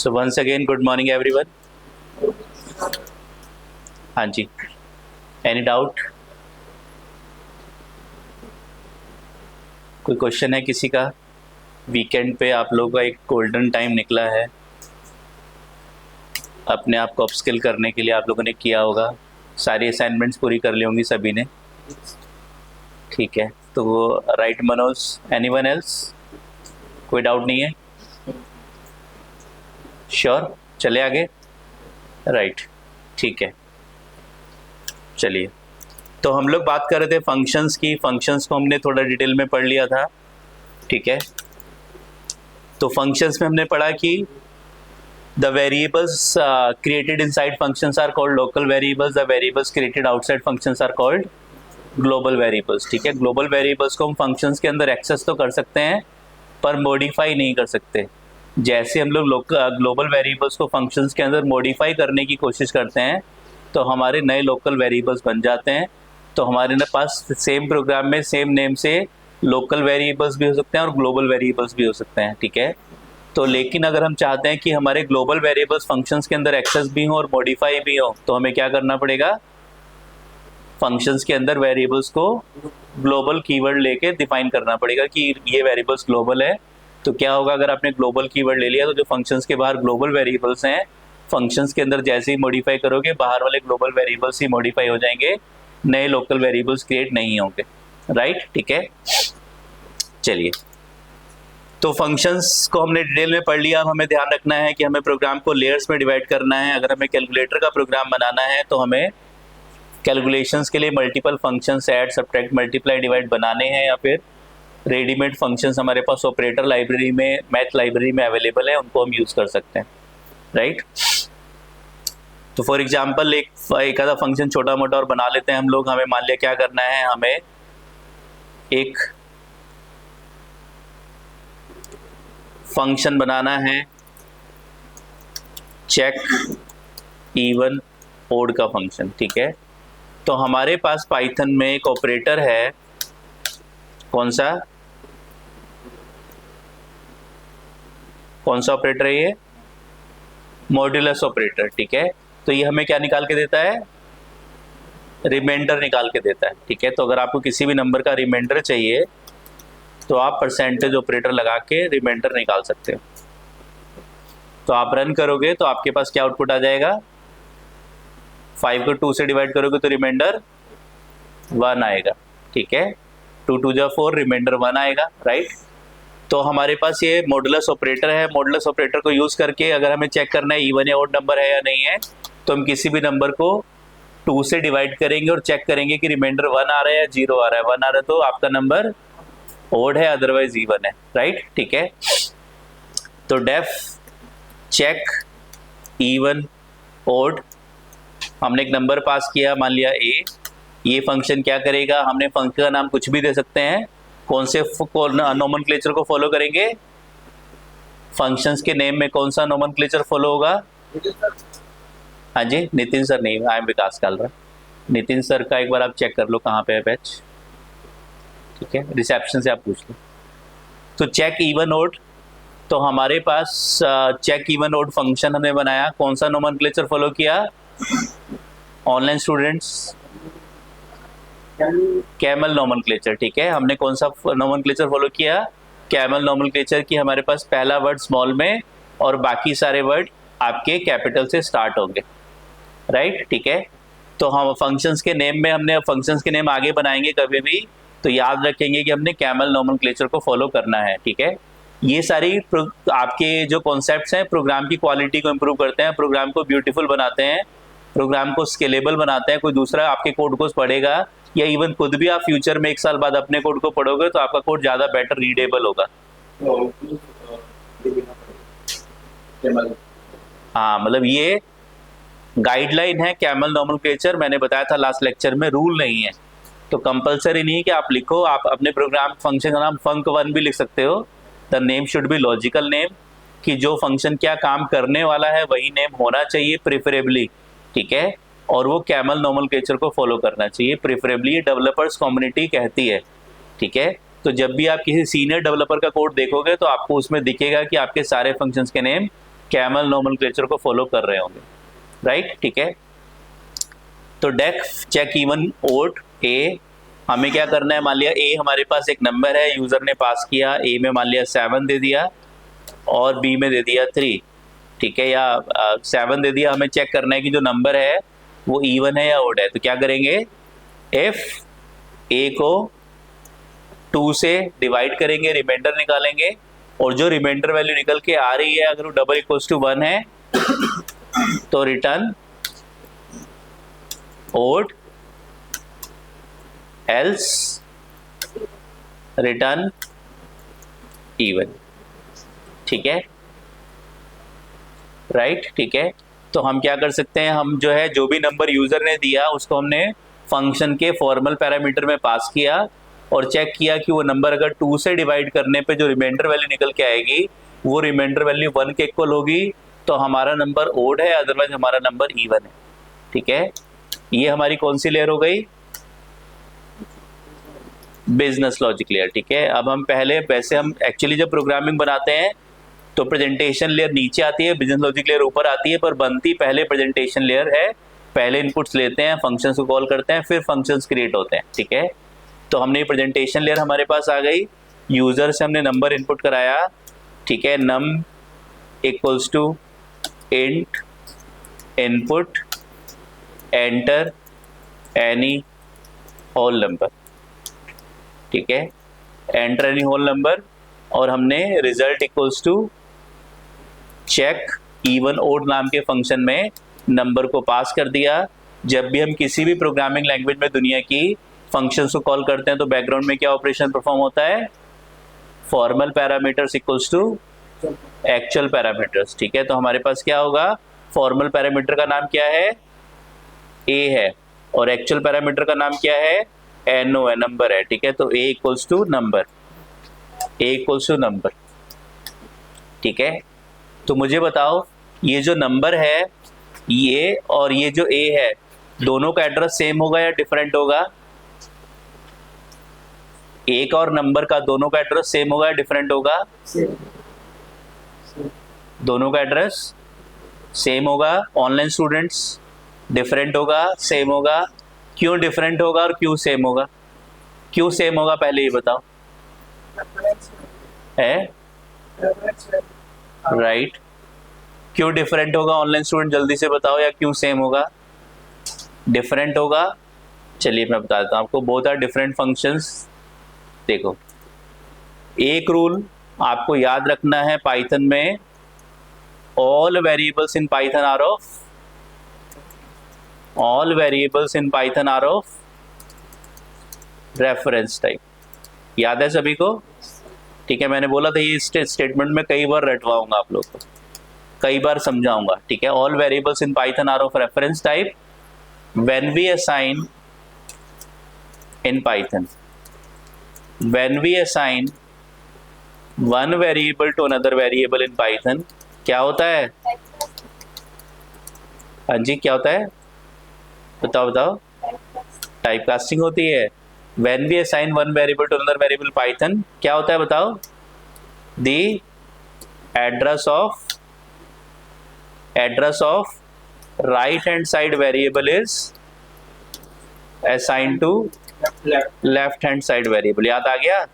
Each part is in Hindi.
So once again, good morning everyone. हाँ जी, एनी डाउट? कोई क्वेश्चन है किसी का? वीकेंड पे आप लोगों का एक गोल्डन टाइम निकला है, अपने आप को अपस्किल करने के लिए आप लोगों ने किया होगा, सारी असाइनमेंट्स पूरी कर ली होंगी सभी ने, ठीक है? तो वो राइट मनोज, एनीवन एल्स? कोई डाउट नहीं है? श्योर? चले आगे? राइट, ठीक है, चलिए। तो हम लोग बात कर रहे थे फंक्शंस की। फंक्शंस को हमने थोड़ा डिटेल में पढ़ लिया था, ठीक है? तो फंक्शंस में हमने पढ़ा कि the variables created inside functions are called local variables, the variables created outside functions are called global variables, ठीक है? ग्लोबल वेरिएबल्स को हम फंक्शंस के अंदर एक्सेस तो कर सकते हैं पर मॉडिफाई नहीं कर सकते। जैसे हम लोग ग्लोबल वेरिएबल्स को फंक्शंस के अंदर मॉडिफाई करने की कोशिश करते हैं तो हमारे नए लोकल वेरिएबल्स बन जाते हैं। तो हमारे पास सेम प्रोग्राम में सेम नेम से लोकल वेरिएबल्स भी हो सकते हैं और ग्लोबल वेरिएबल्स भी हो सकते हैं, ठीक है? तो लेकिन अगर हम चाहते हैं कि हमारे ग्लोबल वेरिएबल्स फंक्शंस के अंदर एक्सेस भी हो और मॉडिफाई भी हो तो हमें क्या करना पड़ेगा? फंक्शंस के अंदर वेरिएबल्स को ग्लोबल कीवर्ड लेके डिफाइन करना पड़ेगा कि ये वेरिएबल्स ग्लोबल है। तो क्या होगा अगर आपने ग्लोबल कीवर्ड ले लिया तो जो फंक्शंस के बाहर ग्लोबल वेरिएबल्स हैं, फंक्शंस के अंदर जैसे ही मॉडिफाई करोगे बाहर वाले ग्लोबल वेरिएबल्स ही मॉडिफाई हो जाएंगे, नए लोकल वेरिएबल्स क्रिएट नहीं होंगे, राइट? ठीक है, चलिए। तो फंक्शंस को हमने डिटेल में पढ़ लिया। अब हमें ध्यान रखना है कि हमें प्रोग्राम को लेयर्स में डिवाइड करना है। अगर हमें कैलकुलेटर का प्रोग्राम बनाना है तो हमें कैलकुलेशंस के लिए multiple functions add, subtract, multiply, divide बनाने हैं या फिर रेडीमेड फंक्शंस हमारे पास ऑपरेटर लाइब्रेरी में, मैथ लाइब्रेरी में अवेलेबल है, उनको हम यूज कर सकते हैं, राइट? तो फॉर एग्जांपल एक आधा फंक्शन छोटा मोटा और बना लेते हैं हम लोग। हमें मान लिया क्या करना है, हमें एक फंक्शन बनाना है चेक इवन ओड का फंक्शन, ठीक है? तो हमारे पास पाइथन में एक ऑपरेटर है, कौन सा ऑपरेटर है ये? मॉड्यूलस ऑपरेटर, ठीक है? तो ये हमें क्या निकाल के देता है? रिमाइंडर निकाल के देता है, ठीक है? तो अगर आपको किसी भी नंबर का रिमाइंडर चाहिए तो आप परसेंटेज ऑपरेटर लगा के रिमाइंडर निकाल सकते हो। तो आप रन करोगे तो आपके पास क्या आउटपुट आ जाएगा? 5 को 2 से डिवाइड करोगे तो रिमाइंडर 1 आएगा, ठीक है? 2 2 जा 4, रिमाइंडर 1 आएगा, राइट? तो हमारे पास ये मॉडुलस ऑपरेटर है। मॉडुलस ऑपरेटर को यूज करके अगर हमें चेक करना है इवन या ऑड नंबर है या नहीं है तो हम किसी भी नंबर को 2 से डिवाइड करेंगे और चेक करेंगे कि रिमाइंडर 1 आ रहा है या 0 आ रहा है। 1 आ रहा है तो आपका नंबर ऑड है, अदरवाइज इवन है, राइट? ठीक है, तो डेफ चेक इवन ऑड, हमने एक नंबर पास किया, मान लिया a। ये फंक्शन क्या करेगा? हमने फंक्शन का नाम कुछ भी दे सकते हैं। कौन से नोमेनक्लेचर को फॉलो करेंगे? फंक्शंस के नेम में कौन सा नोमेनक्लेचर फॉलो होगा? हाँ जी, नितिन सर नहीं, I am Vikas Kalra. Nitin sir का एक बार आप चेक कर लो कहाँ पे है बैच, ठीक है? रिसेप्शन से आप पूछ लो। तो चेक इवन ओड, तो हमारे पास चेक इवन ओड फंक्शन हमने बनाया, कौन सा नोमेनक्लेचर फॉलो किया? ऑनलाइन स्टूडेंट्स, कैमल नोमेनक्लेचर, ठीक है? हमने कौन सा नोमेनक्लेचर फॉलो किया? कैमल नोमेनक्लेचर की हमारे पास पहला वर्ड स्मॉल में और बाकी सारे वर्ड आपके कैपिटल से स्टार्ट होंगे, राइट? ठीक है, तो हम फंक्शंस के नेम में हमने फंक्शंस के नेम आगे बनाएंगे कभी भी तो याद रखेंगे कि हमने कैमल नोमेनक्लेचर को फॉलो करना है, ठीक है? ये सारी आपके जो कॉन्सेप्ट्स हैं प्रोग्राम की क्वालिटी को इम्प्रूव करते हैं, प्रोग्राम को ब्यूटीफुल बनाते हैं, प्रोग्राम को स्केलेबल बनाते हैं। कोई दूसरा आपके कोड को पढ़ेगा या इवन खुद भी आप फ्यूचर में 1 साल बाद अपने कोड को पढ़ोगे तो आपका कोड ज़्यादा बेटर रीडेबल होगा। हाँ, मतलब ये गाइडलाइन है कैमल नोमेनक्लेचर, मैंने बताया था लास्ट लेक्चर में, रूल नहीं है। तो कंपलसरी नहीं है कि आप लिखो, आप अपने प्रोग्राम फंक्शन का नाम फंक1 भी लिख सकते हो। The name should be logical name, कि जो फंक्शन क्या काम करने वाला है वही नेम होना चाहिए प्रेफरेबली, ठीक है? और वो कैमल नोमेनक्लेचर को फॉलो करना चाहिए प्रेफरेबली, ये डेवलपर्स कम्युनिटी कहती है, ठीक है? तो जब भी आप किसी सीनियर डेवलपर का कोड देखोगे तो आपको उसमें दिखेगा कि आपके सारे फंक्शंस के नेम कैमल नोमेनक्लेचर को फॉलो कर रहे होंगे, राइट, ठीक है। तो डेफ चेक इवन ओड ए, हमें क्या करना है, मान लिया ए हमारे पास एक नंबर है, यूजर ने पास किया, ए में मान लिया 7 दे दिया और बी में दे दिया 3, ठीक है, या 7 दे दिया। हमें चेक करना है कि जो नंबर है वो इवन है या ओड है। तो क्या करेंगे, इफ ए को 2 से डिवाइड करेंगे, रिमाइंडर निकालेंगे, और जो रिमाइंडर वैल्यू निकल के आ रही है अगर वो डबल इक्वल्स टू 1 है तो return odd, else return even, ठीक है, राइट, ठीक है। तो हम क्या कर सकते हैं, हम जो है जो भी नंबर यूजर ने दिया उसको हमने फंक्शन के फॉर्मल पैरामीटर में पास किया और चेक किया कि वो नंबर अगर 2 से डिवाइड करने पे जो रिमाइंडर वैल्यू निकल के आएगी वो रिमाइंडर वैल्यू 1 के इक्वल होगी तो हमारा नंबर ओड है, अदरवाइज हमारा नंबर इवन है, ठीक है। ये हमारी कौन सी लेयर हो गई, बिजनेस लॉजिक लेयर, ठीक है। अब हम पहले, वैसे हम एक्चुअली जब प्रोग्रामिंग बनाते हैं तो प्रेजेंटेशन लेयर नीचे आती है, बिजनेस लॉजिक लेयर ऊपर आती है, पर बनती पहले प्रेजेंटेशन लेयर है। पहले इनपुट्स लेते हैं, फंक्शंस को कॉल करते हैं, फिर फंक्शंस क्रिएट होते हैं, ठीक है। तो हमने प्रेजेंटेशन लेयर हमारे पास आ गई, यूजर से हमने नंबर इनपुट कराया, ठीक है, num equals to int input enter any whole number, ठीक है, एंटर एनी होल नंबर, और हमने result equals to check even odd नाम के फंक्शन में नंबर को पास कर दिया। जब भी हम किसी भी प्रोग्रामिंग लैंग्वेज में दुनिया की फंक्शंस को कॉल करते हैं तो बैकग्राउंड में क्या ऑपरेशन परफॉर्म होता है, formal parameters equals to actual parameters, ठीक है। तो हमारे पास क्या होगा, फॉर्मल पैरामीटर का नाम क्या है, ए है, और एक्चुअल पैरामीटर का नाम क्या है, एनओ है, नंबर है, ठीक है। तो a equals to number, a equals to number, ठीक है। तो मुझे बताओ ये जो नंबर है ये और ये जो ए है दोनों का एड्रेस सेम होगा या डिफरेंट होगा, एक और नंबर का दोनों का एड्रेस सेम होगा या डिफरेंट होगा, दोनों का एड्रेस सेम होगा। ऑनलाइन स्टूडेंट्स, डिफरेंट होगा, सेम होगा, क्यों डिफरेंट होगा और क्यों सेम होगा, क्यों सेम होगा पहले ये बताओ, है राइट, क्यों डिफरेंट होगा ऑनलाइन स्टूडेंट, जल्दी से बताओ, या क्यों सेम होगा, डिफरेंट होगा। चलिए मैं बता देता हूँ आपको, बोथ आर डिफरेंट फंक्शंस। देखो एक रूल आपको याद रखना है पाइथन में, all variables in Python are of, all variables in Python are of reference type, याद है सभी को, ठीक है। मैंने बोला था ये स्टेटमेंट में कई बार रटवाऊंगा आप लोग को, कई बार समझाऊंगा, ठीक है। All variables in Python are of reference type when we assign in Python, when we assign one variable to another variable in Python, क्या होता है, हाँ जी क्या होता है, बताओ बताओ, टाइप कास्टिंग होती है। When we assign one variable to another variable Python, क्या होता है बताओ, the address of right hand side variable is assigned to left hand side variable, याद आ गया,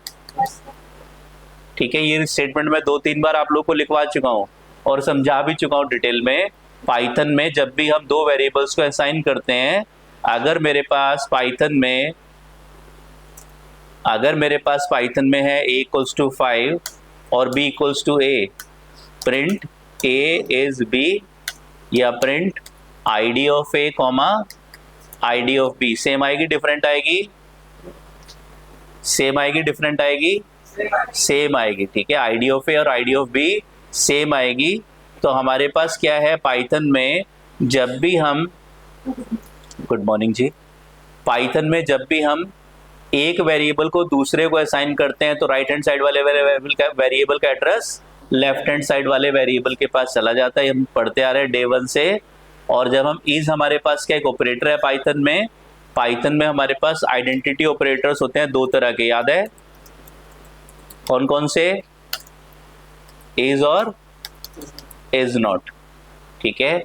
ठीक है। ये स्टेटमेंट मैं 2-3 बार आप लोग को लिखवा चुका हूँ और समझा भी चुका हूँ डिटेल में। पाइथन में जब भी हम दो वेरिएबल्स को असाइन करते हैं, अगर मेरे पास पाइथन में है a इक्वल्स टू 5 और b equals to a, print a is b या print id of a comma id of b, same आएगी डिफरेंट आएगी, सेम आएगी डिफरेंट आएगी, सेम आएगी, ठीक है। id ऑफ a और id ऑफ b सेम आएगी। तो हमारे पास क्या है पाइथन में, जब भी हम, गुड मॉर्निंग जी, पाइथन में जब भी हम एक वेरिएबल को दूसरे को असाइन करते हैं तो राइट हैंड साइड वाले वेरिएबल का एड्रेस लेफ्ट हैंड साइड वाले वेरिएबल के पास चला जाता है। हम पढ़ते आ रहे हैं डे 1 से। और जब हम इज, हमारे पास क्या एक ऑपरेटर है पाइथन में हमारे पास आइडेंटिटी ऑपरेटर्स होते हैं 2 तरह के, याद है कौन कौन से, इज और इज नॉट। ठीक है,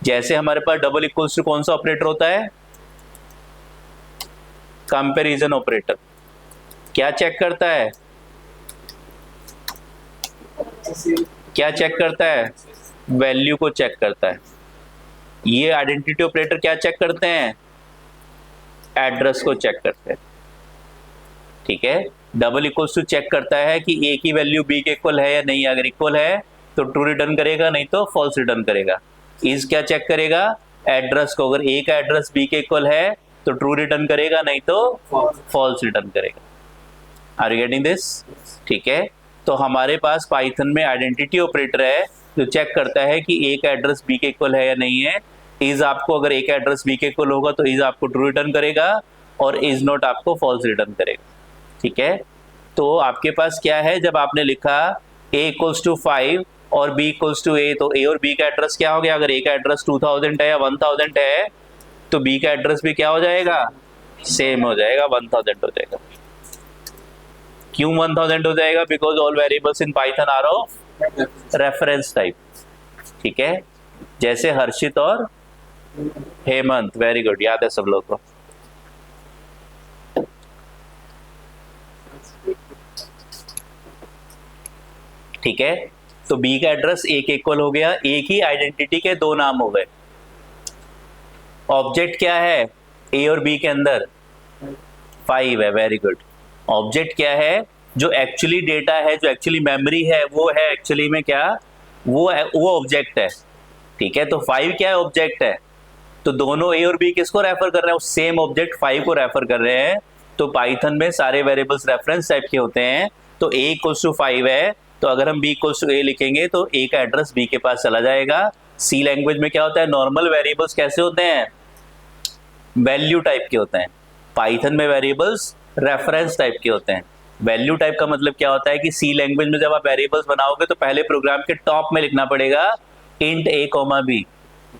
जैसे हमारे पास डबल इक्वल्स टू कौन सा ऑपरेटर होता है, कंपैरिजन ऑपरेटर। क्या चेक करता है, क्या चेक करता है, वैल्यू को चेक करता है। ये आइडेंटिटी ऑपरेटर क्या चेक करते हैं, एड्रेस को चेक करते हैं। ठीक है, डबल इक्वल्स टू चेक करता है कि ए की वैल्यू बी के इक्वल है या नहीं। अगर इक्वल है तो ट्रू रिटर्न करेगा, नहीं तो फॉल्स रिटर्न करेगा। इज क्या चेक करेगा, एड्रेस को। अगर ए का एड्रेस बी के इक्वल है तो ट्रू रिटर्न करेगा, नहीं तो फॉल्स रिटर्न करेगा। Are you getting this? ठीक है, तो हमारे पास पाइथन में आइडेंटिटी ऑपरेटर है जो चेक करता है कि ए का एड्रेस बी के इक्वल है या नहीं है। इज आपको, अगर ए का एड्रेस बी के इक्वल होगा तो इज आपको ट्रू रिटर्न करेगा और इज नॉट आपको फॉल्स रिटर्न करेगा। ठीक है, तो आपके पास क्या है, जब आपने लिखा ए इक्वल्स टू 5 और बी इक्वल्स टू ए, तो ए और बी का एड्रेस क्या हो गया। अगर ए का एड्रेस 2000 है या 1000 है तो बी का एड्रेस भी क्या हो जाएगा, सेम हो जाएगा, 1000 हो जाएगा। क्यों 1000 हो जाएगा, because all variables in Python are of reference type. ठीक है, जैसे हर्षित और हेमंत, वेरी गुड, याद है सब लोग को। ठीक है, तो बी का एड्रेस ए के इक्वल हो गया। एक ही आइडेंटिटी के दो नाम हो गए। ऑब्जेक्ट क्या है ए और बी के अंदर, 5 है, वेरी गुड। ऑब्जेक्ट क्या है, जो एक्चुअली डेटा है, जो एक्चुअली मेमोरी है, वो है एक्चुअली में क्या, वो ऑब्जेक्ट है। ठीक है, तो 5 क्या है, ऑब्जेक्ट है। तो दोनों ए और बी किसको रेफर कर रहे हैं, उस सेम ऑब्जेक्ट 5 को रेफर कर रहे हैं। तो पाइथन में सारे वेरिएबल्स रेफरेंस टाइप के होते हैं। तो ए इक्वल्स टू 5 है, तो अगर हम बी इक्वल्स टू ए लिखेंगे तो ए का एड्रेस बी के पास चला जाएगा। सी लैंग्वेज में क्या होता है, नॉर्मल वेरिएबल्स कैसे होते हैं, वैल्यू टाइप के होते हैं। पाइथन में वेरिएबल्स रेफरेंस टाइप के होते हैं। वैल्यू टाइप का मतलब क्या होता है कि सी लैंग्वेज में जब आप वेरिएबल्स बनाओगे तो पहले प्रोग्राम के टॉप में लिखना पड़ेगा इंट ए कॉमा बी।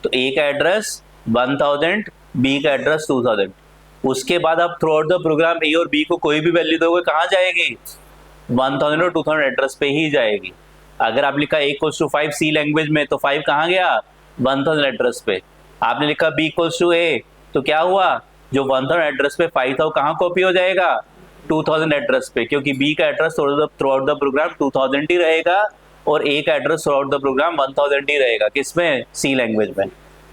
तो ए का एड्रेस 1000, बी का एड्रेस 2000। उसके बाद आप थ्रू आउट द प्रोग्राम ए और बी को कोई भी वैल्यू दोगे, कहाँ जाएगी, 1000 और 2000 एड्रेस पे ही जाएगी। अगर आप लिखा a equals to 5 C language में, तो 5 कहाँ गया, 1000 एड्रेस पे। आपने लिखा b इक्वल्स टू a, तो क्या हुआ, जो 1000 एड्रेस पे 5 था वो कहाँ कॉपी हो जाएगा, 2000 एड्रेस पे, क्योंकि b का address throughout the program 2000 ही रहेगा और a का address throughout the program 1000 ही रहेगा। किसमें, सी लैंग्वेज में।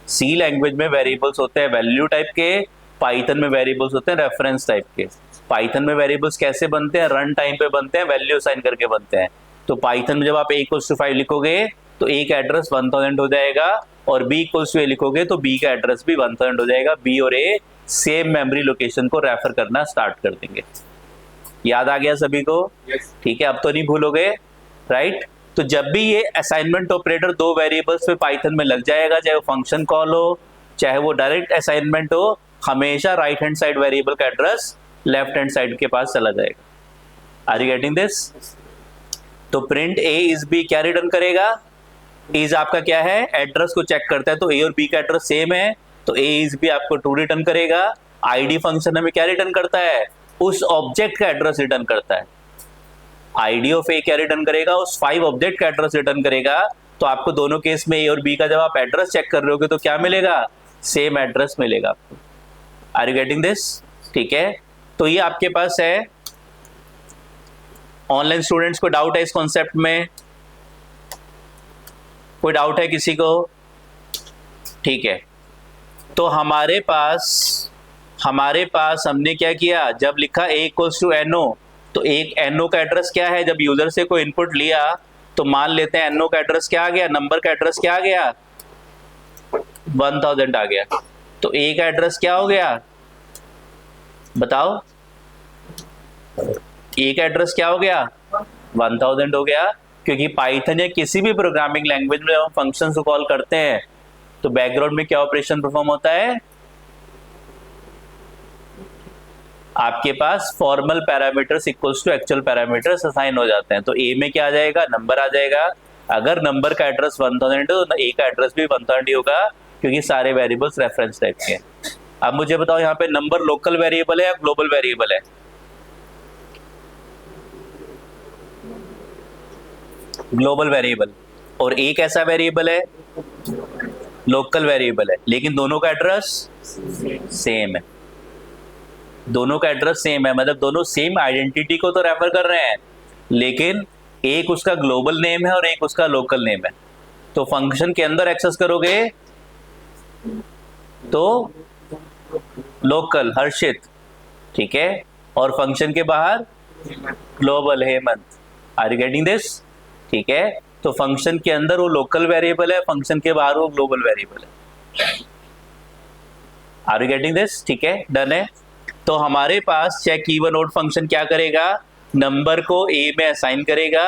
सी लैंग्वेज में वेरिएबल्स होते हैं वैल्यू टाइप के, पाइथन में वेरिएबल्स होते हैं रेफरेंस टाइप के। पाइथन में वेरिएबल्स कैसे बनते हैं, रन टाइम पे बनते हैं, वैल्यू असाइन करके बनते हैं। तो पाइथन में जब आप a इक्वल्स टू 5 लिखोगे तो a का एड्रेस 1000 हो जाएगा और b इक्वल्स टू a लिखोगे तो b का एड्रेस भी 1000 हो जाएगा। b और a सेम मेमोरी लोकेशन को रेफर करना स्टार्ट कर देंगे। याद आ गया सभी को? ठीक है, अब तो नहीं भूलोगे, राइट। तो जब भी ये असाइनमेंट ऑपरेटर दो वेरिएबल्स पे पाइथन में लग जाएगा, चाहे वो फंक्शन कॉल हो चाहे वो डायरेक्ट असाइनमेंट हो, हमेशा राइट हैंड साइड वेरिएबल का एड्रेस लेफ्ट हैंड साइड के पास चला जाएगा। Are you getting this? तो प्रिंट ए इज बी क्या रिटर्न करेगा, इज आपका क्या है, एड्रेस को चेक करता है। तो ए और बी का एड्रेस सेम है तो ए इज बी आपको ट्रू रिटर्न करेगा। आईडी फंक्शन हमें क्या रिटर्न करता है, उस ऑब्जेक्ट का एड्रेस रिटर्न करता है। आईडी ऑफ ए क्या रिटर्न करेगा, उस 5 ऑब्जेक्ट का एड्रेस रिटर्न करेगा। तो आपको दोनों केस में ए और बी का जब आप एड्रेस चेक कर रहे होगे तो क्या मिलेगा, सेम एड्रेस मिलेगा आपको। Are you getting this? ठीक है, तो ये आपके पास है। ऑनलाइन स्टूडेंट्स को डाउट है इस कॉन्सेप्ट में, कोई डाउट है किसी को? ठीक है, तो हमारे पास हमने क्या किया, जब लिखा a इक्वल्स टू NO, तो एक NO का एड्रेस क्या है, जब यूजर से कोई इनपुट लिया तो मान लेते हैं NO का एड्रेस क्या आ गया, नंबर का एड्रेस क्या आ गया, 1000 आ गया। तो a का एड्रेस क्या हो गया, बताओ, a का एड्रेस क्या हो गया, 1000 हो गया। क्योंकि पाइथन या किसी भी प्रोग्रामिंग लैंग्वेज में हम फंक्शन को कॉल करते हैं तो बैकग्राउंड में क्या ऑपरेशन परफॉर्म होता है, आपके पास formal parameters equals to actual parameters assign हो जाते हैं। तो ए में क्या आ जाएगा, नंबर आ जाएगा। अगर नंबर का एड्रेस 1000 है तो ए का एड्रेस भी 1000 ही होगा, क्योंकि सारे वेरिएबल्स रेफरेंस टाइप के हैं। अब मुझे बताओ, यहाँ पे नंबर लोकल वेरिएबल है या ग्लोबल वेरिएबल है? Global variable. और एक ऐसा वेरिएबल है लोकल वेरिएबल है, लेकिन दोनों का एड्रेस सेम है। दोनों का एड्रेस सेम है, मतलब दोनों सेम आइडेंटिटी को तो रेफर कर रहे हैं, लेकिन एक उसका ग्लोबल नेम है और एक उसका लोकल नेम है। तो फंक्शन के अंदर एक्सेस करोगे तो लोकल हर्षित, ठीक है, और फंक्शन के बाहर global Hemant. Are you getting this? ठीक है, तो फंक्शन के अंदर वो लोकल वेरिएबल है, फंक्शन के बाहर वो ग्लोबल वेरिएबल है। Are you getting this? ठीक है, डन है। तो हमारे पास चेक इवन ओड फंक्शन क्या करेगा, नंबर को ए में असाइन करेगा।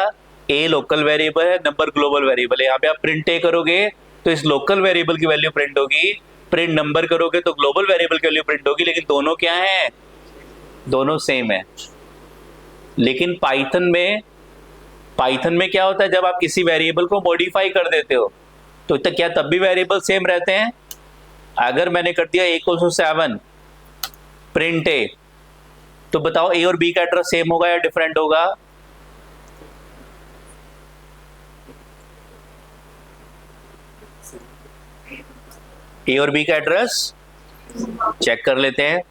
ए लोकल वेरिएबल है, नंबर ग्लोबल वेरिएबल है। यहाँ पे आप प्रिंट ए करोगे तो इस लोकल वेरिएबल की वैल्यू प्रिंट होगी, प्रिंट नंबर करोगे तो ग्लोबल वेरिएबल की वैल्यू प्रिंट होगी, लेकिन दोनों क्या है, दोनों सेम है। लेकिन पाइथन में क्या होता है, जब आप किसी वेरिएबल को मॉडिफाई कर देते हो तो क्या तब भी वेरिएबल सेम रहते हैं? अगर मैंने कर दिया a=7 प्रिंट ए, तो बताओ ए और बी का एड्रेस सेम होगा या डिफरेंट होगा? ए और बी का एड्रेस चेक कर लेते हैं।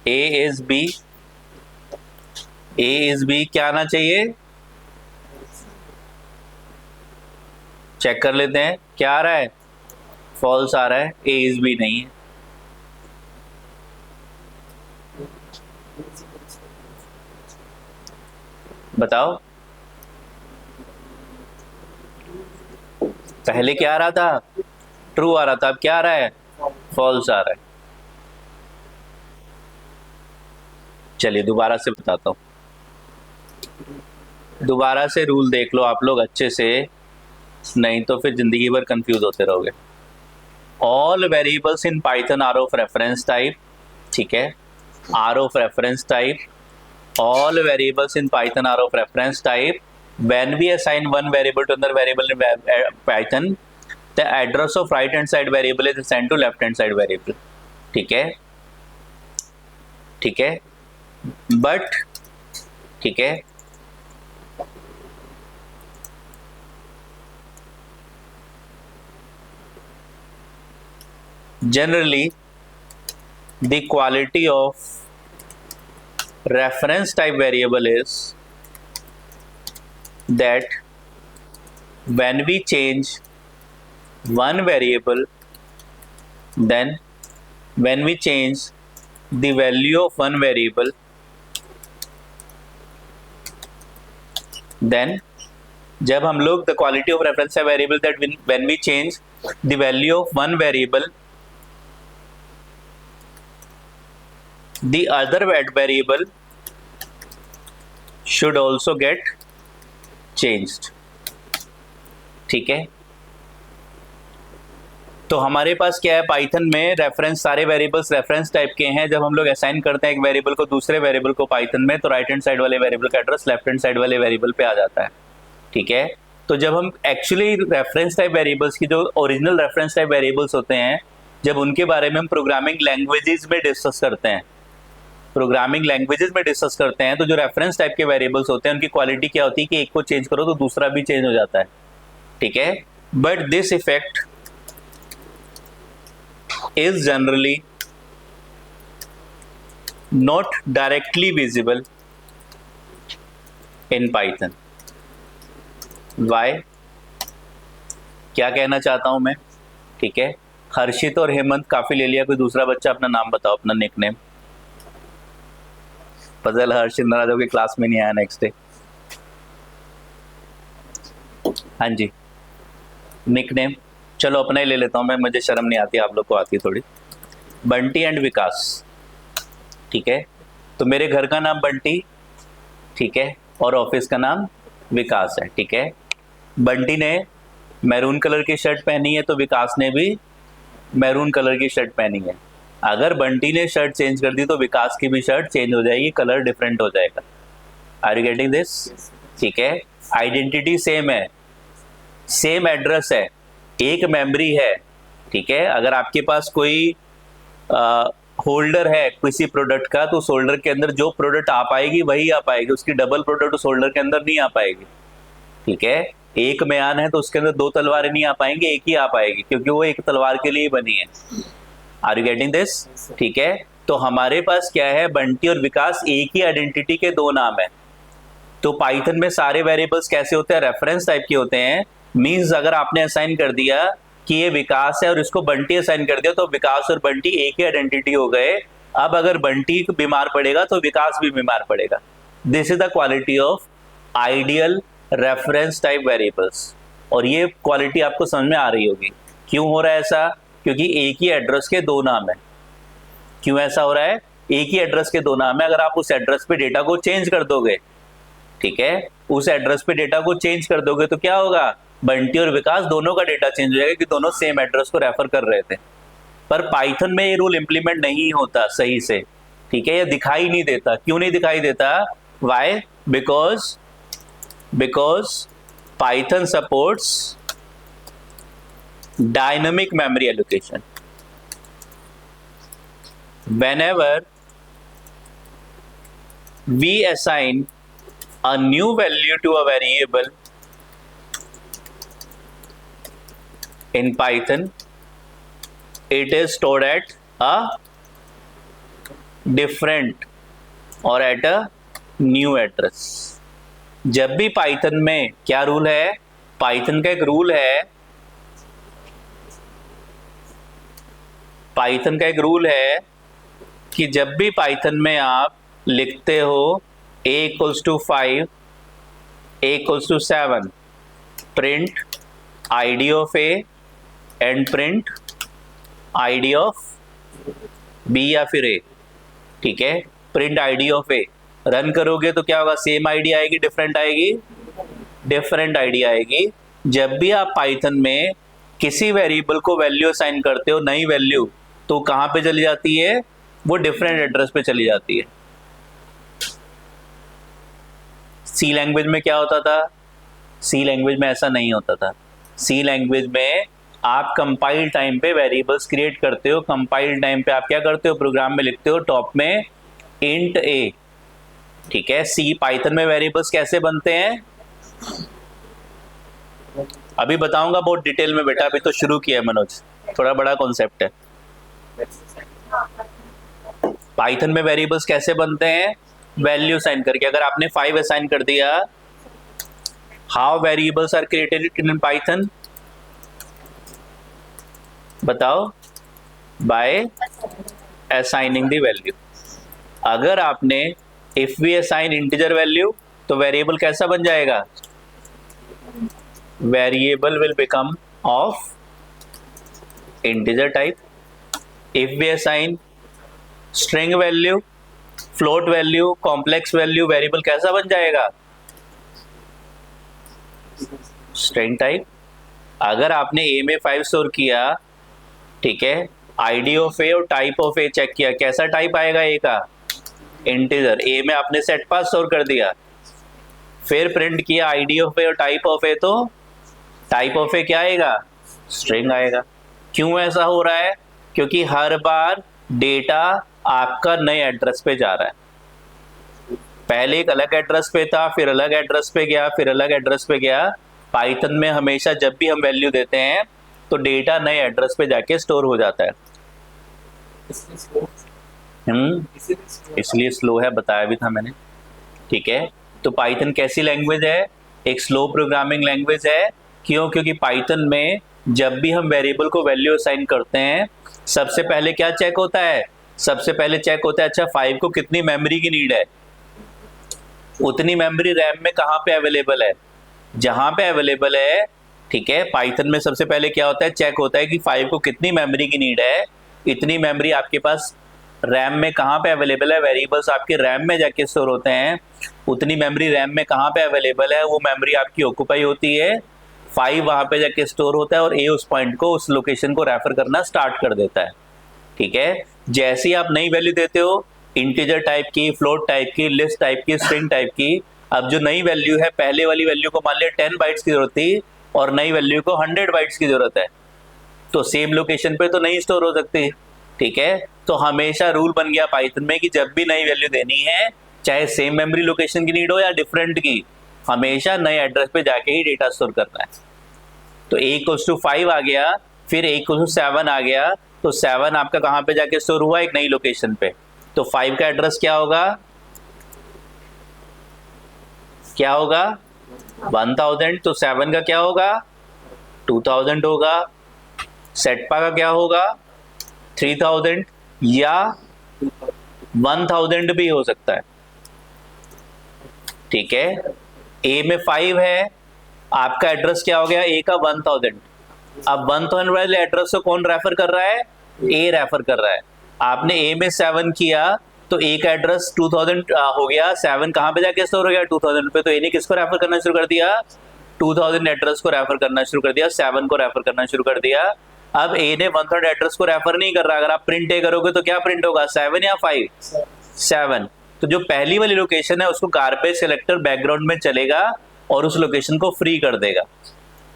ए इज बी क्या आना चाहिए, चेक कर लेते हैं। क्या आ रहा है? फॉल्स आ रहा है, ए इज बी नहीं है। बताओ, पहले क्या आ रहा था, ट्रू आ रहा था, अब क्या आ रहा है, फॉल्स आ रहा है। चलिए दोबारा से बताता हूं, दोबारा से रूल देख लो आप लोग अच्छे से, नहीं तो फिर जिंदगी भर कंफ्यूज होते रहोगे। All variables in Python are of reference type, ठीक है, are of reference type. All variables in Python are of reference type. When we assign one variable to another variable in Python, the address of right hand side variable is assigned to left hand side variable. ठीक है, ठीक है, but ठीक है, generally the quality of reference type variable is that when we change one variable, then when we change the value of one variable, then जब हम लोग the quality of reference type variable that when we change the value of one variable, the other variable should also get changed, ठीक है। तो हमारे पास क्या है, पाइथन में रेफरेंस, सारे वेरिएबल्स रेफरेंस टाइप के हैं। जब हम लोग असाइन करते हैं एक वेरिएबल को दूसरे वेरिएबल को पाइथन में, तो राइट हैंड साइड वाले वेरिएबल का एड्रेस लेफ्ट हैंड साइड वाले वेरिएबल पे आ जाता है, ठीक है। तो जब हम एक्चुअली रेफरेंस टाइप वेरिएबल्स की जो ओरिजिनल रेफरेंस टाइप वेरिएबल्स होते हैं, जब उनके बारे में हम प्रोग्रामिंग लैंग्वेजेस में डिस्कस करते हैं, प्रोग्रामिंग लैंग्वेजेस में डिस्कस करते हैं, तो जो रेफरेंस टाइप के वेरिएबल्स होते हैं उनकी क्वालिटी क्या होती है कि एक को चेंज करो तो दूसरा भी चेंज हो जाता है, ठीक है। But this effect is generally not directly visible in Python. Why? क्या कहना चाहता हूं मैं, ठीक है। हर्षित और हेमंत काफी ले लिया, कोई दूसरा बच्चा अपना नाम बताओ, अपना निकनेम। फजल हर्षित नाराज होकर क्लास में नहीं आया नेक्स्ट डे। हाँ जी, निकनेम चलो अपना ही ले लेता हूं मैं, मुझे शर्म नहीं आती, आप लोग को आती है थोड़ी। बंटी एंड विकास, ठीक है। तो मेरे घर का नाम बंटी, ठीक है, और ऑफिस का नाम विकास है, ठीक है। बंटी ने मैरून कलर की शर्ट पहनी है तो विकास ने भी मैरून कलर की शर्ट पहनी है। अगर बंटी ने शर्ट चेंज कर दी तो विकास की भी शर्ट चेंज हो जाएगी, कलर डिफरेंट हो जाएगा। Are you getting this? ठीक है, आइडेंटिटी सेम है, सेम एड्रेस है, एक मेमोरी है, ठीक है। अगर आपके पास कोई होल्डर है किसी प्रोडक्ट का, तो उस होल्डर के अंदर जो प्रोडक्ट आ पाएगी वही आ पाएगी, उसकी डबल प्रोडक्ट उस होल्डर के अंदर नहीं आ पाएगी, ठीक है। एक म्यान है तो उसके अंदर दो तलवारें नहीं आ पाएंगी, एक ही आ पाएगी, क्योंकि वो एक तलवार के लिए बनी है। Are you getting this? ठीक है, तो हमारे पास क्या है, बंटी और विकास एक ही आइडेंटिटी के दो नाम है। तो पाइथन में सारे वेरिएबल्स कैसे होते हैं, रेफरेंस टाइप के होते हैं। मींस अगर आपने असाइन कर दिया कि ये विकास है और इसको बंटी असाइन कर दिया, तो विकास और बंटी एक ही आइडेंटिटी हो गए। अब अगर बंटी बीमार पड़ेगा तो विकास भी बीमार पड़ेगा। This is the quality of ideal reference type variables. और ये क्वालिटी आपको समझ में आ रही होगी। क्यों हो रहा है ऐसा? क्योंकि एक ही एड्रेस के दो नाम है। क्यों ऐसा हो रहा है? एक ही एड्रेस के दो नाम है। अगर आप उस एड्रेस पे डेटा को चेंज कर दोगे, ठीक है, उस एड्रेस पे डेटा को चेंज कर दोगे तो क्या होगा, बंटी और विकास दोनों का डेटा चेंज हो जाएगा कि दोनों सेम एड्रेस को रेफर कर रहे थे। पर पाइथन में ये रूल इंप्लीमेंट नहीं होता सही से, ठीक है, ये दिखाई नहीं देता। क्यों नहीं दिखाई देता? Why? Because Python supports dynamic memory allocation. whenever we assign a new value to a variable in Python, it is stored at a different or at a new address। जब भी पाइथन में क्या रूल है, पाइथन का एक रूल है, पाइथन का एक रूल है कि जब भी पाइथन में आप लिखते हो a equals to 5, a equals to 7, print id of a and print id of b या फिर a, ठीक है, print id of a। Run करोगे तो क्या होगा, सेम आईडी आएगी, डिफरेंट आएगी, डिफरेंट आईडी आएगी। जब भी आप पाइथन में किसी वेरिएबल को वैल्यू असाइन करते हो, नई वैल्यू, तो कहां पे चली जाती है, वो डिफरेंट एड्रेस पे चली जाती है। सी लैंग्वेज में क्या होता था? सी लैंग्वेज में ऐसा नहीं होता था। सी लैंग्वेज में आप कंपाइल टाइम पे वेरिएबल्स क्रिएट करते हो। कंपाइल टाइम पे आप क्या करते हो, प्रोग्राम में लिखते हो टॉप में इंट ए, ठीक है। सी पाइथन में वेरिएबल्स कैसे बनते हैं अभी बताऊंगा बहुत डिटेल में बेटा, अभी तो शुरू किया है मनोज, थोड़ा बड़ा कॉन्सेप्ट है। पाइथन में वेरिएबल्स कैसे बनते हैं, वैल्यू असाइन करके। अगर आपने 5 असाइन कर दिया, how variables are created in Python, बताओ, बाय असाइनिंग द वैल्यू। अगर आपने if we assign integer value तो वेरिएबल कैसा बन जाएगा, variable will become of integer type. If we assign string value, float value, complex value, variable कैसा बन जाएगा, स्ट्रिंग टाइप। अगर आपने ए में 5 स्टोर किया, ठीक है, आईडी ऑफ ए और टाइप ऑफ ए चेक किया, कैसा टाइप आएगा ए का, इंटीजर। ए में आपने सेट पास स्टोर कर दिया, फिर प्रिंट किया आईडी ऑफ ए और टाइप ऑफ ए, तो टाइप ऑफ ए क्या आएगा, स्ट्रिंग आएगा। क्यों ऐसा हो रहा है, क्योंकि हर बार डेटा आपका नए एड्रेस पे जा रहा है। पहले एक अलग एड्रेस पे था, फिर अलग एड्रेस पे गया, फिर अलग एड्रेस पे गया। पाइथन में हमेशा जब भी हम वैल्यू देते हैं तो डेटा नए एड्रेस पे जाके स्टोर हो जाता है। इसलिए स्लो है, बताया भी था मैंने, ठीक है। तो पाइथन कैसी लैंग्वेज है, एक स्लो प्रोग्रामिंग लैंग्वेज है। क्यों? क्योंकि पाइथन में जब भी हम वेरिएबल को वैल्यू असाइन करते हैं, सबसे पहले क्या चेक होता है, सबसे पहले चेक होता है, अच्छा 5 को कितनी मेमोरी की नीड है, उतनी मेमोरी रैम में कहाँ पे अवेलेबल है, जहां पे अवेलेबल है, ठीक है। पाइथन में सबसे पहले क्या होता है, चेक होता है कि 5 को कितनी मेमोरी की नीड है, इतनी मेमोरी आपके पास रैम में कहाँ पे अवेलेबल है, वेरिएबल्स आपके रैम में जाके स्टोर होते हैं, उतनी मेमोरी रैम में कहाँ पे अवेलेबल है, वो मेमोरी आपकी ऑक्यूपाई होती है, 5 वहां पे जाके स्टोर होता है और ए उस पॉइंट को, उस लोकेशन को रेफर करना स्टार्ट कर देता है, ठीक है। जैसे ही आप नई वैल्यू देते हो, इंटीजर टाइप की, फ्लोट टाइप की, लिस्ट टाइप की, स्ट्रिंग टाइप की, अब जो नई वैल्यू है, पहले वाली वैल्यू को मान लिया 10 बाइट्स की जरूरत थी और नई वैल्यू को 100 बाइट्स की जरूरत है, तो सेम लोकेशन पे तो नहीं स्टोर हो सकती, ठीक है। तो हमेशा रूल बन गया पाइथन में कि जब भी नई वैल्यू देनी है, चाहे सेम मेमोरी लोकेशन की नीड हो या डिफरेंट की, हमेशा नए एड्रेस पे जाके ही डेटा स्टोर करना है। तो a=5 आ गया, फिर a=7 आ गया, तो 7 आपका कहाँ पे जाके स्टोर हुआ? एक नई लोकेशन पे। तो 5 का एड्रेस क्या होगा? 1000। तो 7 का क्या होगा? 2000 होगा। सेटपा का क्या होगा? 3000 या 1000 भी हो सकता है। ठीक है, ए में 5 है, आपका एड्रेस क्या हो गया? ए का 1000। अब 1000 वाले एड्रेस को कौन रेफर कर रहा है? ए रेफर कर रहा है। आपने ए में 7 किया तो ए का एड्रेस 2000 हो गया, 7 कहाँ पे जाके स्टोर हो गया? 2000 पे। तो ए ने किसको रेफर करना शुरू कर दिया? 2000 एड्रेस को रेफर करना शुरू कर दिया, 7 को रेफर करना शुरू कर दिया। अब ए ने 1000 एड्रेस को रेफर नहीं कर रहा। अगर आप प्रिंट ए करोगे तो क्या प्रिंट होगा? 7 या 5? 7। तो जो पहली वाली लोकेशन है उसको गार्बेज सेलेक्टर बैकग्राउंड में चलेगा और उस लोकेशन को फ्री कर देगा।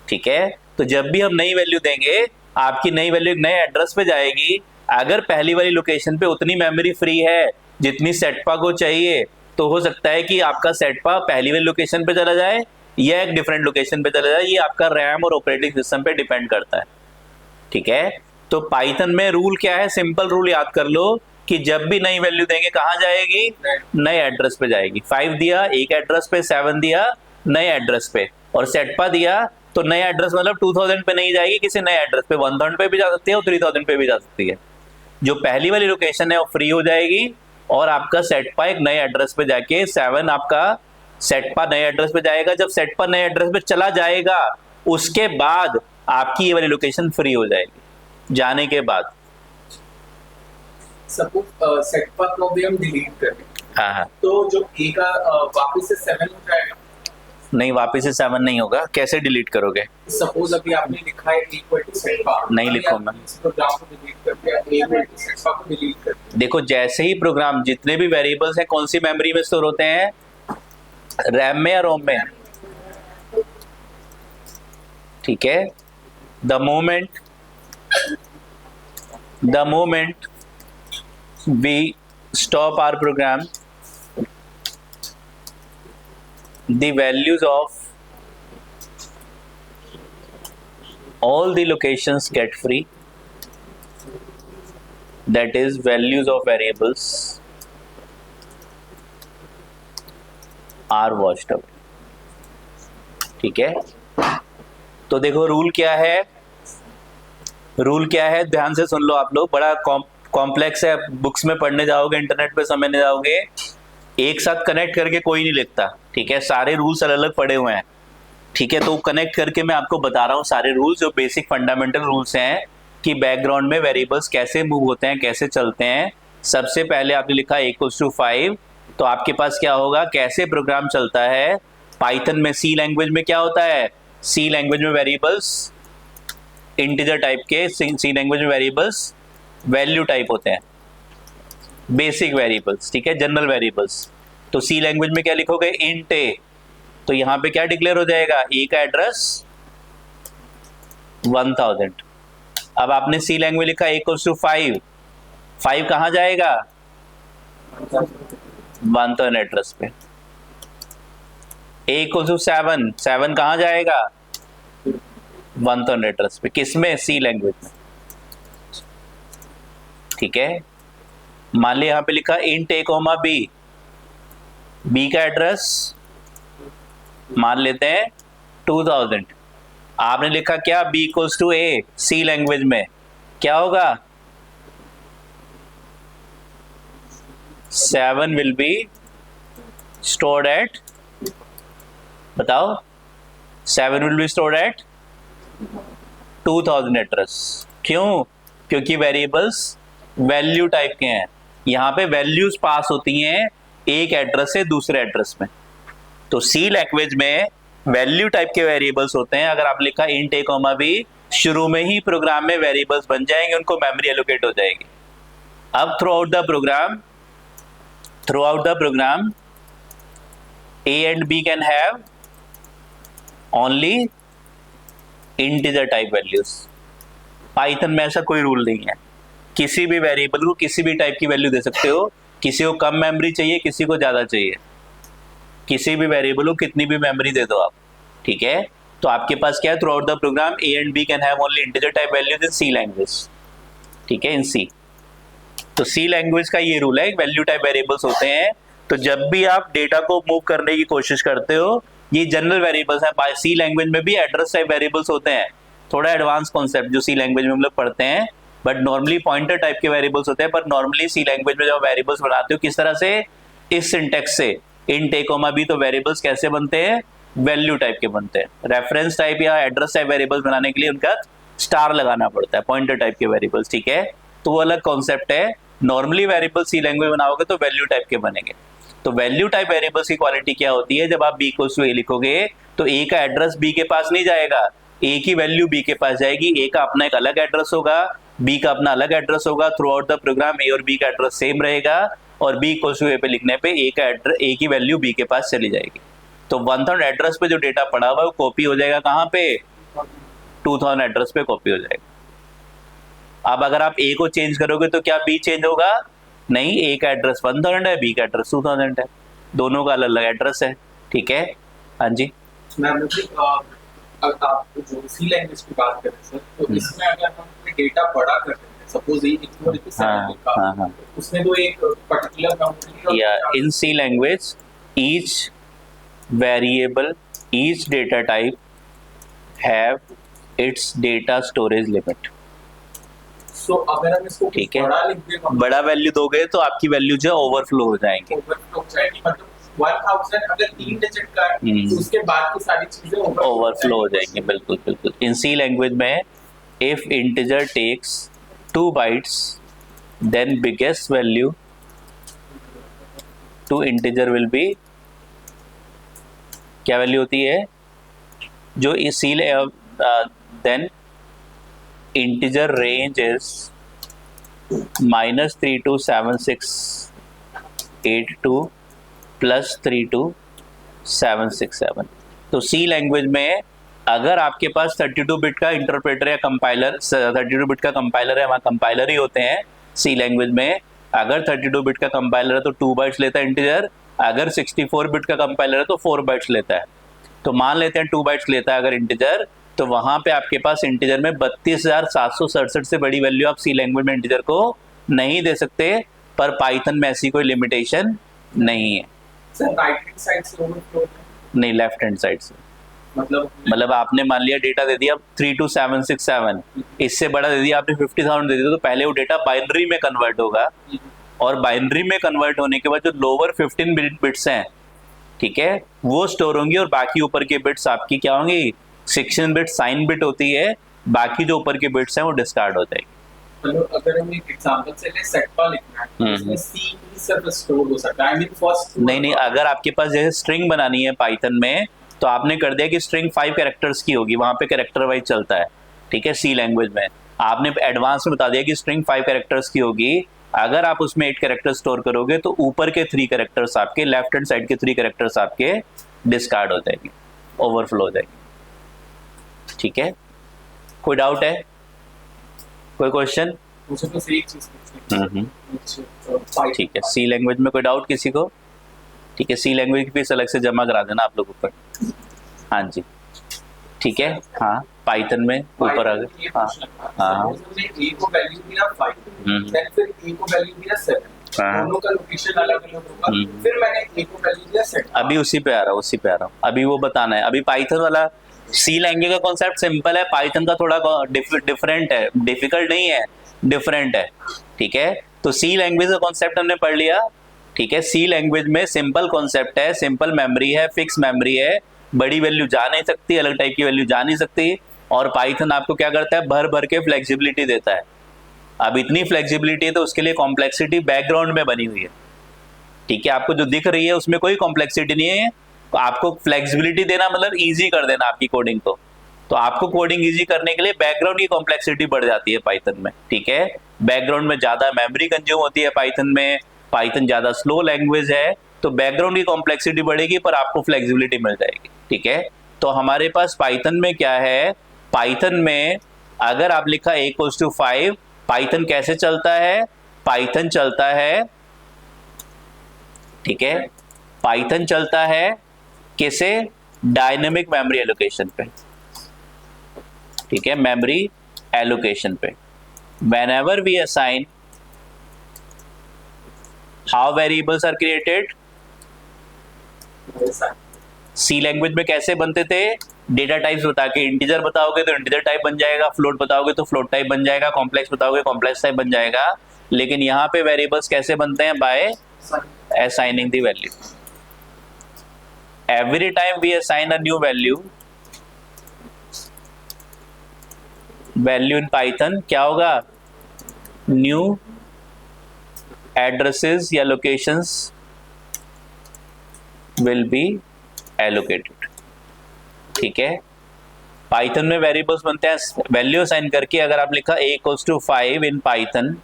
ठीक है, तो जब भी हम नई वैल्यू देंगे, आपकी नई वैल्यू एक नए एड्रेस पे जाएगी। अगर पहली वाली लोकेशन पे उतनी मेमोरी फ्री है जितनी सेटपा को चाहिए, तो हो सकता है कि आपका सेटपा पहली वाली लोकेशन पे चला जाए या एक डिफरेंट लोकेशन पे चला जाए। ये आपका रैम और ऑपरेटिंग सिस्टम पे डिपेंड करता है। ठीक है, तो पाइथन में रूल क्या है? सिंपल रूल याद कर लो कि जब भी नई वैल्यू देंगे कहाँ जाएगी? नए एड्रेस पे जाएगी। 5 दिया एक एड्रेस पे, 7 दिया नए एड्रेस पे, और सेटपा दिया तो नया एड्रेस मतलब 2000 पे नहीं जाएगी, किसी नए एड्रेस पे 1000 पे भी जा सकती है और 3000 पे भी जा सकती है। जो पहली वाली लोकेशन है वो फ्री हो जाएगी और आपका सेटपा एक नए एड्रेस पे जाके 7 आपका सेटपा नए एड्रेस पे जाएगा। जब सेटपा नए एड्रेस पे चला जाएगा उसके बाद आपकी ये वाली लोकेशन फ्री हो जाएगी। जाने के बाद सपोज सेटपा को भी हम डिलीट करें, हाँ, तो जो ए का वापस से 7 हो जाएगा? नहीं, वापस से 7 नहीं होगा। कैसे डिलीट करोगे? सपोज अभी आपने लिखा है इक्वल टू सेटपा, नहीं लिखो मैं। इस प्रोग्राम को डिलीट कर दिया, ए इक्वल टू सेटपा को डिलीट कर दिया। देखो, जैसे ही प्रोग्राम, जितने भी वेरिएबल्स हैं कौन सी मेमोरी में स्टोर होते हैं? रैम में या रोम में? ठीक है, the moment we stop our program, the values of all the locations get free, that is values of variables are washed out। ठीक है, तो देखो रूल क्या है? रूल क्या है ध्यान से सुन लो आप लोग, बड़ा कॉम्प्लेक्स है, बुक्स में पढ़ने जाओगे, इंटरनेट पे समझने जाओगे, एक साथ कनेक्ट करके कोई नहीं लिखता। ठीक है, सारे रूल्स अलग अलग पड़े हुए हैं। ठीक है, तो कनेक्ट करके मैं आपको बता रहा हूँ सारे रूल्स, जो बेसिक फंडामेंटल रूल्स हैं कि बैकग्राउंड में वेरिएबल्स कैसे मूव होते हैं, कैसे चलते हैं। सबसे पहले आपने लिखा a=5, तो आपके पास क्या होगा? कैसे प्रोग्राम चलता है पाइथन में? सी लैंग्वेज में क्या होता है? सी लैंग्वेज में वेरिएबल्स इंटीजर टाइप के, सी लैंग्वेज में वेरिएबल्स वैल्यू टाइप होते हैं, बेसिक वेरिएबल्स। ठीक है, जनरल वेरिएबल्स। तो सी लैंग्वेज में क्या लिखोगे? इंट ए, तो यहां पे क्या डिक्लेयर हो जाएगा? ए का एड्रेस 1000। अब आपने सी लैंग्वेज लिखा a=5, 5 कहां जाएगा? 1000 एड्रेस पे। a=7, 7 कहां जाएगा? 1000 एड्रेस पे। किसमें? सी लैंग्वेज में। ठीक है, मान लिया यहाँ पे लिखा इंट a, b, b का एड्रेस मान लेते हैं 2000। आपने लिखा क्या? b = a, सी लैंग्वेज में क्या होगा? 7 विल बी स्टोर्ड एट, बताओ, 7 will be stored eight 2000 address. क्यों? क्योंकि वेरिएबल्स वैल्यू टाइप के हैं, यहाँ पे वैल्यूज पास होती हैं एक एड्रेस से दूसरे एड्रेस में। तो सी लैंग्वेज में वैल्यू टाइप के वेरिएबल्स होते हैं। अगर आप लिखा इंट a, b, शुरू में ही प्रोग्राम में वेरिएबल्स बन जाएंगे, उनको मेमोरी एलोकेट हो जाएगी। अब throughout the program a and b can have only integer type values. Python में ऐसा कोई रूल नहीं है, किसी भी वेरिएबल को किसी भी टाइप की वैल्यू दे सकते हो। किसी को कम मेमोरी चाहिए, किसी को ज्यादा चाहिए। किसी भी वेरिएबल को कितनी भी मेमोरी दे दो आप, ठीक है। तो आपके पास क्या है, throughout the program a and b can have only integer type values in C language, ठीक है, इन सी। तो सी लैंग्वेज का ये रूल है, वैल्यू टाइप वेरिएबल्स होते हैं। तो जब भी आप डेटा को मूव करने की कोशिश करते हो, ये जनरल वेरिएबल्स हैं। सी लैंग्वेज में भी एड्रेस टाइप वेरिएबल्स होते हैं, थोड़ा एडवांस कॉन्सेप्ट जो सी लैंग्वेज में हम लोग पढ़ते हैं, बट नॉर्मली पॉइंटर टाइप के वेरिएबल्स होते हैं। पर नॉर्मली सी लैंग्वेज में जब वेरिएबल्स बनाते हो किस तरह से, इस सिंटेक्स से, इंट ए कॉमा बी, तो वेरिएबल्स कैसे बनते हैं, वैल्यू टाइप के बनते हैं। रेफरेंस टाइप या एड्रेस टाइप वेरिएबल्स बनाने के लिए उनका स्टार लगाना पड़ता है, पॉइंटर टाइप के वेरिएबल्स, ठीक है। तो वो अलग कॉन्सेप्ट है। नॉर्मली वेरिएबल सी लैंग्वेज बनाओगे तो वैल्यू टाइप के बनेंगे। तो वैल्यू टाइप वेरिएबल्स की क्वालिटी क्या होती है, जब आप b इक्वल्स टू a लिखोगे तो a का एड्रेस b के पास नहीं जाएगा, a की वैल्यू b के पास जाएगी। a का अपना एक अलग एड्रेस होगा, b का अपना अलग एड्रेस होगा। Throughout the program a और b का एड्रेस सेम रहेगा, और b इक्वल्स टू a पे लिखने पे a का एड्रेस, a की वैल्यू b के पास चली जाएगी। तो 1000 एड्रेस पे जो डेटा पड़ा हुआ है वो कॉपी हो जाएगा कहाँ पे, 2000 एड्रेस पे कॉपी हो जाएगा। अब अगर आप a को चेंज करोगे तो क्या b चेंज होगा, नहीं, a का एड्रेस 1000 है, b का एड्रेस 2000 है, दोनों का अलग अलग एड्रेस है, ठीक है। हाँ जी मैम मुझे अगर आप जो सी लैंग्वेज की बात करें सर, तो इसमें अगर हम डेटा बड़ा कर रहे हैं, सपोज ये इक्वल टू 7 का, उसमें तो एक पर्टिकुलर काउंट या in C language each variable, each data type have its data storage limit. So अगर हम इसको ठीक है, बड़ा लिख दें, बड़ा वैल्यू दोगे तो आपकी वैल्यू जो ओवरफ्लो हो जाएंगे, ओवरफ्लो हो जाएगी। मतलब 1000 अगर 3 डिजिट का है तो उसके बाद की सारी चीजें ओवरफ्लो हो जाएंगी, बिल्कुल बिल्कुल। इन सी लैंग्वेज में if integer takes 2 bytes then biggest value to integer will be, क्या वैल्यू होती है, जो इस C then integer range is -3 to 7682 plus 3 to 767। तो सी लैंग्वेज में अगर आपके पास 32 बिट का इंटरप्रेटर या कंपाइलर, 32 बिट का कंपाइलर है, वहाँ कंपाइलर ही होते हैं सी लैंग्वेज में। अगर 32 बिट का कंपाइलर है तो 2 बाइट्स लेता है इंटीजर, अगर 64 बिट का कंपाइलर है तो 4 बाइट्स लेता है। तो मान लेते हैं 2 बाइट्स लेता है अगर इंटीजर, तो वहां पे आपके पास इंटीजर में 32,767 से बड़ी वैल्यू आप सी लैंग्वेज में इंटीजर को नहीं दे सकते, पर पाइथन में ऐसी कोई लिमिटेशन नहीं है। सर राइट हैंड साइड से ओवरफ्लो नहीं, लेफ्ट हैंड साइड से। मतलब आपने मान लिया डेटा दे दिया 32767, इससे बड़ा दे दिया आपने 50,000 दे दिया, तो पहले वो डेटा बाइनरी में कन्वर्ट होगा, और बाइनरी में कन्वर्ट होने के बाद जो लोअर 15 बिट्स हैं, ठीक है, वो स्टोर होंगी, और बाकी ऊपर के बिट्स आपकी क्या होंगी, 16 बिट साइन बिट होती है, बाकी जो ऊपर के बिट्स हैं वो डिस्कार्ड हो जाएगी। मतलब अगर हम एक एग्जांपल से ले सेटपा लिखना है, उसमें सी ही सिर्फ स्टोर हो सकता है, आई मीन फर्स्ट। नहीं, अगर आपके पास जैसे स्ट्रिंग बनानी है पाइथन में, तो आपने कर दिया कि स्ट्रिंग 5 कैरेक्टर्स की होगी, वहां पे कैरेक्टर वाइज चलता है, ठीक है। सी लैंग्वेज में आपने एडवांस में बता दिया कि स्ट्रिंग 5 कैरेक्टर्स की होगी, अगर आप उसमें 8 कैरेक्टर स्टोर करोगे तो ऊपर के 3 कैरेक्टर्स आपके, लेफ्ट हैंड साइड के 3 कैरेक्टर्स आपके डिस्कार्ड हो जाएंगे, ओवरफ्लो हो जाएंगे, ठीक है। कोई डाउट है, कोई क्वेश्चन? मुझे बस एक चीज पूछनी है, ठीक है। सी लैंग्वेज में कोई डाउट किसी को? ठीक है, सी लैंग्वेज की फीस अलग से जमा करा देना आप लोग ऊपर। हाँ जी, ठीक है। हाँ, पाइथन में ऊपर आ गए। हाँ हाँ, ए को वैल्यू दिया 5, देन फिर ए को वैल्यू दिया 7, दोनों का लोकेशन अलग अलग होगा, फिर मैंने ए को वैल्यू दिया 7। अभी उसी पे आ रहा हूँ, अभी वो बताना है। अभी पाइथन वाला, सी लैंग्वेज का कॉन्सेप्ट सिंपल है, पाइथन का थोड़ा डिफरेंट है, डिफिकल्ट नहीं है, डिफरेंट है, ठीक है। तो सी लैंग्वेज का कॉन्सेप्ट हमने पढ़ लिया, ठीक है। सी लैंग्वेज में सिंपल कॉन्सेप्ट है, सिंपल मेमोरी है, फिक्स मेमोरी है, बड़ी वैल्यू जा नहीं सकती, अलग टाइप की वैल्यू जा नहीं सकती। और पाइथन आपको क्या करता है, भर भर के फ्लेक्सिबिलिटी देता है। अब इतनी फ्लेक्सिबिलिटी है तो उसके लिए कॉम्प्लेक्सिटी बैकग्राउंड में बनी हुई है, ठीक है। आपको जो दिख रही है उसमें कोई कॉम्प्लेक्सिटी नहीं है, आपको फ्लेक्सिबिलिटी देना मतलब इजी कर देना आपकी कोडिंग को। तो आपको कोडिंग इजी करने के लिए बैकग्राउंड की कॉम्प्लेक्सिटी बढ़ जाती है पाइथन में, ठीक है। बैकग्राउंड में ज्यादा मेमोरी कंज्यूम होती है पाइथन में, पाइथन ज्यादा स्लो लैंग्वेज है, तो बैकग्राउंड की कॉम्प्लेक्सिटी बढ़ेगी पर आपको फ्लेक्सिबिलिटी मिल जाएगी, ठीक है। तो हमारे पास पाइथन में क्या है, पाइथन में अगर आप लिखा a=5, पाइथन कैसे चलता है, पाइथन चलता है, ठीक है, पाइथन चलता है किसे, डायनेमिक मेमोरी एलोकेशन पे, ठीक है, मेमोरी एलोकेशन पे। whenever we assign, how variables are created, C language में कैसे बनते थे, डेटा टाइप्स बता के, इंटीजर बताओगे तो इंटीजर टाइप बन जाएगा, फ्लोट बताओगे तो फ्लोट टाइप बन जाएगा, कॉम्प्लेक्स बताओगे कॉम्प्लेक्स टाइप बन जाएगा। लेकिन यहाँ पे वेरिएबल्स कैसे बनते हैं, bye assigning the value. Every time we assign a new value in Python, क्या होगा, new addresses या locations will be allocated, ठीक है। पाइथन में वेरिएबल्स बनते हैं वैल्यू असाइन करके। अगर आप लिखा a equals to 5 in Python,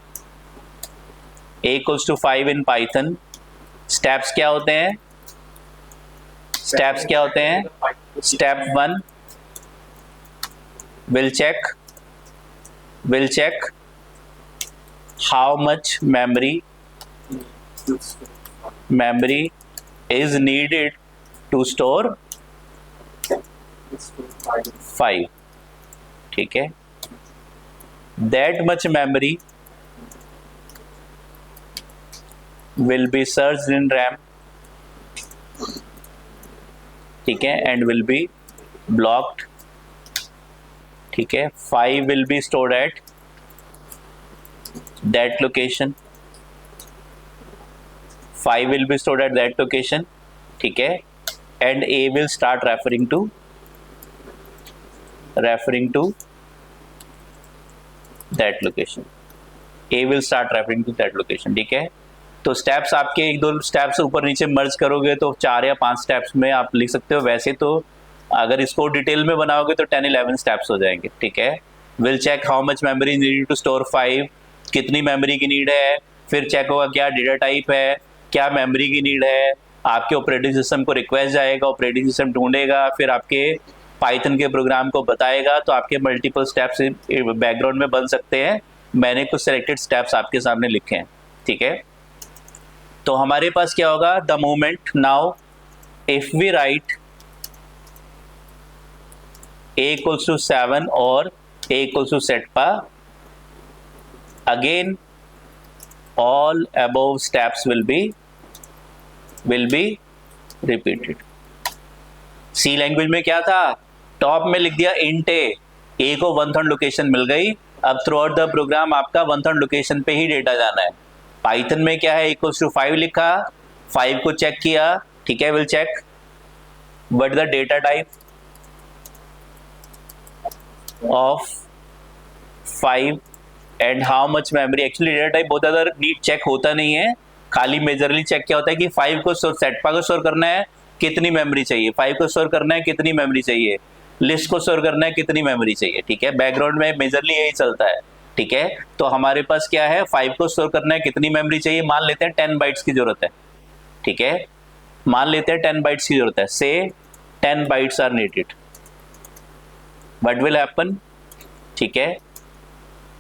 a equals to 5 in Python, steps क्या होते हैं, स्टेप्स क्या होते हैं, step 1 will check how much memory is needed to store 5, ठीक है। that much memory will be searched in RAM, ठीक है, and will be blocked, ठीक है। 5 will be stored at that location, 5 will be stored at that location, ठीक है, and A will start referring to that location, A will start referring to that location, ठीक है। तो स्टेप्स आपके एक दो स्टेप्स ऊपर नीचे मर्ज करोगे तो 4 या 5 स्टेप्स में आप लिख सकते हो। वैसे तो अगर इसको डिटेल में बनाओगे तो 10-11 स्टेप्स हो जाएंगे, ठीक है। Will check how much memory need to store 5, कितनी मेमोरी की नीड है, फिर चेक होगा क्या डेटा टाइप है, क्या मेमोरी की नीड है, आपके ऑपरेटिंग सिस्टम को रिक्वेस्ट जाएगा, ऑपरेटिंग सिस्टम ढूंढेगा, फिर आपके पाइथन के प्रोग्राम को बताएगा। तो आपके मल्टीपल स्टेप्स बैकग्राउंड में बन सकते हैं। मैंने कुछ सेलेक्टेड स्टेप्स आपके सामने लिखे हैं, ठीक है। तो हमारे पास क्या होगा, the moment now if we write a equals to 7 और a equals to setpa, again all above steps will be repeated. C language में क्या था, टॉप में लिख दिया int a को 1/3 लोकेशन मिल गई। अब थ्रू आउट द प्रोग्राम आपका 1/3 लोकेशन पे ही डेटा जाना है। पाइथन में क्या है, इक्वल्स टू 5 लिखा, 5 को चेक किया, ठीक है, will check what the data type of 5 and how much memory. Actually data type बहुत ज्यादा नीट चेक होता नहीं है, खाली मेजरली चेक क्या होता है कि 5 को सेटपा को स्टोर करना है, कितनी मेमोरी चाहिए, 5 को स्टोर करना है, कितनी मेमोरी चाहिए, लिस्ट को स्टोर करना है, कितनी मेमोरी चाहिए, ठीक है। बैकग्राउंड में मेजरली यही चलता है, ठीक है। तो हमारे पास क्या है, 5 को स्टोर करना है, कितनी मेमोरी चाहिए, मान लेते हैं 10 बाइट्स की जरूरत है, ठीक है, मान लेते हैं 10 बाइट्स की जरूरत है, से 10 bytes are needed, what will happen, ठीक है,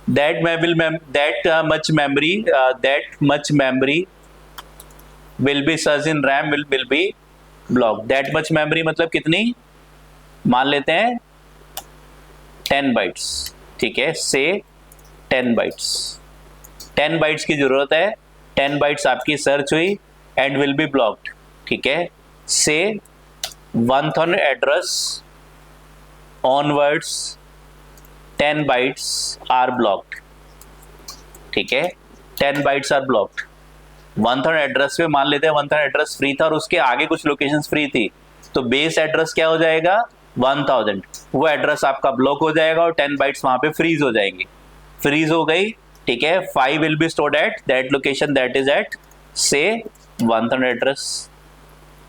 that much memory will be searched in RAM, will be blocked. that much memory मतलब कितनी, मान लेते हैं 10 बाइट्स, ठीक है, से 10 बाइट्स, 10 बाइट्स की जरूरत है, 10 बाइट्स आपकी सर्च हुई एंड विल बी ब्लॉक्ड, ठीक है, से 1/3 address onwards 10 bytes are blocked, ठीक है, 10 बाइट्स आर ब्लॉक्ड। 1/3 एड्रेस पे मान लेते हैं 1/3 एड्रेस फ्री था और उसके आगे कुछ लोकेशंस फ्री थी, तो बेस एड्रेस क्या हो जाएगा 1000, वो एड्रेस आपका ब्लॉक हो जाएगा और 10 बाइट्स वहां पे फ्रीज हो जाएंगे, फ्रीज हो गई, ठीक है। 5 will be stored at that location that is at से 1/3 एड्रेस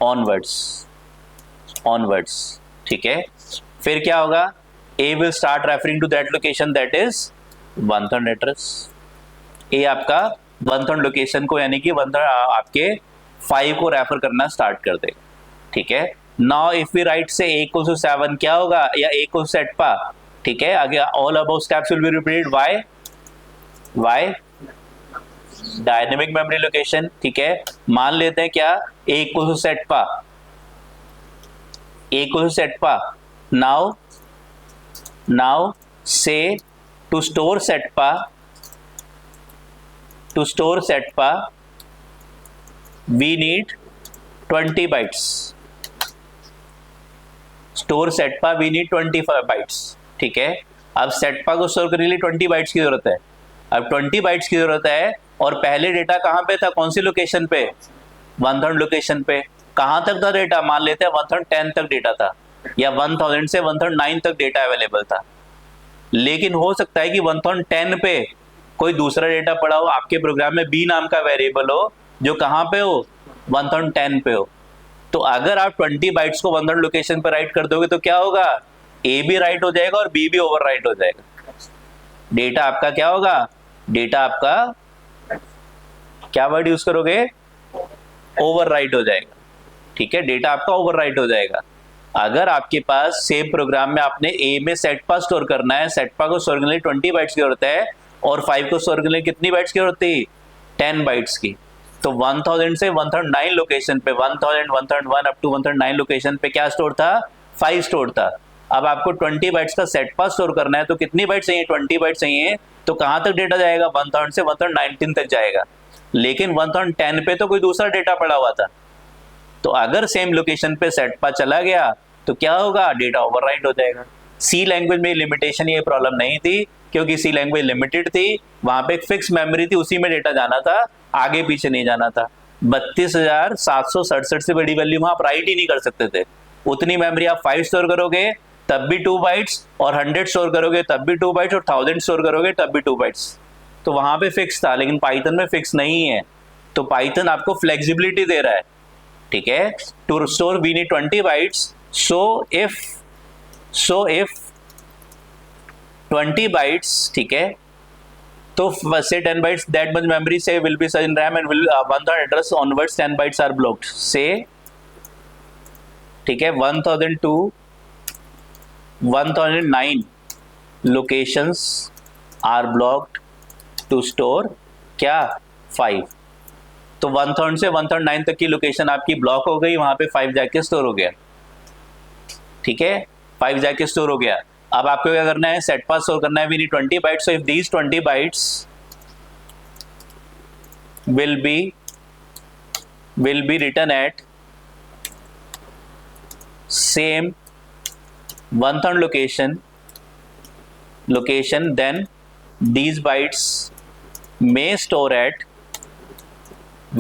ऑनवर्ड्स, ठीक है। फिर क्या होगा, A will start referring to that location that is 1/3 address. A आपका 1/3 लोकेशन को यानी कि 1/3 आपके 5 को रेफर करना स्टार्ट कर देगा, ठीक है। नाउ इफ वी राइट से A equals to 7 क्या होगा, या A equals to setpa, ठीक है, आगे all about steps will be repeated, why dynamic memory location, ठीक है। मान लेते हैं क्या, ए इक्वल टू सेट पा, ए इक्वल टू सेट पा। नाउ से टू स्टोर सेट पा, to store setpa we need 20 bytes, store setpa we need 25 bytes, ठीक है। अब setpa को स्टोर करने के लिए 20 बाइट्स की जरूरत है। अब 20 बाइट्स की जरूरत है और पहले डेटा कहाँ पे था, कौन सी लोकेशन पे, 1000 लोकेशन पे। कहाँ तक था डेटा, मान लेते हैं 1010 तक डेटा था, या 1000 से 1009 तक डेटा अवेलेबल था। लेकिन हो सकता है कि 1010 पे कोई दूसरा डेटा पड़ा हो, आपके प्रोग्राम में बी नाम का वेरिएबल हो जो कहाँ पे हो, 1010 पे हो। तो अगर आप 20 बाइट्स को 1000 लोकेशन पर राइट कर दोगे तो क्या होगा, ए भी राइट हो जाएगा और बी भी ओवर राइट हो जाएगा। डेटा आपका क्या होगा, डेटा आपका क्या वर्ड यूज करोगे, ओवर राइट हो जाएगा, ठीक है। डेटा आपका ओवर राइट हो जाएगा। अगर आपके पास सेम प्रोग्राम में आपने ए में सेटपा स्टोर करना है, सेटपा को स्टोर करने के लिए 20 बाइट्स की जरूरत है और 5 को स्टोर करने के लिए कितनी बाइट्स की जरूरत थी, 10 बाइट्स की। तो 1000 से 1009 लोकेशन पे, 1000, 1001 अप टू 1009 लोकेशन पे क्या स्टोर था, 5 स्टोर था। अब आपको 20 बाइट्स का सेटपा स्टोर करना है तो कितनी बाइट्स चाहिए, 20 बाइट्स चाहिए। तो कहाँ तक डेटा जाएगा, 1000 से 1019 तक जाएगा। लेकिन 1010 पे तो कोई दूसरा डेटा पड़ा हुआ था, तो अगर सेम लोकेशन पे सेटपा चला गया तो क्या होगा, डेटा ओवरराइट हो जाएगा। सी लैंग्वेज में लिमिटेशन, ये प्रॉब्लम नहीं थी क्योंकि सी लैंग्वेज लिमिटेड थी, वहां पे एक फिक्स मेमोरी थी, उसी में डेटा जाना था, आगे पीछे नहीं जाना था। 32,767 से बड़ी वैल्यू आप राइट ही नहीं कर सकते थे। उतनी मेमोरी आप 5 स्टोर करोगे तब भी 2 बाइट्स, और 100 स्टोर करोगे तब भी 2 बाइट्स, और 1000 स्टोर करोगे तब भी 2 बाइट्स। तो वहां पे फिक्स था, लेकिन पाइथन में फिक्स नहीं है। तो पाइथन आपको फ्लेक्सिबिलिटी दे रहा है, ठीक है। To store we need 20 bytes, so if 20 bytes, ठीक है, तो say 10 bytes that much memory say will be in RAM and will 1000 address onwards 10 bytes are blocked, say, ठीक है, 1000 to 1009 locations are blocked to store क्या, 5। तो 1000 से 1009 तक की लोकेशन आपकी ब्लॉक हो गई, वहां पे 5 जाके स्टोर हो गया, ठीक है, 5 जाके स्टोर हो गया। अब आपको क्या करना है, सेट पास स्टोर करना है, we need 20 bytes. So if these 20 bytes will be written at same 1000 location, then these bytes may store at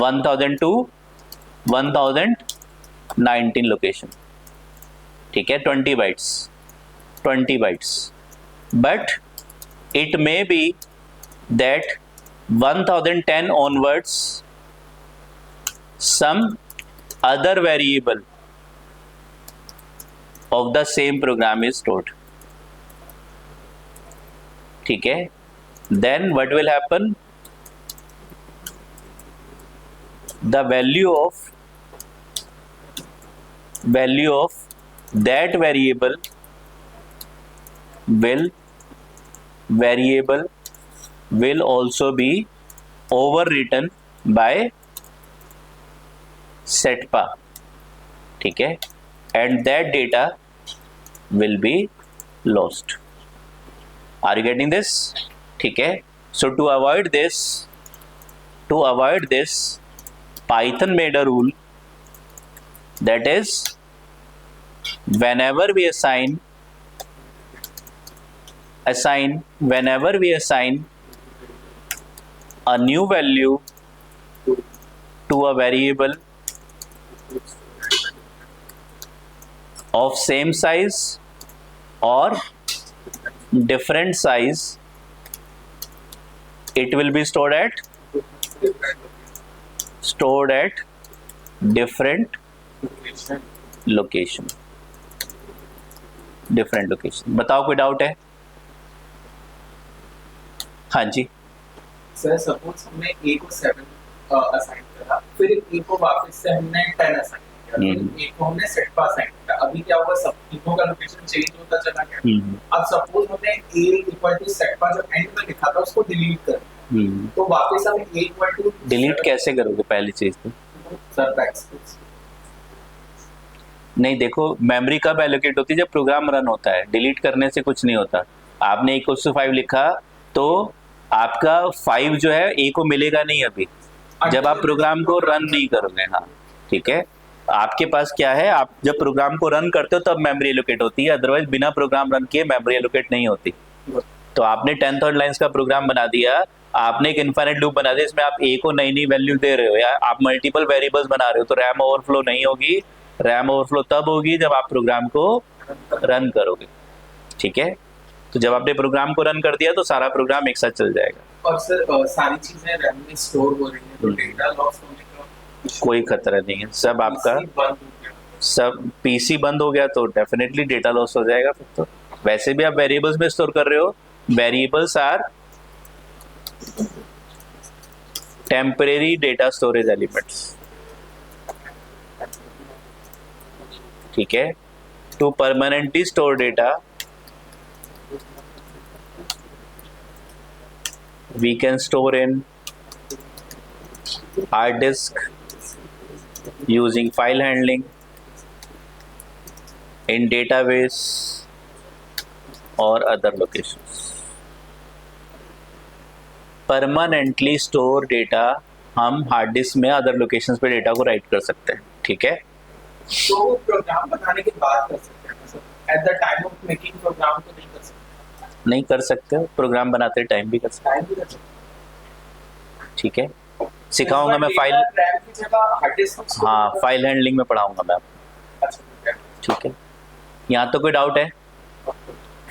1000 to 1019 location, ठीक है, 20 bytes. but it may be that 1010 onwards some other variable of the same program is stored, ठीक है। then what will happen, the value of that variable will also be overwritten by setpa, ठीक है, and that data will be lost. Are you getting this? ठीक है। So to avoid this Python made a rule, that is whenever we assign a new value to a variable of same size or different size, it will be stored at different location। बताओ, कोई डाउट है? हाँ जी सर, सपोज हमने ए को 7 असाइन करा, फिर ए को वापस से हमने 10 असाइन किया, फिर ए को हमने सेट पास असाइन किया। अभी क्या हुआ, सब तीनों का लोकेशन चेंज होता चला गया। अब सपोज हमने ए इक्वल टू सेट पास जो एंड में लिखा था उसको डिलीट कर दिया, तो वापस हम एक वर्ड डिलीट कैसे करोगे पहली चीज तो? सर बैकस्पेस नहीं, देखो मेमोरी कब एलोकेट होती है? जब प्रोग्राम रन होता है, डिलीट करने से कुछ नहीं होता। आपने =5 लिखा तो आपका 5 जो है ए को मिलेगा नहीं अभी, जब आप प्रोग्राम को रन नहीं करोगे। हाँ ठीक है, आपके पास क्या है, आप जब प्रोग्राम को रन करते हो तब मेमोरी एलोकेट होती है, अदरवाइज बिना प्रोग्राम रन किए मेमोरी एलोकेट नहीं होती। तो आपने 10 लाइन्स का प्रोग्राम बना दिया, आपने एक इनफाइनाइट लूप बना दिया, इसमें आप ए को नई नई वैल्यू दे रहे हो या आप मल्टीपल वेरिएबल्स बना रहे हो, तो रैम ओवरफ्लो नहीं होगी। रैम ओवरफ्लो तब होगी जब आप प्रोग्राम को रन करोगे। ठीक है, तो जब आपने प्रोग्राम को रन कर दिया तो सारा प्रोग्राम एक साथ चल जाएगा। और सर सारी चीजें रैम में स्टोर हो रही हैं, तो डेटा लॉस होने का कोई खतरा नहीं है, सब आपका सब पीसी बंद हो गया तो डेफिनेटली डेटा लॉस हो जाएगा फिर तो। वैसे भी आप वेरिएबल्स में स्टोर कर रहे हो, variables are temporary data storage elements. ठीक है, to permanently store data we can store in hard disk using file handling, in database or other locations. Permanently store data हम हार्ड डिस्क में अदर लोकेशंस पे डेटा को राइट कर सकते हैं। ठीक है, तो प्रोग्राम बनाने के बाद कर सकते हैं, मतलब at the time of making program तो नहीं कर सकते? नहीं कर सकते हो, प्रोग्राम बनाते टाइम भी कर सकते टाइम भी कर सकते। ठीक है, सिखाऊंगा मैं फाइल, रैम की जगह हार्ड डिस्क। हाँ फाइल हैंडलिंग में पढ़ाऊंगा मैं आपको। अच्छा ठीक है, यहाँ तो कोई डाउट है,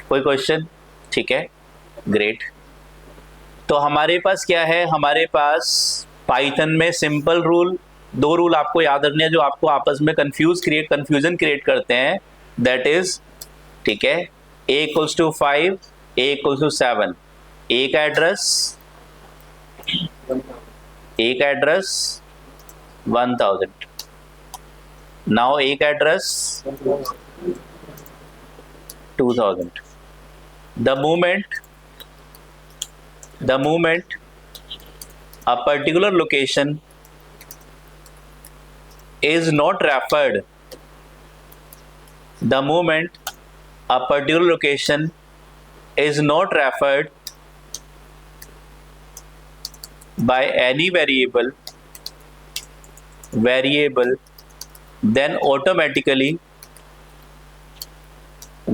कोई क्वेश्चन? ठीक है, ग्रेट। तो हमारे पास क्या है, हमारे पास पाइथन में सिंपल रूल, 2 रूल आपको याद रखने हैं जो आपको आपस में कंफ्यूजन क्रिएट करते हैं। दैट इज, ठीक है, a = 5, a = 7, एक एड्रेस 1000, नाउ एक address 2000। The moment a particular location is not referred, the moment a particular location is not referred by any variable, then automatically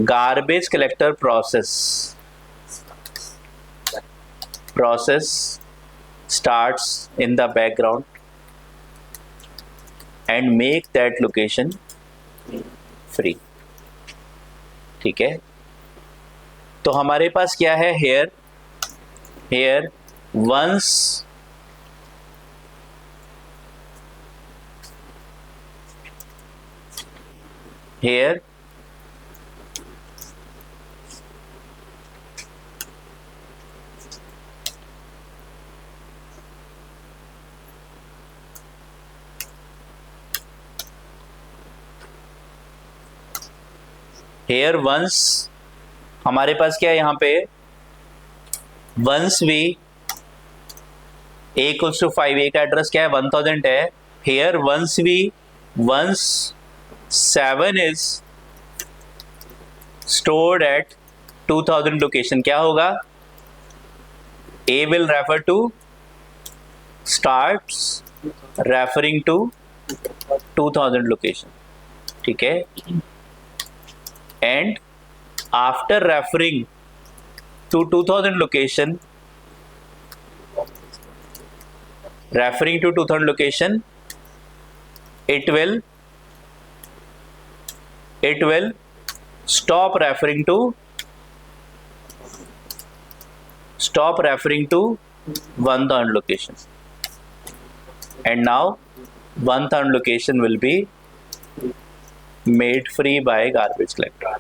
garbage collector process starts in the background and make that location free। ठीक है, तो हमारे पास क्या है, here once here once हमारे पास क्या है, यहाँ पे once we a = 5, एक एड्रेस क्या है 1000 है। here once 7 is stored at 2000 location, क्या होगा, a will refer to starts referring to 2000 location। ठीक है, and after referring to 2000 location, it will stop referring to 1000 location, and now 1000 location will be made free by garbage collector।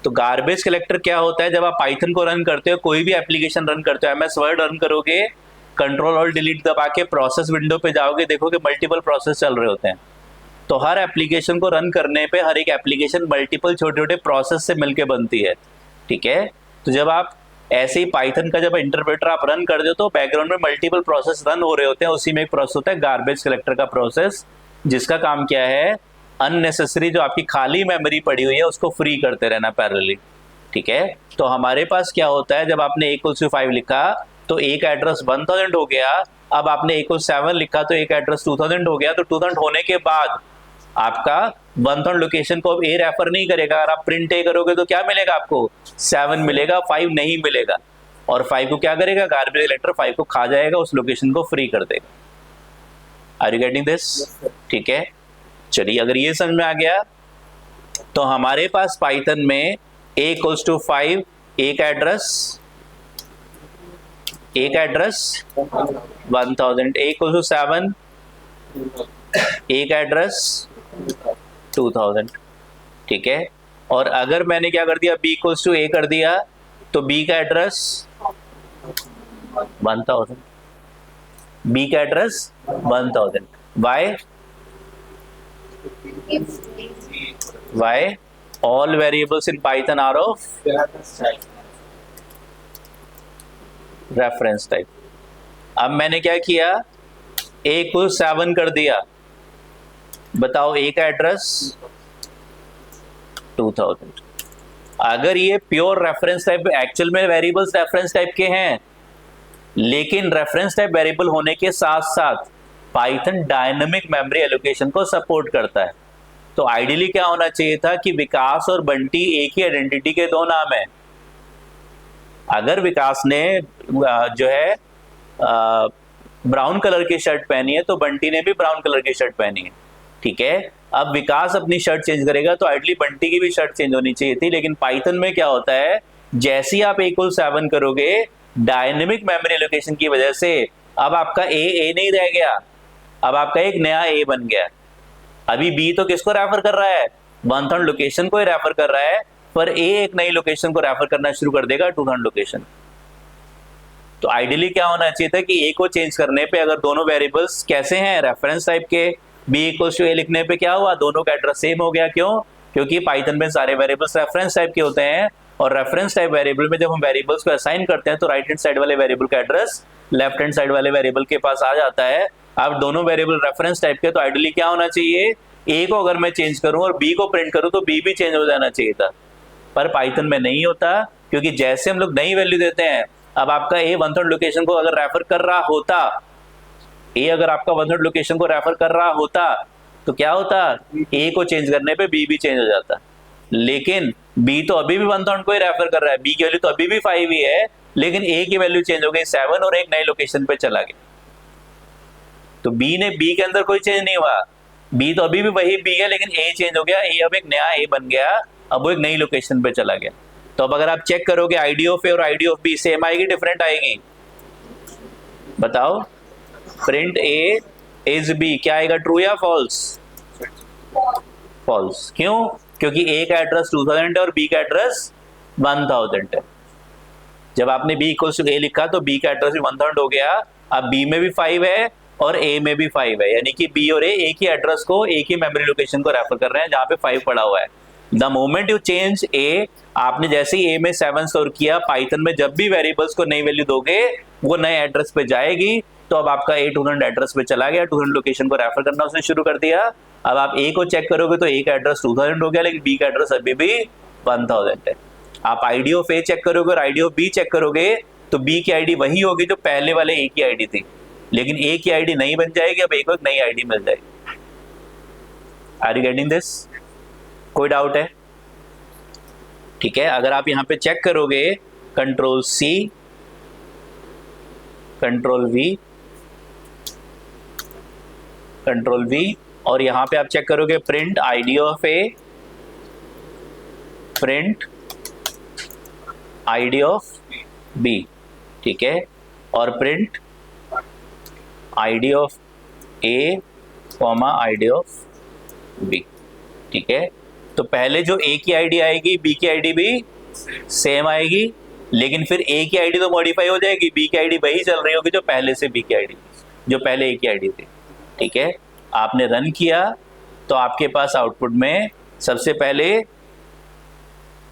तो गार्बेज कलेक्टर क्या होता है, जब आप पाइथन को रन करते हो, कोई भी एप्लीकेशन रन करते हो, MS वर्ड रन करोगे, Ctrl+Alt+Delete दबा के प्रोसेस विंडो पे जाओगे, देखोगे मल्टीपल प्रोसेस चल रहे होते हैं। तो हर एप्लीकेशन को रन करने पे हर एक एप्लीकेशन मल्टीपल छोटे छोटे प्रोसेस से मिलके बनती है। ठीक है, तो जब आप ऐसे ही पाइथन का जब इंटरप्रेटर आप रन कर दो तो बैकग्राउंड में मल्टीपल प्रोसेस रन हो रहे होते हैं, उसी में एक प्रोसेस होता है गार्बेज कलेक्टर का प्रोसेस, जिसका काम क्या है, अननेसेसरी जो आपकी खाली मेमोरी पड़ी हुई है उसको फ्री करते रहना पैरेलली। ठीक है, तो हमारे पास क्या होता है, जब आपने a=5 लिखा तो एक एड्रेस 1000 हो गया, अब आपने a=7 लिखा तो एक एड्रेस 2000 हो गया। तो 2000 होने के बाद आपका 1000 लोकेशन को अब ए रेफर नहीं करेगा। अगर आप प्रिंट ए करोगे तो क्या मिलेगा आपको, 7 मिलेगा, 5 नहीं मिलेगा। और 5 को क्या करेगा, गार्बेज कलेक्टर 5 को खा जाएगा, उस लोकेशन को फ्री कर देगा। Are you getting this? ठीक है, चलिए अगर ये समझ में आ गया तो हमारे पास पाइथन में a=5 एक एड्रेस 1000, a=7 एक एड्रेस 2000। ठीक है, और अगर मैंने क्या कर दिया, b=a कर दिया तो b का एड्रेस 1000, b का address 1000। why all variables in Python are of reference type। अब मैंने क्या किया, a=7 कर दिया, बताओ a का एड्रेस 2000। अगर ये प्योर रेफरेंस टाइप, एक्चुअल में वेरिएबल्स रेफरेंस टाइप के हैं, लेकिन रेफरेंस टाइप वेरिएबल होने के साथ साथ पाइथन डायनेमिक मेमोरी एलोकेशन को सपोर्ट करता है। तो आइडियली क्या होना चाहिए था कि विकास और बंटी एक ही आइडेंटिटी के दो नाम है। अगर विकास ने जो है ब्राउन कलर की शर्ट पहनी है तो बंटी ने भी ब्राउन कलर की शर्ट पहनी है। ठीक है, अब विकास अपनी शर्ट चेंज करेगा तो आइडियली बंटी की भी शर्ट चेंज होनी चाहिए थी। लेकिन पाइथन में क्या होता है, जैसे ही आप a=7 करोगे, डायनेमिक मेमोरी एलोकेशन की वजह से अब आपका ए नहीं रह गया, अब आपका एक नया ए बन गया। अभी बी तो किसको रेफर कर रहा है, 1000 लोकेशन को ही रेफर कर रहा है, पर ए एक नई लोकेशन को रेफर करना शुरू कर देगा, 2000 लोकेशन। तो आइडियली क्या होना चाहिए था कि ए को चेंज करने पे, अगर दोनों वेरिएबल्स कैसे हैं, रेफरेंस टाइप के, b=a लिखने पे क्या हुआ, दोनों का एड्रेस सेम हो गया। क्यों? क्योंकि पाइथन में सारे वेरिएबल्स रेफरेंस टाइप के होते हैं, और रेफरेंस टाइप वेरिएबल में जब हम वेरिएबल्स को असाइन करते हैं तो राइट हैंड साइड वाले वेरिएबल का एड्रेस लेफ्ट हैंड साइड वाले वेरिएबल के पास आ जाता है। अब दोनों वेरिएबल रेफरेंस टाइप के, तो आइडियली क्या होना चाहिए, ए को अगर मैं चेंज करूं और बी को प्रिंट करूं तो बी भी चेंज हो जाना चाहिए था, पर पाइथन में नहीं होता। क्योंकि जैसे हम लोग नई वैल्यू देते हैं, अब आपका ए 1000 लोकेशन को अगर रेफर कर रहा होता, ए अगर आपका 1000 लोकेशन को रेफर कर रहा होता तो क्या होता, ए को चेंज करने पे बी भी चेंज हो जाता। लेकिन बी तो अभी भी 1000 को ही रेफर कर रहा है, बी की वैल्यू तो अभी भी 5 ही है, लेकिन ए की वैल्यू चेंज हो गई 7 और एक नई लोकेशन पे चला गया। तो बी के अंदर कोई चेंज नहीं हुआ, बी तो अभी भी वही बी है, लेकिन ए चेंज हो गया, ए अब एक नया ए बन गया, अब वो एक नई लोकेशन पे चला गया। तो अब अगर आप चेक करोगे आईडी ऑफ ए और आईडी ऑफ बी सेम आएगी, डिफरेंट आएगी, बताओ। प्रिंट ए इज बी क्या आएगा, ट्रू या फॉल्स? फॉल्स। क्यों? क्योंकि ए का एड्रेस 2000 है और बी का एड्रेस 1000 है। जब आपने b=a लिखा तो b का एड्रेस भी 1000 हो गया, अब b में भी 5 है और a में भी 5 है, यानी कि b और a एक ही एड्रेस को, एक ही मेमोरी लोकेशन को रेफर कर रहे हैं जहां पे 5 पड़ा हुआ है। The moment you change a, आपने जैसे ही a में 7 स्टोर किया, पाइथन में जब भी वेरिएबल्स को नई वैल्यू दोगे वो नए एड्रेस पे जाएगी। तो अब आपका a 2000 एड्रेस पे चला गया, 2000 लोकेशन को रेफर करना उसने शुरू कर दिया। अब आप a को चेक करोगे तो a का एड्रेस 2000 हो गया, लेकिन b का एड्रेस अभी भी 1000 है। आप आईडी ऑफ ए चेक करोगे और आईडी ऑफ बी चेक करोगे तो बी की आईडी वही होगी जो पहले वाले ए की आईडी थी, लेकिन ए की आईडी नहीं बन जाएगी, अब ए को एक नई आईडी मिल जाएगी। Are you getting this? कोई डाउट है? ठीक है, अगर आप यहां पे चेक करोगे कंट्रोल सी, कंट्रोल वी, और यहां पे आप चेक करोगे print ID of A, print ID of B, ठीक है, और print ID of A comma ID of B. ठीक है, तो पहले जो ए की आईडी आएगी बी की आईडी भी सेम आएगी, लेकिन फिर ए की आईडी तो मॉडिफाई हो जाएगी, बी की आईडी वही चल रही होगी जो पहले से बी की आईडी, जो पहले ए की आईडी थी। ठीक है, आपने रन किया तो आपके पास आउटपुट में सबसे पहले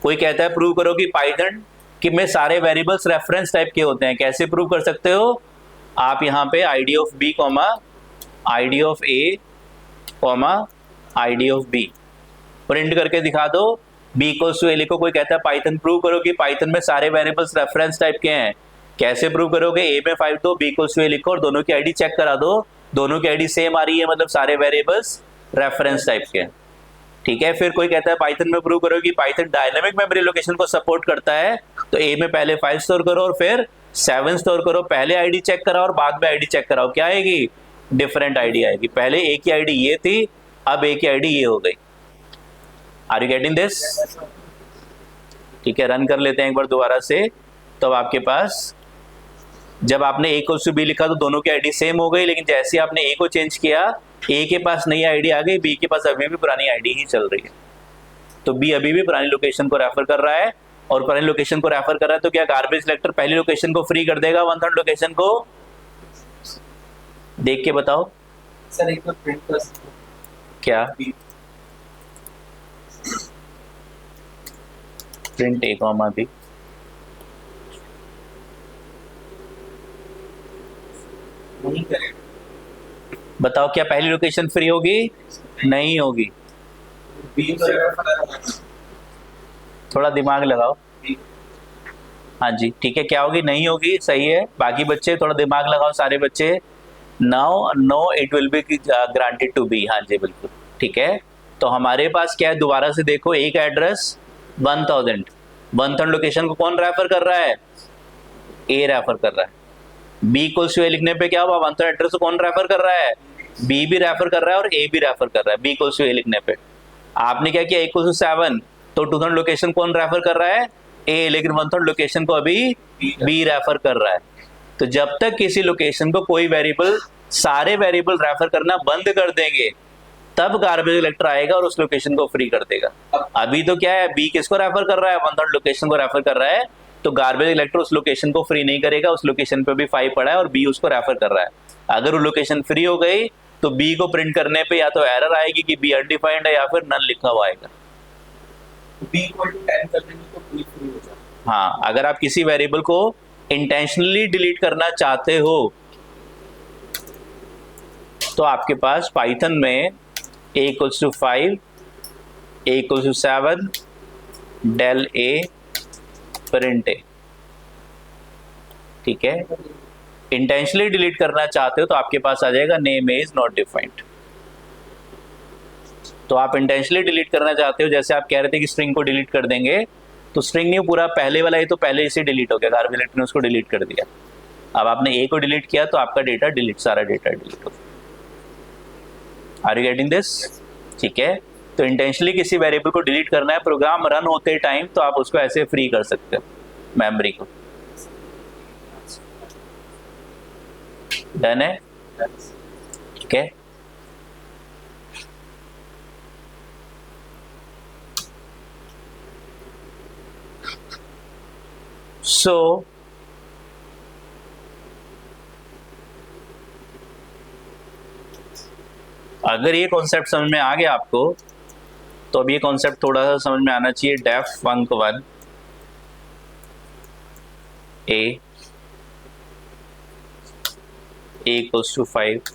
कोई कहता है प्रूव करो कि पाइथन कि में सारे वेरिएबल्स रेफरेंस टाइप के होते हैं। कैसे प्रूव कर सकते हो? आप यहाँ पे id of b comma id of a comma id of b print करके दिखा दो। b इक्वल्स टू a लिखो। कोई कहता है पाइथन प्रूव करो कि पाइथन में सारे वेरिएबल्स रेफरेंस टाइप के हैं। कैसे प्रूव करोगे? a में 5 दो, b इक्वल्स टू a लिखो और दोनों की आईडी चेक करा दो। दोनों की आईडी सेम आ रही है, मतलब सारे वेरिएबल्स रेफरेंस टाइप के हैं। ठीक है। फिर कोई कहता है पाइथन में प्रूव करो कि पाइथन डायनामिक मेमोरी लोकेशन को सपोर्ट करता है, तो a में पहले 5 स्टोर करो और फिर 7 स्टोर करो। पहले आईडी चेक कराओ और बाद में आईडी चेक कराओ। क्या आएगी? डिफरेंट आईडी आएगी। पहले a की आईडी ये थी, अब a की आईडी ये हो गई। Are you getting this? ठीक है, रन कर लेते हैं एक बार दोबारा से। तो अब आपके पास जब आपने a इक्वल्स टू b लिखा तो दोनों की आईडी सेम हो गई, लेकिन जैसे आपने a को चेंज किया, a के पास नई आईडी आ गई, b के पास अभी भी पुरानी आईडी ही चल रही है। तो b अभी भी पुरानी लोकेशन को रेफर कर रहा है, और पुरानी लोकेशन को रेफर कर रहा है तो क्या गार्बेज सिलेक्टर पहली लोकेशन को फ्री कर देगा 1/3 लोकेशन को? देख के बताओ। सर एक बार प्रिंट कर सकते हो? क्या? Print a comma b। नहीं करेगा। बताओ क्या पहली लोकेशन फ्री होगी? नहीं होगी। बी तो रेफर थोड़ा दिमाग लगाओ। हाँ जी, ठीक है। क्या होगी? नहीं होगी। सही है। बाकी बच्चे थोड़ा दिमाग लगाओ, सारे बच्चे। No it will be granted to be. हाँ जी, बिल्कुल ठीक है। तो हमारे पास क्या है? दोबारा से देखो, एक एड्रेस 1000, 1/3 लोकेशन को कौन रेफर कर रहा है? ए रेफर कर रहा है। बी इक्वल्स टू ए लिखने पे क्या हुआ? 1/3 एड्रेस को कौन रेफर कर रहा है? बी भी रेफर कर रहा है और ए भी रेफर कर रहा है। बी इक्वल्स टू ए लिखने पे आपने क्या किया? इक्वल्स टू 7, तो 2/3 लोकेशन कौन रेफर कर रहा है? ए, लेकिन 1/3 लोकेशन को अभी बी रेफर कर रहा है। तो जब तक किसी लोकेशन को कोई वेरिएबल सारे वेरिएबल रेफर करना बंद कर देंगे, तब गार्बेज कलेक्टर आएगा और उस लोकेशन को फ्री कर देगा। अभी तो क्या है? बी किसको रेफर कर रहा है? 1/3 लोकेशन को रेफर कर रहा है, तो गार्बेज कलेक्टर उस लोकेशन को फ्री नहीं करेगा। उस लोकेशन पे भी 5 पड़ा है और बी उसको रेफर कर रहा है। अगर वो लोकेशन फ्री हो गई तो बी को प्रिंट करने पे या तो एरर आएगी कि बी अनडिफाइंड है, या फिर नन लिखा हुआ आएगा। बी इक्वल टू 10 कर देंगे तो बी फ्री हो जाएगा। हाँ, अगर आप किसी वेरिएबल को इंटेंशनली डिलीट करना चाहते हो तो आपके पास पाइथन में a equals to 5, a equals to 7, del a print a। ठीक है। इंटेंशनली डिलीट करना चाहते हो तो आपके पास आ जाएगा नेम इज नॉट डिफाइंड। तो आप इंटेंशनली डिलीट करना चाहते हो, जैसे आप कह रहे थे कि स्ट्रिंग को डिलीट कर देंगे, तो स्ट्रिंग नहीं, पूरा पहले वाला ही तो पहले इसे डिलीट हो गया, गार्बेज कलेक्टर ने उसको डिलीट कर दिया। अब आपने ए को डिलीट किया तो आपका डेटा डिलीट, सारा डेटा डिलीट हो गया। Are you getting this? ठीक है। तो इंटेंशनली किसी वेरिएबल को डिलीट करना है प्रोग्राम रन होते टाइम, तो आप उसको ऐसे फ्री कर सकते हो मेमोरी को। डन है? ठीक है। सो अगर ये कॉन्सेप्ट समझ में आ गया आपको, तो अब ये कॉन्सेप्ट थोड़ा सा समझ में आना चाहिए। Def func1 a equals to 5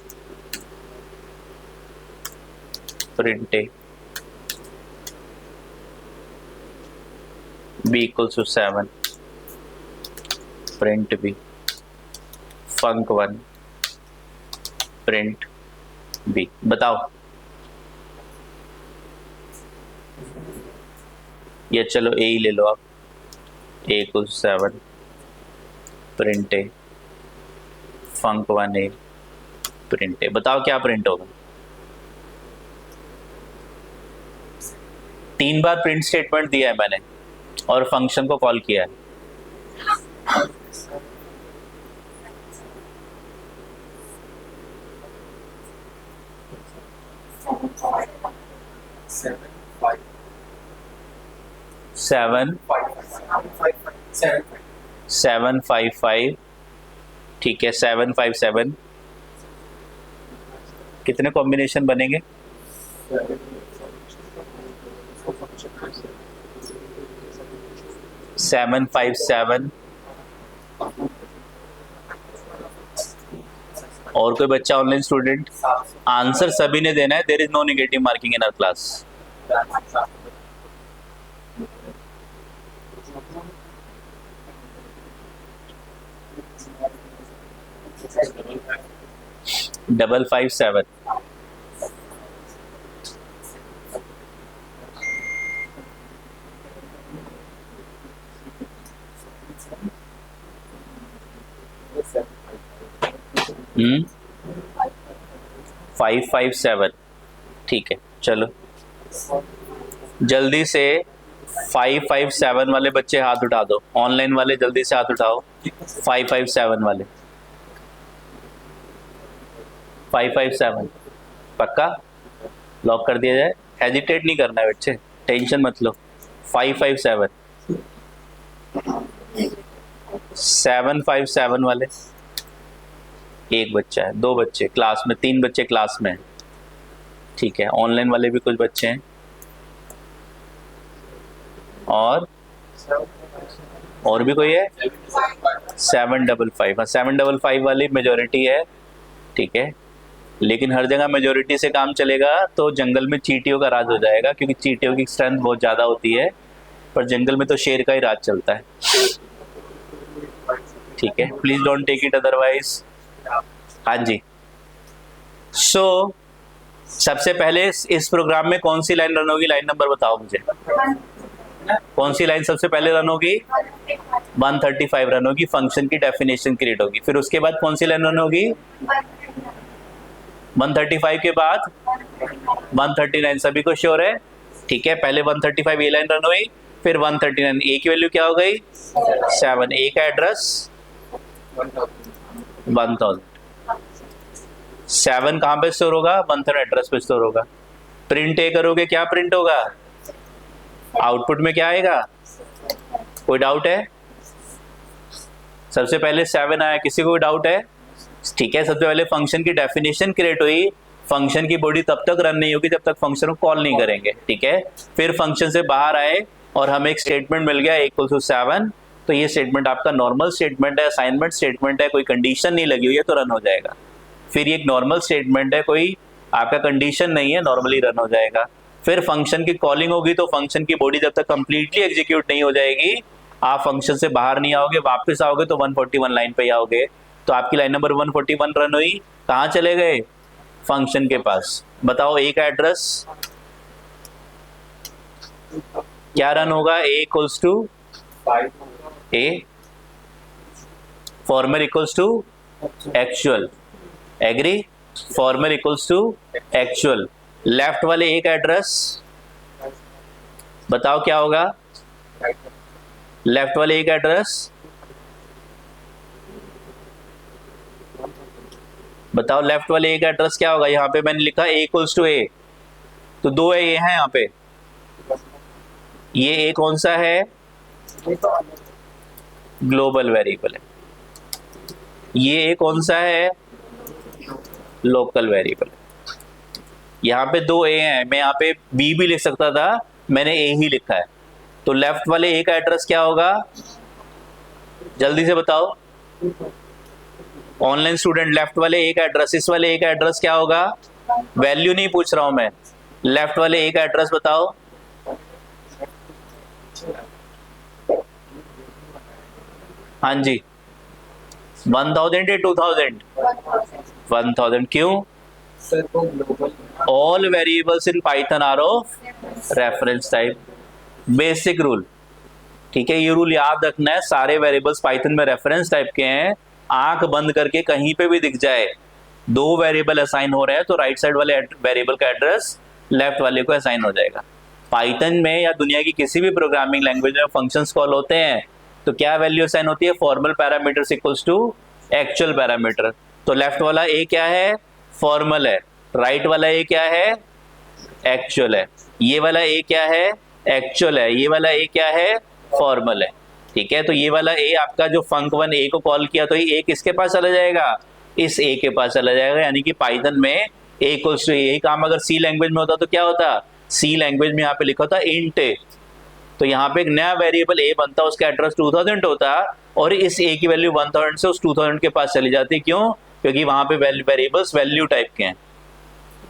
print a, b equals to 7 print b, func1 print b। बताओ, ये चलो a ही ले लो आप। a equals 7 print a, func1 a print a। बताओ क्या प्रिंट होगा? 3 बार प्रिंट स्टेटमेंट दिया है मैंने और फंक्शन को कॉल किया है। Seven five five. ठीक है, 757। कितने कॉम्बिनेशन बनेंगे? 757। और कोई बच्चा ऑनलाइन स्टूडेंट? आंसर सभी ने देना है, there is no negative marking in our class. Double 57। Hmm 557। ठीक है, चलो जल्दी से 557 वाले बच्चे हाथ उठा दो। ऑनलाइन वाले जल्दी से हाथ उठाओ। 557 वाले, 557 पक्का लॉक कर दिया जाए। हेजिटेट नहीं करना है बच्चे, टेंशन मत लो। 557, 757 वाले। एक बच्चा है, दो बच्चे क्लास में, तीन बच्चे क्लास में हैं। ठीक है, ऑनलाइन वाले भी कुछ बच्चे हैं। और भी कोई है? 755। हाँ, 755 वाली मेजोरिटी है। ठीक है, लेकिन हर जगह मेजोरिटी से काम चलेगा तो जंगल में चींटियों का राज हो जाएगा, क्योंकि चींटियों की स्ट्रेंथ बहुत ज़्यादा होती है, पर जंगल में तो शेर का ही राज चलता है। ठीक है, please don't take it otherwise. हाँ जी, सो सबसे पहले इस प्रोग्राम में कौन सी लाइन रन होगी? लाइन नंबर बताओ मुझे, कौन सी लाइन सबसे पहले रन होगी? 135 रन होगी, फंक्शन की डेफिनेशन क्रिएट होगी। फिर उसके बाद कौन सी लाइन रन होगी? 135 के बाद 139। सभी को श्योर है? ठीक है, पहले 135 ये लाइन रन हुई, फिर 139। ए की वैल्यू क्या हो गई? 7। ए का एड्रेस 1000। 7 कहाँ पे स्टोर होगा? 1000 एड्रेस पे स्टोर होगा। प्रिंट ए करोगे, क्या प्रिंट होगा? आउटपुट में क्या आएगा? कोई डाउट है? सबसे पहले 7 आया, किसी को डाउट है? ठीक है, सबसे पहले फंक्शन की डेफिनेशन क्रिएट हुई। फंक्शन की बॉडी तब तक रन नहीं होगी जब तक फंक्शन को कॉल नहीं करेंगे। ठीक है, फिर फंक्शन से बाहर आए और हमें एक स्टेटमेंट मिल गया =7। तो ये स्टेटमेंट आपका नॉर्मल स्टेटमेंट है, असाइनमेंट स्टेटमेंट है, कोई कंडीशन नहीं लगी हुई है तो रन हो जाएगा। फिर ये एक नॉर्मल स्टेटमेंट है, कोई आपका कंडीशन नहीं है, नॉर्मली रन हो जाएगा। फिर फंक्शन की कॉलिंग होगी, तो फंक्शन की बॉडी जब तक कंप्लीटली एग्जीक्यूट नहीं हो जाएगी, आप फंक्शन से बाहर नहीं आओगे, वापस आओगे तो 141 लाइन पे आओगे। तो आपकी लाइन नंबर 141 रन हुई। कहाँ चले गए? फंक्शन के पास। बताओ ए का एड्रेस क्या रन होगा? A equals to a, formal equals to actual. Agree? Formal equals to actual. Left वाले ए का एड्रेस बताओ क्या होगा? लेफ्ट वाले ए का एड्रेस बताओ, लेफ्ट वाले ए का एड्रेस क्या होगा? यहाँ पे मैंने लिखा ए इक्वल्स टू ए, तो दो ए हैं यहाँ पे। ये ए कौन सा है? ग्लोबल वेरिएबल है। ये ए कौन सा है? Local variable. यहाँ पे दो ए हैं, मैं यहाँ पे बी भी लिख सकता था, मैंने ए ही लिखा है। तो लेफ्ट वाले ए का एड्रेस क्या होगा? जल्दी से बताओ ऑनलाइन स्टूडेंट, लेफ्ट वाले ए का एड्रेस, इस वाले ए का एड्रेस क्या होगा? वैल्यू नहीं पूछ रहा हूं मैं, लेफ्ट वाले ए का एड्रेस बताओ। हाँ जी, 1000 या 2000? 1000। क्यों? All variables in Python are of reference type. Basic rule. ठीक है, ये रूल याद रखना है, सारे वेरिएबल्स पाइथन में रेफरेंस टाइप के हैं। आंख बंद करके कहीं पे भी दिख जाए दो वेरिएबल असाइन हो रहे हैं तो राइट साइड वाले वेरिएबल का एड्रेस लेफ्ट वाले को असाइन हो जाएगा। पाइथन में या दुनिया की किसी भी प्रोग्रामिंग लैंग्वेज में फंक्शंस कॉल होते हैं तो क्या वैल्यू असाइन होती है? Formal parameters equals to actual parameter. तो लेफ्ट वाला ए क्या है? फॉर्मल है। राइट वाला ए क्या है? एक्चुअल है। ये वाला ए क्या है? एक्चुअल है। ये वाला ए क्या है? फॉर्मल है। ठीक है, तो ये वाला ए आपका जो फंक1 ए को कॉल किया तो ये ए किसके पास चला जाएगा? इस ए के पास चला जाएगा। यानी कि पाइथन में ए इक्वल्स टू, यही काम अगर सी लैंग्वेज में होता तो क्या होता? सी लैंग्वेज में यहाँ पे लिखा होता इंट ए। तो यहाँ पे एक नया वेरिएबल a बनता, उसका एड्रेस 2000 होता, और इस a की वैल्यू 1000 से उस 2000 के पास चली जाती। क्यों? क्योंकि वहां पे वेरिएबल्स वैल्यू टाइप के हैं,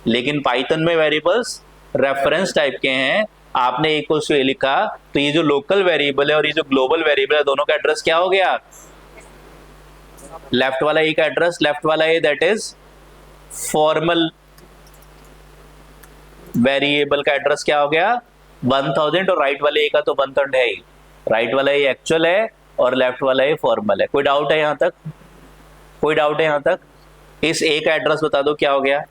लेकिन पाइथन में वेरिएबल्स रेफरेंस टाइप के हैं। आपने इक्वल टू a लिखा, तो ये जो लोकल वेरिएबल है और ये जो ग्लोबल वेरिएबल है, दोनों का एड्रेस क्या हो गया? लेफ्ट वाला a का एड्रेस, लेफ्ट वाला a that is formal variable का एड्रेस क्या हो गया? 1000, और राइट वाले a का तो 1000 है ही। राइट वाला a एक्चुअल है और लेफ्ट वाला a फॉर्मल है। कोई डाउट है यहाँ तक? कोई डाउट है यहाँ तक? इस a का एड्रेस बता दो क्या हो गया?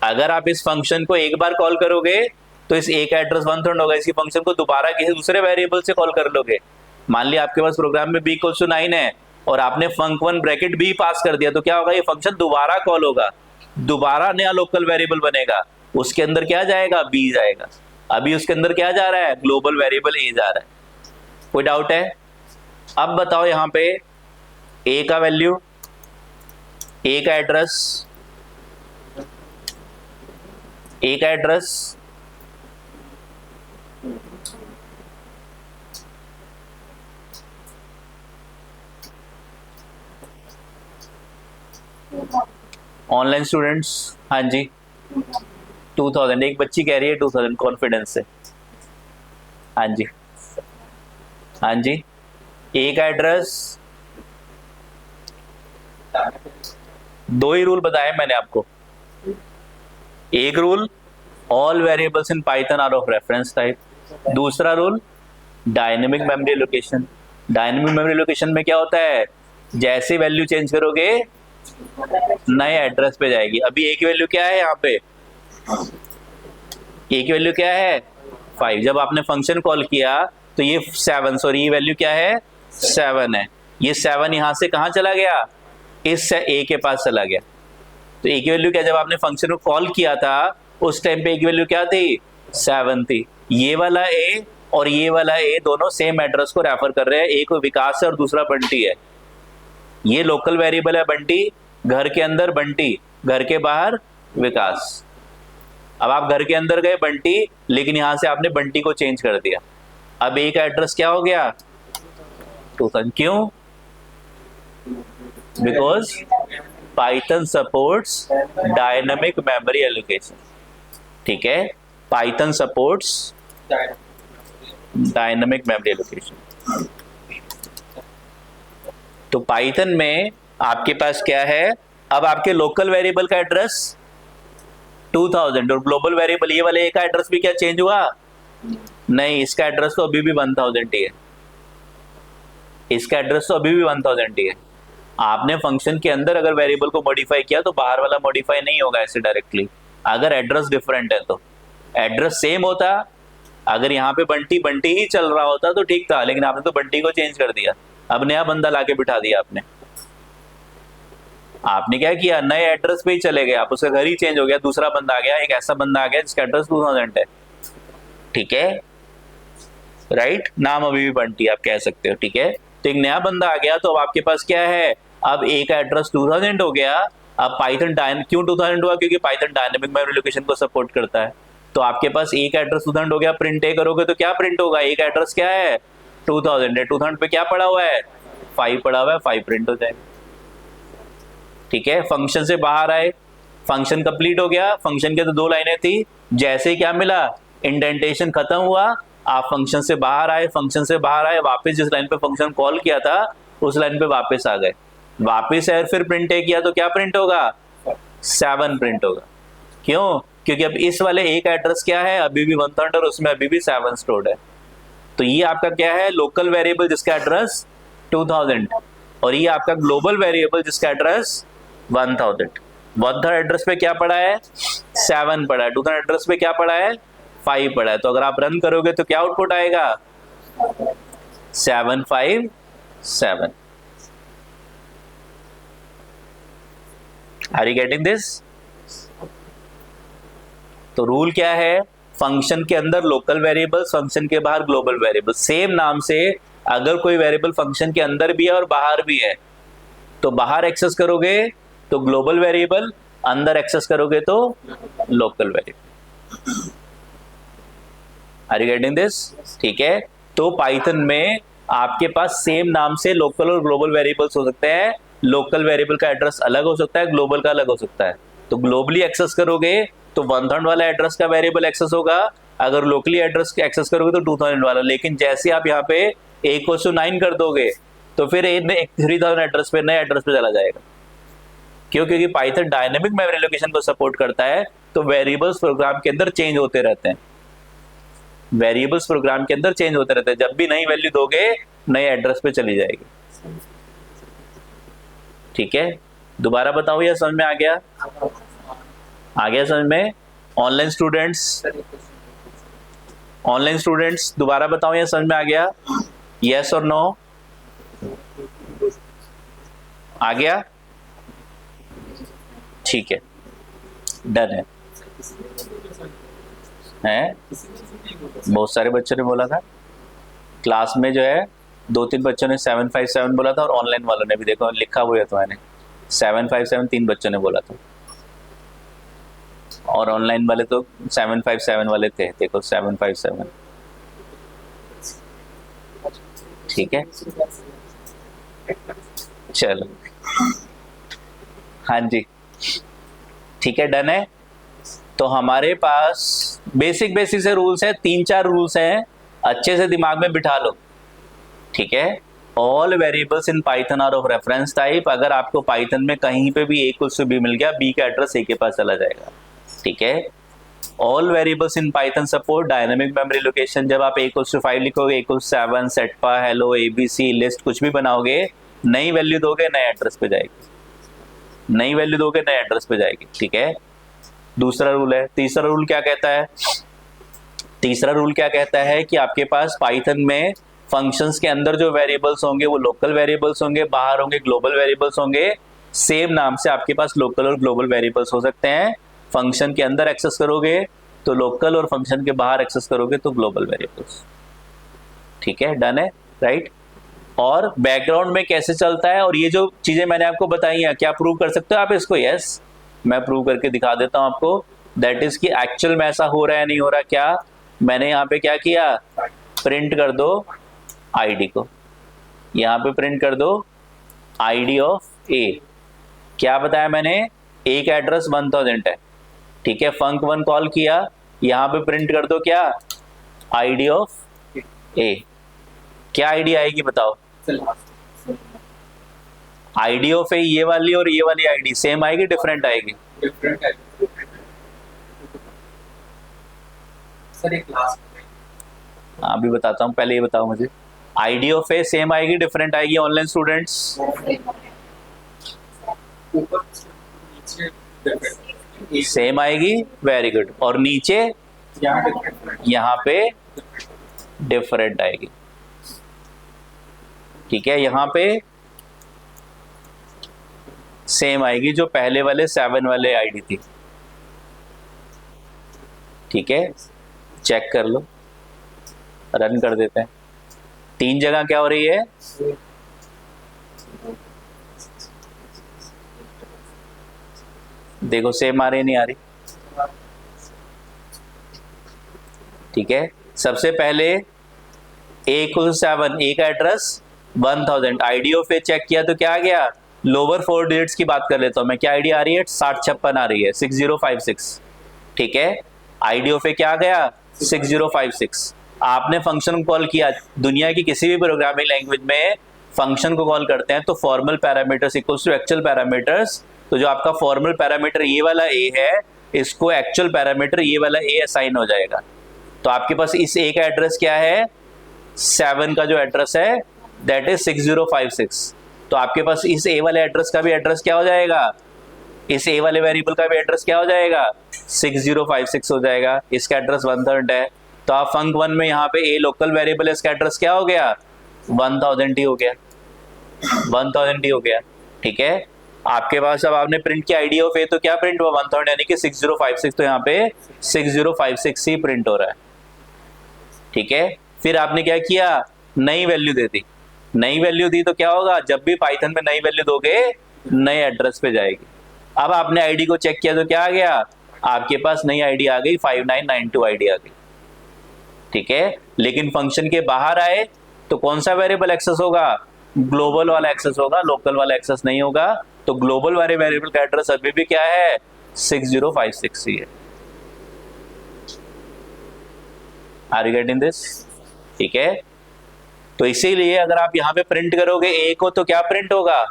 अगर आप इस फंक्शन को एक बार कॉल करोगे तो इस a का एड्रेस 1000 होगा। इसी फंक्शन को दोबारा किसी दूसरे वेरिएबल से कॉल कर लोगे। मान लिया आपके पास प्रोग्राम में b = 9 है और आपने func1 ब्रैकेट b पास कर दिया, तो क्या होगा? ये फंक्शन दोबारा कॉल होगा, दोबारा नया लोकल वेरिएबल बनेगा, उसके अंदर क्या जाएगा? b जाएगा। अभी उसके अंदर क्या जा रहा है? ग्लोबल वेरिएबल a जा रहा है। कोई डाउट है? अब बताओ यहाँ पे a का वैल्यू, a का एड्रेस, a का एड्रेस ऑनलाइन स्टूडेंट्स, हाँ जी 2000, एक बच्ची कह रही है 2000 कॉन्फिडेंस से। हाँ जी, हाँ जी, a का एड्रेस, दो ही रूल बताए मैंने आपको। एक rule, all variables in Python are of reference type. दूसरा rule, dynamic memory location. Dynamic memory location में क्या होता है? जैसे वैल्यू चेंज करोगे नए एड्रेस पे जाएगी। अभी a की वैल्यू क्या है? यहाँ पे a की वैल्यू क्या है? 5। जब आपने फंक्शन कॉल किया तो ये 7, सॉरी ये वैल्यू क्या है? 7 है। ये 7 यहाँ से कहाँ चला गया? इस a के पास चला गया। तो a की वैल्यू क्या? जब आपने फंक्शन को कॉल किया था उस टाइम पे a की वैल्यू क्या थी? 7 थी। ये वाला a और ये वाला a दोनों सेम एड्रेस को रेफर कर रहे हैं। एक विकास है और दूसरा बंटी है। ये लोकल वेरिएबल है बंटी, घर के अंदर बंटी, घर के बाहर विकास। अब आप घर के अंदर गए बंटी, लेकिन यहां से आपने बंटी को चेंज कर दिया। अब a का एड्रेस क्या हो गया? 2000। क्यों? Because Python supports dynamic memory allocation. ठीक है, Python supports dynamic memory allocation. तो पाइथन में आपके पास क्या है? अब आपके लोकल वेरिएबल का एड्रेस 2000 और ग्लोबल वेरिएबल ये वाले a का एड्रेस भी क्या चेंज हुआ? नहीं, इसका एड्रेस तो अभी भी 1000 ही है। इसका एड्रेस तो अभी भी 1000 ही है। आपने फंक्शन के अंदर अगर वेरिएबल को मॉडिफाई किया तो बाहर वाला मॉडिफाई नहीं होगा ऐसे डायरेक्टली। अगर एड्रेस डिफरेंट है तो एड्रेस सेम होता। अगर यहाँ पे बंटी बंटी ही चल रहा होता तो ठीक था, लेकिन आपने तो बंटी को चेंज कर दिया। अब नया बंदा लाके बिठा दिया आपने क्या किया? नए एड्रेस पे ही चले गए आप, उसका घर ही चेंज हो गया, दूसरा बंदा आ गया, एक ऐसा बंदा आ गया जिसका एड्रेस 2000 है। ठीक है, राइट, नाम अभी भी बंटी आप कह सकते हो। ठीक है, तो एक नया बंदा आ गया, तो अब आपके पास क्या है? अब a का एड्रेस 2000 हो गया। अब पाइथन क्यों 2000 हुआ? क्योंकि पाइथन डायनेमिक मेमोरी लोकेशन को सपोर्ट करता है। तो आपके पास a का एड्रेस 2000 हो गया। प्रिंट a करोगे तो क्या प्रिंट होगा? a का एड्रेस क्या है? 2000 है। 2000 पे क्या पड़ा हुआ है? 5 पड़ा हुआ है, 5 प्रिंट हो जाएगा। ठीक है, फंक्शन से बाहर आए, फंक्शन कंप्लीट हो गया। फंक्शन के तो 2 लाइनें थी, जैसे ही क्या मिला? इंडेंटेशन खत्म हुआ, आप फंक्शन से बाहर आए। फंक्शन से बाहर आए, वापस जिस लाइन पे फंक्शन कॉल किया था उस लाइन पे वापस आ गए। वापस आए, फिर प्रिंट किया तो क्या प्रिंट होगा? 7 प्रिंट होगा। क्यों? क्योंकि अब इस वाले a का एड्रेस क्या है? अभी भी 1000 और उसमें अभी भी 7 स्टोर्ड है। तो ये आपका क्या है? लोकल वेरिएबल जिसका एड्रेस 2000, और ये आपका ग्लोबल वेरिएबल जिसका एड्रेस 1000। 1000 एड्रेस पे क्या पड़ा है? 7 पड़ा है। 2000 एड्रेस पे क्या पड़ा है? 5 पड़ा है। तो अगर आप रन करोगे तो क्या आउटपुट आएगा? 757। Are you getting this? तो रूल क्या है? फंक्शन के अंदर लोकल वेरिएबल, फंक्शन के बाहर ग्लोबल वेरिएबल। सेम नाम से अगर कोई वेरिएबल फंक्शन के अंदर भी है और बाहर भी है, तो बाहर एक्सेस करोगे तो ग्लोबल वेरिएबल, अंदर एक्सेस करोगे तो local variable. Are you getting this? ठीक है, तो पाइथन में आपके पास सेम नाम से लोकल और ग्लोबल वेरिएबल्स हो सकते हैं। लोकल वेरिएबल का एड्रेस अलग हो सकता है, ग्लोबल का अलग हो सकता है। तो ग्लोबली एक्सेस करोगे तो 1000 वाला एड्रेस का वेरिएबल एक्सेस होगा, अगर लोकली एड्रेस एक्सेस करोगे तो 2000 वाला। लेकिन जैसे आप यहाँ पे A=9 कर दोगे तो फिर 3000 एड्रेस पे, नए एड्रेस पे चला जाएगा। क्यों? क्योंकि पाइथन डायनेमिक मेमोरी लोकेशन को सपोर्ट करता है, तो वेरिएबल्स प्रोग्राम के अंदर चेंज होते रहते हैं। वेरिएबल्स प्रोग्राम के अंदर चेंज होते रहते हैं, जब भी नई वैल्यू दोगे नए एड्रेस पे चली जाएगी। ठीक है, दोबारा बताओ, या समझ में आ गया? आ गया समझ में? ऑनलाइन स्टूडेंट्स दोबारा बताओ, या समझ में आ गया? यस और नो? आ गया? ठीक है, डन है। बहुत सारे बच्चों ने बोला था क्लास में, जो है 2-3 बच्चों ने 757 बोला था, और ऑनलाइन वालों ने भी, देखो लिखा हुआ है तो मैंने 757 3 बच्चों ने बोला था, और ऑनलाइन वाले तो 757 वाले थे, देखो 757। ठीक है, चलो, हाँ जी, ठीक है, डन है। तो हमारे पास बेसिक से रूल्स है, 3-4 रूल्स हैं, अच्छे से दिमाग में बिठा लो। ठीक है, all variables in Python are of reference type. अगर आपको पाइथन में कहीं पे भी A=B मिल गया, B का एड्रेस A के पास चला जाएगा। ठीक है, all variables in Python support dynamic memory location. जब आप A=5 लिखोगे, A=7, सेटपा, हेलो, ABC, लिस्ट कुछ भी बनाओगे, नई वैल्यू दोगे नए एड्रेस पे जाएगी, नई वैल्यू दोगे नए एड्रेस पे जाएगी। ठीक है, दूसरा रूल है। तीसरा रूल क्या कहता है? तीसरा रूल क्या कहता है कि आपके पास पाइथन में फंक्शंस के अंदर जो वेरिएबल्स होंगे वो लोकल वेरिएबल्स होंगे, बाहर होंगे ग्लोबल वेरिएबल्स होंगे। सेम नाम से आपके पास लोकल और ग्लोबल वेरिएबल्स हो सकते हैं। फंक्शन के अंदर एक्सेस करोगे तो लोकल, और फंक्शन के बाहर एक्सेस करोगे तो ग्लोबल वेरिएबल्स। ठीक है, डन है, राइट। और बैकग्राउंड में कैसे चलता है, और ये जो चीजें मैंने आपको बताई हैं, क्या प्रूव कर सकते हो आप इसको? यस, मैं प्रूव करके दिखा देता हूं आपको। दैट इज कि एक्चुअल में ऐसा हो रहा है नहीं हो रहा। क्या मैंने यहाँ पे क्या किया? प्रिंट कर दो आईडी को, यहाँ पे प्रिंट कर दो आईडी ऑफ ए। क्या बताया मैंने? ए का एड्रेस 1000 है। ठीक है, func1 कॉल किया, यहाँ पे प्रिंट कर दो क्या? आईडी ऑफ ए। क्या आईडी आएगी बताओ? आईडी ऑफ ए ये वाली और ये वाली आईडी सेम आएगी, डिफरेंट आएगी? डिफरेंट आएगी सर। एक क्लास अभी बताता हूँ, पहले ये बताओ मुझे, आईडी ऑफ ए सेम आएगी डिफरेंट आएगी? ऑनलाइन स्टूडेंट्स सेम आएगी, वेरी गुड। और नीचे यहाँ पे डिफरेंट आएगी। ठीक है, यहाँ पे सेम आएगी जो पहले वाले 7 वाले आईडी थी। ठीक है, चेक कर लो, रन कर देते हैं। 3 जगह क्या हो रही है? देखो सेम आ रही नहीं आ रही? ठीक है, सबसे पहले A=7, A का address 1000, ID of A check किया तो क्या आ गया? लोअर 4 डिजिट्स की बात कर लेता हूं मैं, क्या आईडी आ रही है? 6056 आ रही है, 6056। ठीक है, आईडी ऑफ ए क्या आ गया? 6056। आपने फंक्शन को कॉल किया, दुनिया की किसी भी प्रोग्रामिंग लैंग्वेज में फंक्शन को कॉल करते हैं तो formal parameters equals to actual parameters. तो जो आपका फॉर्मल पैरामीटर ये वाला ए है, इसको एक्चुअल पैरामीटर ये वाला ए असाइन हो जाएगा। तो आपके पास इस ए का एड्रेस क्या है? 7 का जो एड्रेस है दैट इज 6056। तो आपके पास इस ए वाले एड्रेस का भी एड्रेस क्या हो जाएगा? इस ए वाले वेरिएबल का भी एड्रेस क्या हो जाएगा? 6056 हो जाएगा। इसका एड्रेस 1000 है, तो आप func1 में यहाँ पे ए लोकल वेरिएबल है, इसका एड्रेस क्या हो गया? 1000 ही हो गया, 1000 ही हो गया। ठीक है, आपके पास अब आपने प्रिंट किया आईडी ऑफ ए, तो क्या प्रिंट हुआ? 1000, यानी कि 6056। तो यहाँ पे 6056 ही प्रिंट हो रहा है। ठीक है, फिर आपने क्या किया? नई वैल्यू दे दी। नई वैल्यू दी तो क्या होगा? जब भी पाइथन में नई वैल्यू दोगे नए एड्रेस पे जाएगी। अब आपने आईडी को चेक किया तो क्या आ गया? आपके पास नई आईडी आ गई, 5992 आईडी आ गई। ठीक है, लेकिन फंक्शन के बाहर आए तो कौन सा वेरिएबल एक्सेस होगा? ग्लोबल वाला एक्सेस होगा, लोकल वाला एक्सेस नहीं होगा। तो ग्लोबल वाले वेरिएबल का एड्रेस अभी भी क्या है? 6056 ही है। Are you getting this? ठीक है, तो इसीलिए अगर आप यहां पे प्रिंट करोगे ए को तो क्या प्रिंट होगा?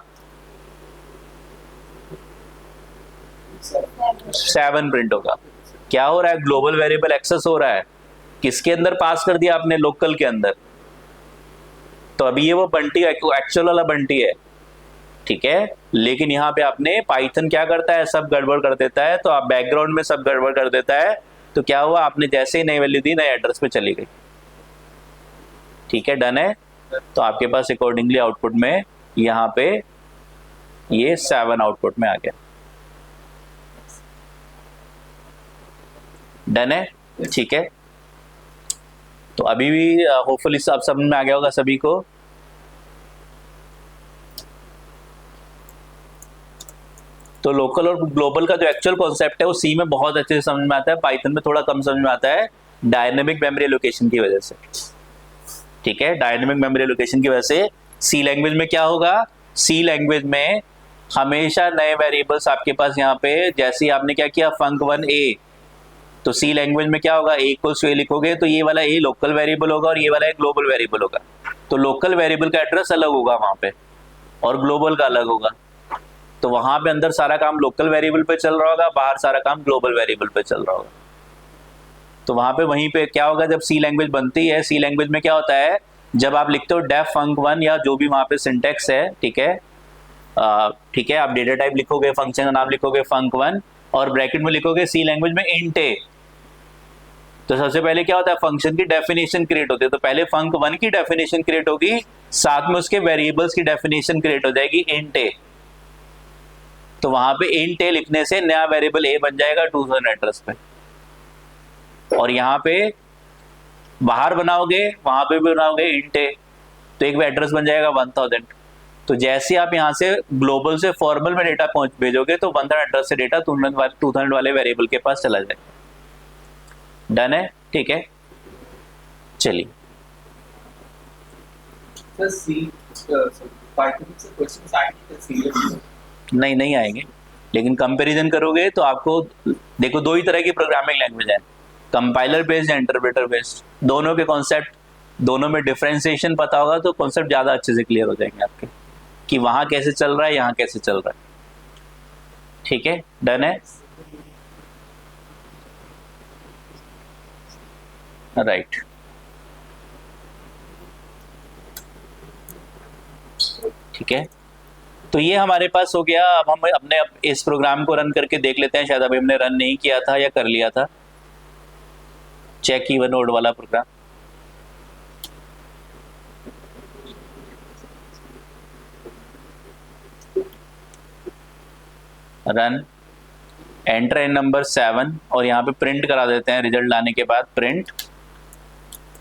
7 प्रिंट होगा। क्या हो रहा है? ग्लोबल वेरिएबल एक्सेस हो रहा है। किसके अंदर पास कर दिया आपने? लोकल के अंदर। तो अभी ये वो बंटी एक्चुअल वाला बंटी है, ठीक है, लेकिन यहाँ पे आपने पाइथन क्या करता है? सब गड़बड़ कर देता है। तो आप बैकग्राउंड में सब गड़बड़ कर देता है। तो क्या हुआ? आपने जैसे ही नई वैल्यू दी, नए एड्रेस पे चली गई। ठीक है, डन है। तो आपके पास अकॉर्डिंगली आउटपुट में यहाँ पे ये 7 आउटपुट में आ गया। डन है, ठीक है। तो अभी भी होपफुली सब समझ में आ गया होगा सभी को। तो लोकल और ग्लोबल का जो एक्चुअल कॉन्सेप्ट है वो सी में बहुत अच्छे से समझ में आता है, पाइथन में थोड़ा कम समझ में आता है, डायनेमिक मेमोरी एलोकेशन की वजह से। ठीक है, डायनेमिक मेमोरी एलोकेशन की वजह से सी लैंग्वेज में क्या होगा? सी लैंग्वेज में हमेशा नए वेरिएबल्स आपके पास यहाँ पे, जैसे आपने क्या किया func1 a, तो सी लैंग्वेज में क्या होगा? a लिखोगे तो ये वाला a लोकल वेरिएबल होगा और ये वाला ग्लोबल वेरिएबल होगा। तो लोकल वेरिएबल का एड्रेस अलग होगा वहां पे और ग्लोबल का अलग होगा। तो वहां पे अंदर सारा काम लोकल वेरिएबल पे चल रहा होगा, बाहर सारा काम ग्लोबल वेरिएबल पे चल रहा होगा। तो वहां पे वहीं पे क्या होगा? जब सी लैंग्वेज बनती है, सी लैंग्वेज में क्या होता है? जब आप लिखते हो डेफ func1 या जो भी वहां पे सिंटेक्स है, ठीक है, ठीक है, आप डेटा टाइप लिखोगे, फंक्शन का नाम लिखोगे func1 और ब्रैकेट में लिखोगे सी लैंग्वेज में int a। तो सबसे पहले क्या होता है? फंक्शन की डेफिनेशन क्रिएट होती है। तो पहले func1 की डेफिनेशन क्रिएट होगी, साथ में उसके वेरिएबल्स की डेफिनेशन क्रिएट हो जाएगी int a। तो वहां पे int a लिखने से नया वेरिएबल a बन जाएगा 2000 एड्रेस पे। और यहाँ पे बाहर बनाओगे, वहां पे भी बनाओगे int a, तो एक एड्रेस बन जाएगा 1000। तो जैसे आप यहाँ से ग्लोबल से फॉर्मल में डेटा पहुंच भेजोगे तो 1000 एड्रेस से डेटा 2000 वाले वेरिएबल के पास चला जाएगा। डन है, ठीक है, चलिए। नहीं आएंगे, लेकिन कंपैरिजन करोगे तो आपको देखो दो ही तरह की प्रोग्रामिंग लैंग्वेज है, कंपाइलर बेस्ड, इंटरप्रेटर बेस्ड। दोनों के कॉन्सेप्ट, दोनों में डिफरेंशिएशन पता होगा तो कॉन्सेप्ट ज्यादा अच्छे से क्लियर हो जाएंगे आपके, कि वहां कैसे चल रहा है, यहाँ कैसे चल रहा है। ठीक है, डन है, राइट। ठीक है, तो ये हमारे पास हो गया। अब हम अपने इस प्रोग्राम को रन करके देख लेते हैं, शायद अभी हमने रन नहीं किया था या कर लिया था, चेक इवन ओड वाला program. Run, enter in number 7 और यहाँ पे प्रिंट करा देते हैं रिजल्ट लाने के बाद, print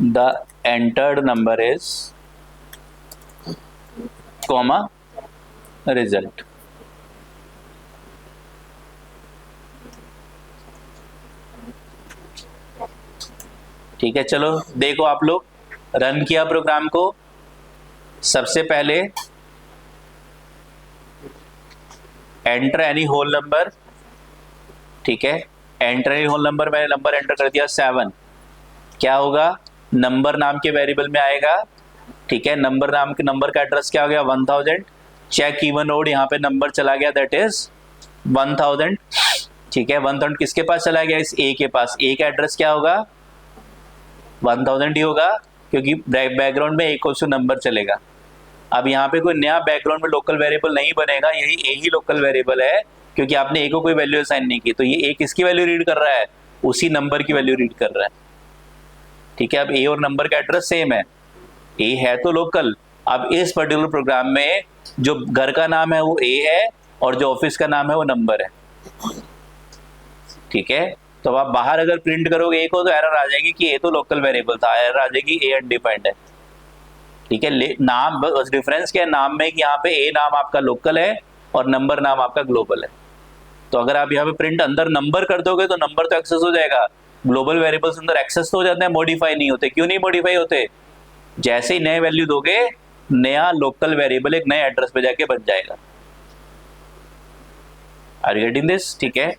the entered number is comma result. ठीक है, चलो देखो आप लोग, रन किया प्रोग्राम को। सबसे पहले एंटर एनी होल नंबर, ठीक है, एंटर एनी होल नंबर, मैंने नंबर एंटर कर दिया 7। क्या होगा? नंबर नाम के वेरिएबल में आएगा, ठीक है, नंबर नाम के नंबर का एड्रेस क्या हो गया? 1000। चेक इवन ओड, यहाँ पे नंबर चला गया, दैट इज 1000। ठीक है, 1000 किसके पास चला गया? इस ए के पास। ए का एड्रेस क्या होगा? 1000 ही होगा, क्योंकि बैकग्राउंड में एक और नंबर चलेगा। अब यहाँ पे कोई नया बैकग्राउंड में लोकल वेरिएबल नहीं बनेगा, यही ए ही लोकल वेरिएबल है, क्योंकि आपने ए को कोई वैल्यू असाइन नहीं की। तो ये ए किसकी वैल्यू रीड कर रहा है? उसी नंबर की वैल्यू रीड कर रहा है। ठीक है, अब ए और नंबर का एड्रेस सेम है, ए है तो लोकल। अब इस पर्टिकुलर प्रोग्राम में जो घर का नाम है वो ए है और जो ऑफिस का नाम है वो नंबर है। ठीक है, तो आप बाहर अगर प्रिंट करोगे ए को तो एरर आ जाएगी कि ए तो लोकल वेरिएबल था, एरर आ जाएगी ए अनडिफाइंड है। ठीक है, नाम बस डिफरेंस क्या है नाम में, कि यहाँ पे ए नाम आपका लोकल है और नंबर नाम आपका ग्लोबल है। तो अगर आप यहाँ पे प्रिंट अंदर नंबर कर दोगे तो नंबर तो एक्सेस हो जाएगा, ग्लोबल वेरिएबल्स अंदर एक्सेस तो हो जाते हैं, मॉडिफाई नहीं होते। क्यों नहीं मॉडिफाई होते? जैसे ही नए वैल्यू दोगे, नया लोकल वेरिएबल एक नए एड्रेस पे जाके बन जाएगा। Are you getting this? ठीक है,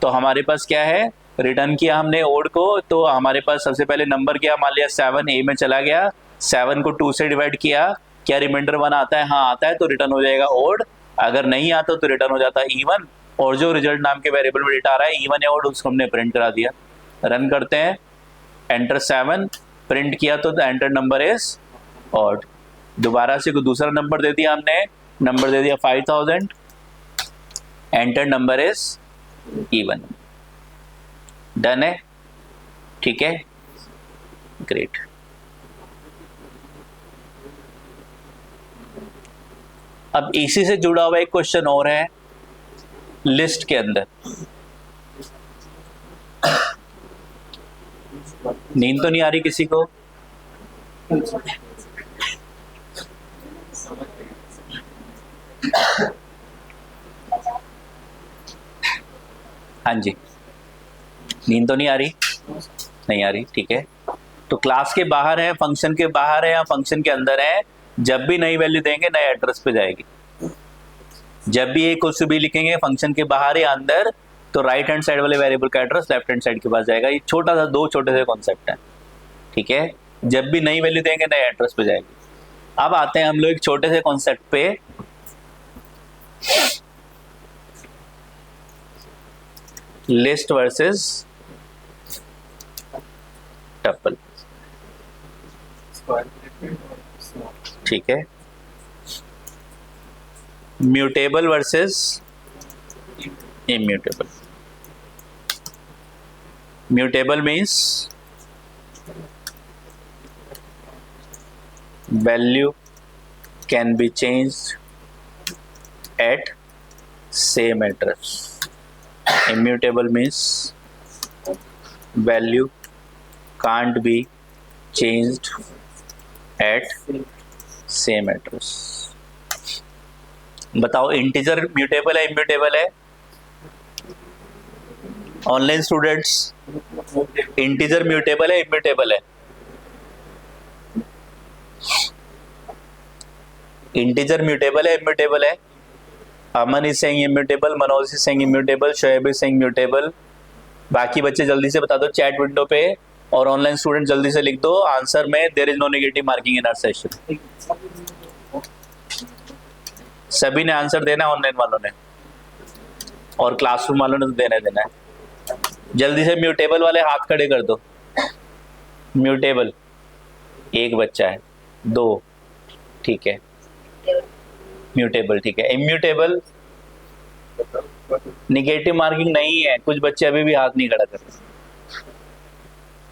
तो हमारे पास क्या है, रिटर्न किया हमने ओड को, तो हमारे पास सबसे पहले नंबर क्या, मान लिया 7 ए में चला गया, 7 को 2 से डिवाइड किया, क्या रिमाइंडर 1 आता है? हाँ आता है, तो रिटर्न हो जाएगा ओड। अगर नहीं आता तो रिटर्न हो जाता है इवन, और जो रिजल्ट नाम के वेरिएबल में डेटा आ रहा है इवन या ओड, उसको हमने प्रिंट करा दिया। रन करते हैं, एंटर 7, प्रिंट किया तो the enter number is odd. दोबारा से कोई दूसरा नंबर दे दिया हमने, नंबर दे दिया 5000, enter number is even. Done है? ठीक है, ग्रेट। अब इसी से जुड़ा हुआ एक क्वेश्चन और है लिस्ट के अंदर। नींद तो नहीं आ रही किसी को? हाँ जी, नींद तो नहीं आ रही? नहीं आ रही, ठीक है। तो क्लास के बाहर है, फंक्शन के बाहर है या फंक्शन के अंदर है, जब भी नई वैल्यू देंगे नए एड्रेस पे जाएगी। जब भी ए कुछ भी लिखेंगे फंक्शन के बाहर या अंदर, तो राइट हैंड साइड वाले वेरिएबल का एड्रेस लेफ्ट हैंड साइड के पास जाएगा। ये छोटा सा, दो छोटे से कॉन्सेप्ट है, ठीक है। जब भी नई वैल्यू देंगे नए एड्रेस पे जाएगी। अब आते हैं हम लोग एक छोटे से कॉन्सेप्ट पे, लिस्ट वर्सेस टपल, ठीक है। Mutable versus immutable. Mutable means value can be changed at same address. Immutable means value can't be changed at same address। बताओ इंटीजर म्यूटेबल है इम्यूटेबल है? ऑनलाइन स्टूडेंट्स, इंटीजर म्यूटेबल है इम्यूटेबल है? इंटीजर म्यूटेबल है इम्यूटेबल है? Aman is saying immutable, Manoj is saying immutable, Shoaib is saying mutable. बाकी बच्चे जल्दी से बता दो चैट विंडो पे, और ऑनलाइन स्टूडेंट जल्दी से लिख दो आंसर में, there is no negative marking in our session. सभी ने आंसर देना, ऑनलाइन वालों ने और क्लासरूम वालों ने तो देना है। जल्दी से म्यूटेबल वाले हाथ खड़े कर दो। म्यूटेबल एक बच्चा है, 2, ठीक है। म्यूटेबल ठीक है। इम्यूटेबल निगेटिव मार्किंग नहीं है, कुछ बच्चे अभी भी हाथ नहीं खड़ा कर रहे,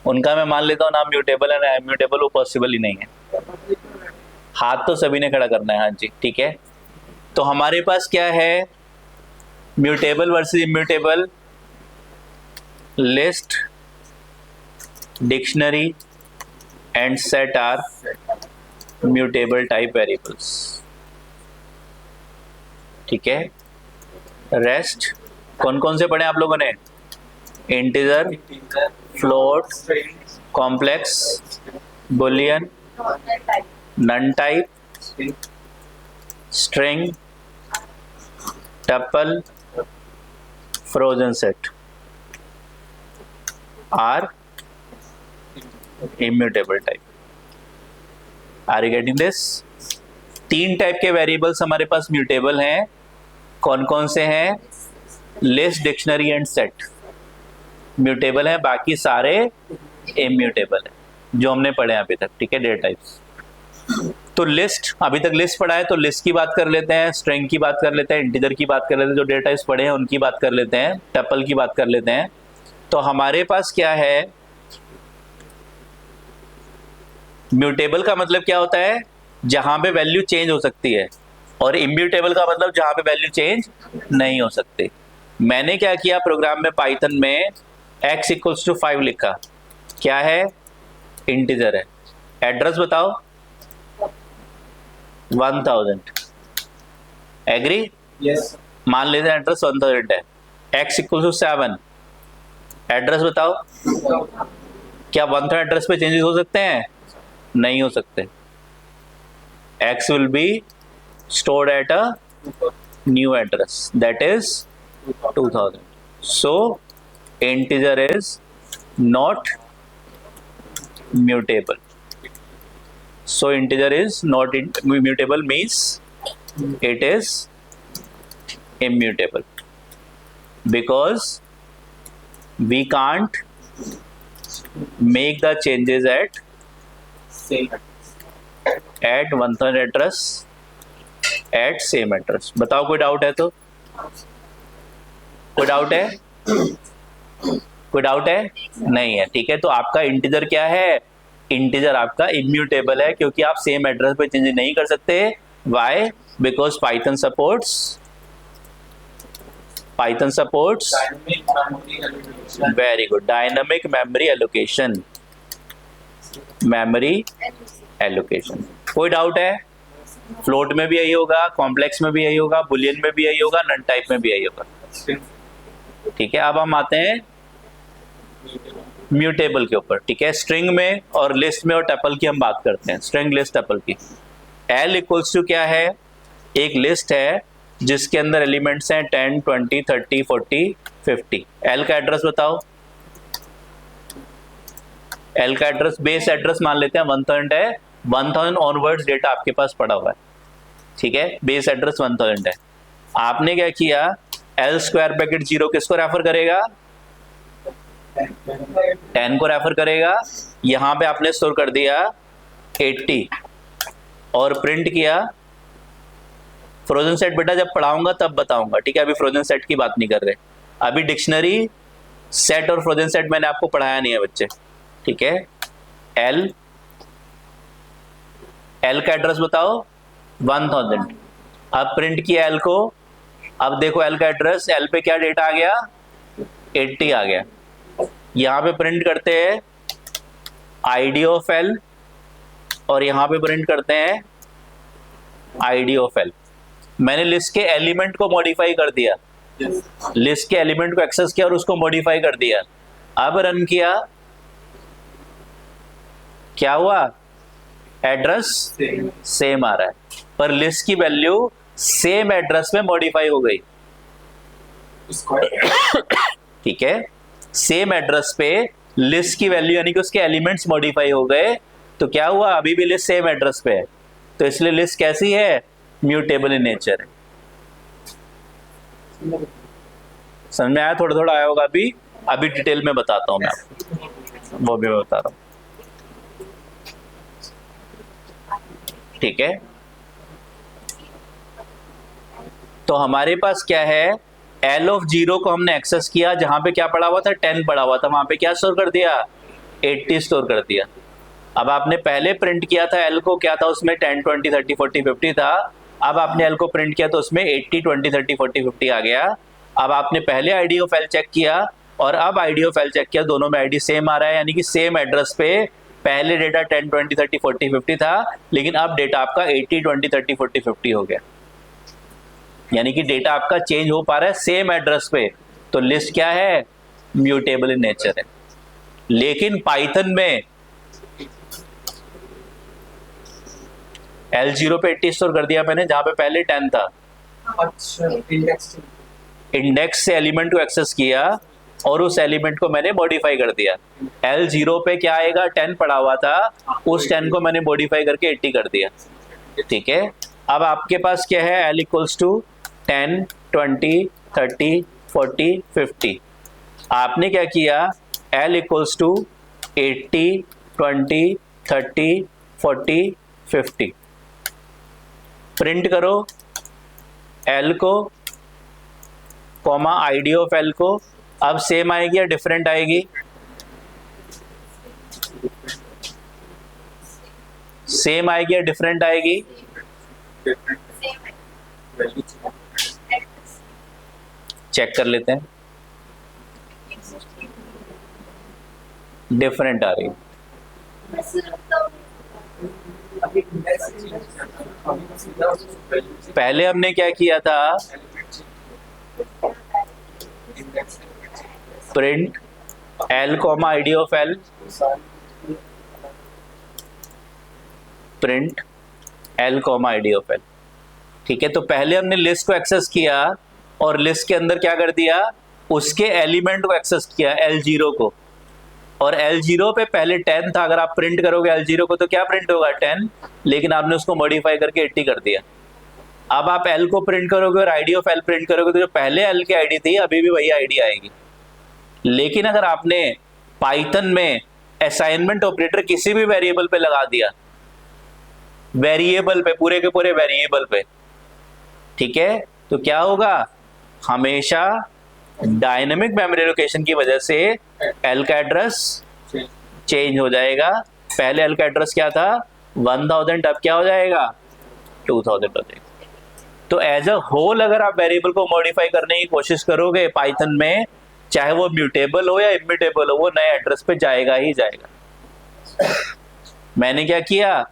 उनका मैं मान लेता हूँ ना म्यूटेबल है ना इम्यूटेबल, वो पॉसिबल ही नहीं है। हाथ तो सभी ने खड़ा करना है, हाँ जी ठीक है। तो हमारे पास क्या है, mutable versus immutable, list, dictionary and set are mutable type variables, ठीक है। रेस्ट कौन कौन से पढ़े आप लोगों ने? Integer, float, complex, boolean, none type, string, tuple, frozen set are immutable type. Are you getting this? 3 type के वेरिएबल्स हमारे पास म्यूटेबल हैं। कौन कौन से हैं? List, dictionary and set mutable है, बाकी सारे इम्यूटेबल है जो हमने पढ़े अभी तक, ठीक है। डेटा टाइप्स, तो लिस्ट, अभी तक लिस्ट पढ़ा है तो लिस्ट की बात कर लेते हैं, स्ट्रिंग की बात कर लेते हैं, इंटीजर की बात कर लेते हैं, जो डेटा टाइप्स पढ़े हैं उनकी बात कर लेते हैं, टपल की बात कर लेते हैं। तो हमारे पास क्या है, म्यूटेबल का मतलब क्या होता है? जहां पे वैल्यू चेंज हो सकती है, और इम्यूटेबल का मतलब जहां पे वैल्यू चेंज नहीं हो सकती। मैंने क्या किया प्रोग्राम में, पाइथन में x इक्वल्स टू 5 लिखा, क्या है? इंटीजर है। एड्रेस बताओ? 1000। एग्री? यस। मान लेते हैं एड्रेस 1000 है। x इक्वल्स टू 7, एड्रेस बताओ, क्या 1 एड्रेस पे चेंजेस हो सकते हैं? नहीं हो सकते. X will be stored at a new address, that is 2000. So integer is not mutable. So integer is not mutable means it is immutable, because we can't make the changes at same 1000 address at same address. बताओ कोई डाउट है तो? कोई डाउट है? कोई डाउट है? नहीं है. ठीक है, तो आपका इंटीजर क्या है? इंटीजर आपका इम्यूटेबल है, क्योंकि आप सेम एड्रेस पे चेंज नहीं कर सकते. Why? Because Python supports dynamic memory allocation. Very good, dynamic memory allocation. कोई डाउट है? फ्लोट में भी यही होगा, कॉम्प्लेक्स में भी यही होगा, बुलियन में भी यही होगा, नन टाइप में भी यही होगा. ठीक है, अब हम आते हैं म्यूटेबल के ऊपर. ठीक है, स्ट्रिंग में और लिस्ट में और टपल की हम बात करते हैं. स्ट्रिंग, लिस्ट, टपल की. L इक्वल्स टू क्या है? एक लिस्ट है जिसके अंदर एलिमेंट्स हैं 10, 20, 30, 40, 50. L का एड्रेस बताओ. L का एड्रेस, बेस एड्रेस मान लेते हैं 1000 है. 1000 ऑनवर्ड्स डेटा आपके पास पड़ा हुआ है. ठीक है, बेस एड्रेस 1000 है. आपने क्या किया? L स्क्वायर ब्रैकेट 0 किसको रेफर करेगा? 10 को रेफर करेगा. यहां पे आपने स्टोर कर दिया 80 और प्रिंट किया. फ्रोजन सेट बेटा जब पढ़ाऊंगा तब बताऊंगा. ठीक है, अभी फ्रोजन सेट की बात नहीं कर रहे. अभी डिक्शनरी सेट और फ्रोजन सेट मैंने आपको पढ़ाया नहीं है बच्चे. ठीक है, L का एड्रेस बताओ 1000. अब प्रिंट किया L को. अब देखो L का एड्रेस, L पे क्या डेटा आ गया? 80 आ गया. यहां पे प्रिंट करते हैं ID ऑफ L और यहां पे प्रिंट करते हैं ID ऑफ L. मैंने लिस्ट के एलिमेंट को मॉडिफाई कर दिया. लिस्ट के एलिमेंट को एक्सेस किया और उसको मॉडिफाई कर दिया. अब रन किया, क्या हुआ? एड्रेस सेम आ रहा है, पर लिस्ट की वैल्यू सेम एड्रेस में मॉडिफाई हो गई. ठीक है, सेम एड्रेस पे लिस्ट की वैल्यू यानी कि उसके एलिमेंट्स मॉडिफाई हो गए. तो क्या हुआ? अभी भी लिस्ट सेम एड्रेस पे है, तो इसलिए लिस्ट कैसी है? म्यूटेबल इन नेचर है. समझ में आया? थोड़ा थोड़ा आया होगा. अभी डिटेल में बताता हूं मैं आपको, वो भी मैं बता रहा हूं. ठीक है, तो हमारे पास क्या है? L ऑफ 0 को हमने एक्सेस किया. जहां पे क्या पड़ा हुआ था? 10 पड़ा हुआ था. वहां पे क्या स्टोर कर दिया? 80 स्टोर कर दिया. अब आपने पहले प्रिंट किया था L को, क्या था उसमें? 10, 20, 30, 40, 50 था. अब आपने L को प्रिंट किया तो उसमें 80, 20, 30, 40, 50 आ गया. अब आपने पहले ID ऑफ L चेक किया और अब ID ऑफ L चेक किया, दोनों में ID सेम आ रहा है, यानी कि सेम एड्रेस पे पहले डेटा 10, 20, 30, 40, 50 था, लेकिन अब डेटा आपका 80, 20, 30, 40, 50 हो गया. यानी कि डेटा आपका चेंज हो पा रहा है सेम एड्रेस पे. तो लिस्ट क्या है? म्यूटेबल इन नेचर है. लेकिन पाइथन में L0 पे 80 स्टोर कर दिया मैंने, जहां पे पहले 10 था. अच्छा, इंडेक्स से एलिमेंट को एक्सेस किया और उस एलिमेंट को मैंने मॉडिफाई कर दिया. L0 पे क्या आएगा? 10 पड़ा हुआ था, उस 10 को मैंने मॉडिफाई करके 80 कर दिया. ठीक है, अब आपके पास क्या है? L equals to 10, 20, 30, 40, 50. आपने क्या किया? L equals to 80, 20, 30, 40, 50. प्रिंट करो L को, कॉमा ID ऑफ L को. अब सेम आएगी या डिफरेंट आएगी? सेम आएगी या डिफरेंट आएगी? चेक कर लेते हैं. डिफरेंट आ रही है. पहले हमने क्या किया था? Print L comma ID of L, print L comma ID of L. ठीक है, तो पहले हमने लिस्ट को एक्सेस किया और लिस्ट के अंदर क्या कर दिया, उसके एलिमेंट को एक्सेस किया, L0 को, और L0 पे पहले 10 था। अगर आप प्रिंट करोगे L0 को तो क्या प्रिंट होगा, 10, लेकिन आपने उसको मॉडिफाई करके 80 कर दिया। अब आप L को प्रिंट करोगे और आईडी ऑफ L प्रिंट करोगे तो जो पहले L की आईडी थी अभी भी वही आईडी आएगी। लेकिन अगर आपने पाइथन में असाइनमेंट ऑपरेटर किसी भी वेरिएबल पे लगा दिया, वेरिएबल पे, पूरे के पूरे वेरिएबल पे, ठीक है, तो क्या होगा, हमेशा डायनेमिक मेमोरी लोकेशन की वजह से एल का एड्रेस चेंज हो जाएगा। पहले एल का एड्रेस क्या था, 1000, अब क्या हो जाएगा, 2000 हो जाएगा। तो एज अ होल अगर आप वेरिएबल को मॉडिफाई करने की कोशिश करोगे पाइथन में, चाहे वो म्यूटेबल हो या इम्यूटेबल हो, वो नए एड्रेस पे जाएगा ही जाएगा। मैंने क्या किया,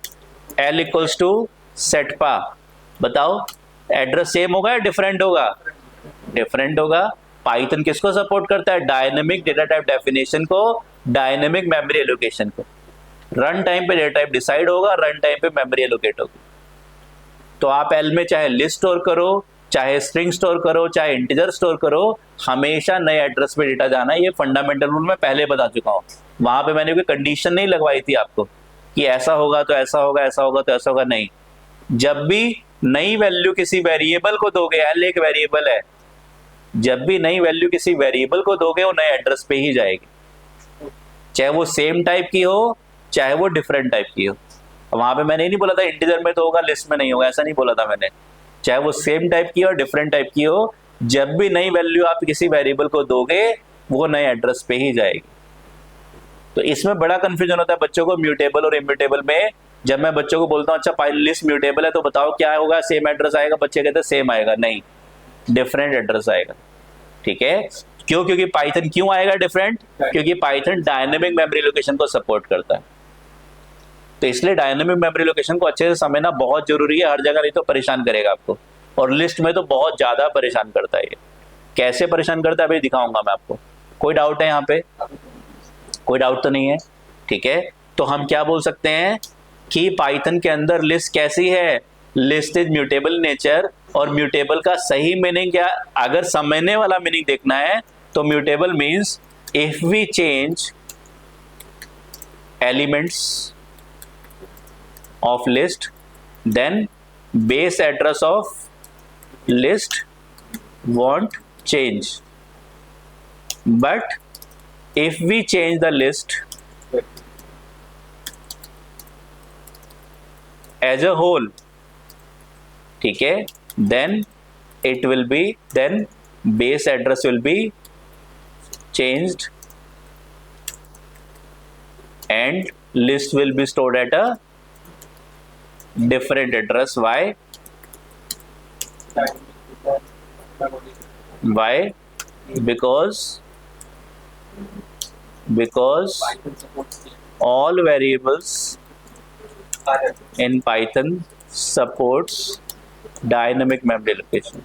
एल इक्वल्स टू सेटपा, बताओ एड्रेस सेम होगा या डिफरेंट होगा, डिफरेंट होगा। पाइथन किसको सपोर्ट करता है, डायनेमिक डेटा टाइप डेफिनेशन को, डायनेमिक मेमोरी एलोकेशन को। रन टाइम पे डेटा टाइप डिसाइड होगा, रन टाइम पे मेमोरी एलोकेट होगी। तो आप एल में चाहे लिस्ट स्टोर करो, चाहे स्ट्रिंग स्टोर करो, चाहे इंटीजर स्टोर करो, हमेशा नए एड्रेस पे डेटा जाना है। ये फंडामेंटल रूल मैं पहले बता चुका हूँ। वहां पे मैंने कोई कंडीशन नहीं लगवाई थी आपको कि ऐसा होगा तो ऐसा होगा, ऐसा होगा तो ऐसा होगा, नहीं। जब भी नई वैल्यू किसी वेरिएबल को दोगे, एल एक वेरिएबल है, जब भी नई वैल्यू किसी वेरिएबल को दोगे वो नए एड्रेस पे ही जाएगी, चाहे वो सेम टाइप की हो, चाहे वो डिफरेंट टाइप की हो। वहां पे मैंने नहीं बोला था इंटीजर में तो होगा लिस्ट में नहीं होगा, ऐसा नहीं बोला था मैंने। चाहे वो सेम टाइप की हो, डिफरेंट टाइप की हो, जब भी नई वैल्यू आप किसी वेरिएबल को दोगे वो नए एड्रेस पे ही जाएगी। तो इसमें बड़ा कंफ्यूजन होता है बच्चों को म्यूटेबल और इम्यूटेबल में। जब मैं बच्चों को बोलता हूँ अच्छा लिस्ट म्यूटेबल है तो बताओ क्या होगा, सेम एड्रेस आएगा, बच्चे कहते हैं सेम आएगा, नहीं, डिफरेंट एड्रेस आएगा। ठीक है, क्यों, क्योंकि पाइथन क्यों आएगा डिफरेंट, क्योंकि पाइथन डायनेमिक मेमोरी लोकेशन को सपोर्ट करता है। तो इसलिए डायनेमिक मेमोरी लोकेशन को अच्छे से समझना बहुत जरूरी है, हर जगह नहीं तो परेशान करेगा आपको, और लिस्ट में तो बहुत ज्यादा परेशान करता है। ये कैसे परेशान करता है अभी दिखाऊंगा मैं आपको। कोई डाउट है यहाँ पे, कोई डाउट तो नहीं है, ठीक है। तो हम क्या बोल सकते हैं कि पाइथन के अंदर लिस्ट कैसी है, लिस्ट इज म्यूटेबल नेचर, और म्यूटेबल का सही मीनिंग क्या, अगर समझने वाला मीनिंग देखना है तो mutable means if we change elements of list, then base address of list won't change, but if we change the list as a whole, ठीक है, then it will be, then base address will be changed and list will be stored at a different address. Why? Because all variables in Python supports dynamic memory location.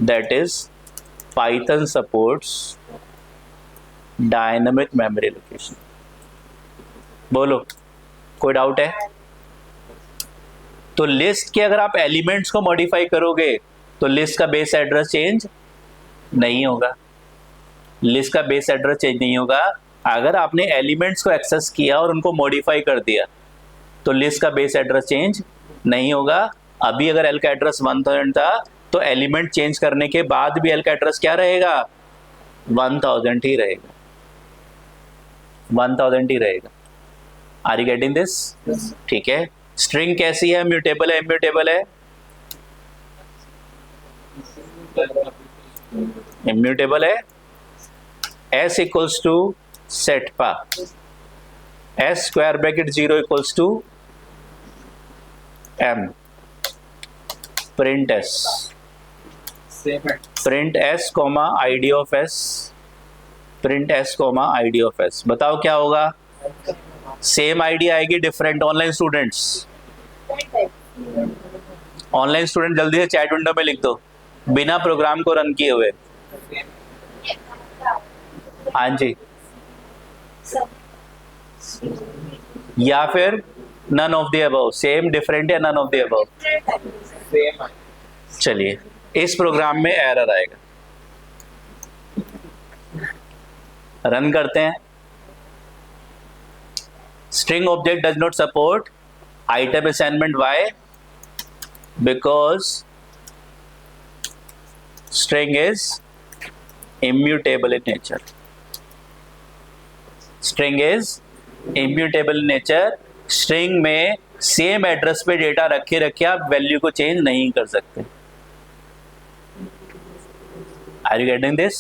That is, Python supports dynamic memory location. बोलो कोई डाउट है? तो लिस्ट के अगर आप एलिमेंट्स को मॉडिफाई करोगे तो लिस्ट का बेस एड्रेस चेंज नहीं होगा, लिस्ट का बेस एड्रेस चेंज नहीं होगा। अगर आपने एलिमेंट्स को एक्सेस किया और उनको मॉडिफाई कर दिया तो लिस्ट का बेस एड्रेस चेंज नहीं होगा। अभी अगर एल का एड्रेस 1000 था तो एलिमेंट चेंज करने के बाद भी एल का एड्रेस क्या रहेगा, 1000 ही रहेगा, 1000 ही रहेगा। Are you getting this? ठीक है। स्ट्रिंग कैसी है, म्यूटेबल है, इम्यूटेबल है? इम्यूटेबल है। s इक्वल्स टू सेटपा, s square bracket 0 equals to m, print s, print s comma ID of s, print s comma ID of s। बताओ क्या होगा, सेम आईडी आएगी, different? Online students, online student जल्दी से चैट विंडो में लिख दो बिना प्रोग्राम को रन किए हुए। हाँ जी, या फिर none of the above, same, different या none of the above. Same. चलिए, इस प्रोग्राम में एरर आएगा, रन करते हैं। String object does not support item assignment, why? Because string is immutable in nature. String is immutable in nature. String में सेम एड्रेस पे डेटा रखे रखे आप वैल्यू को चेंज नहीं कर सकते। Are you getting this?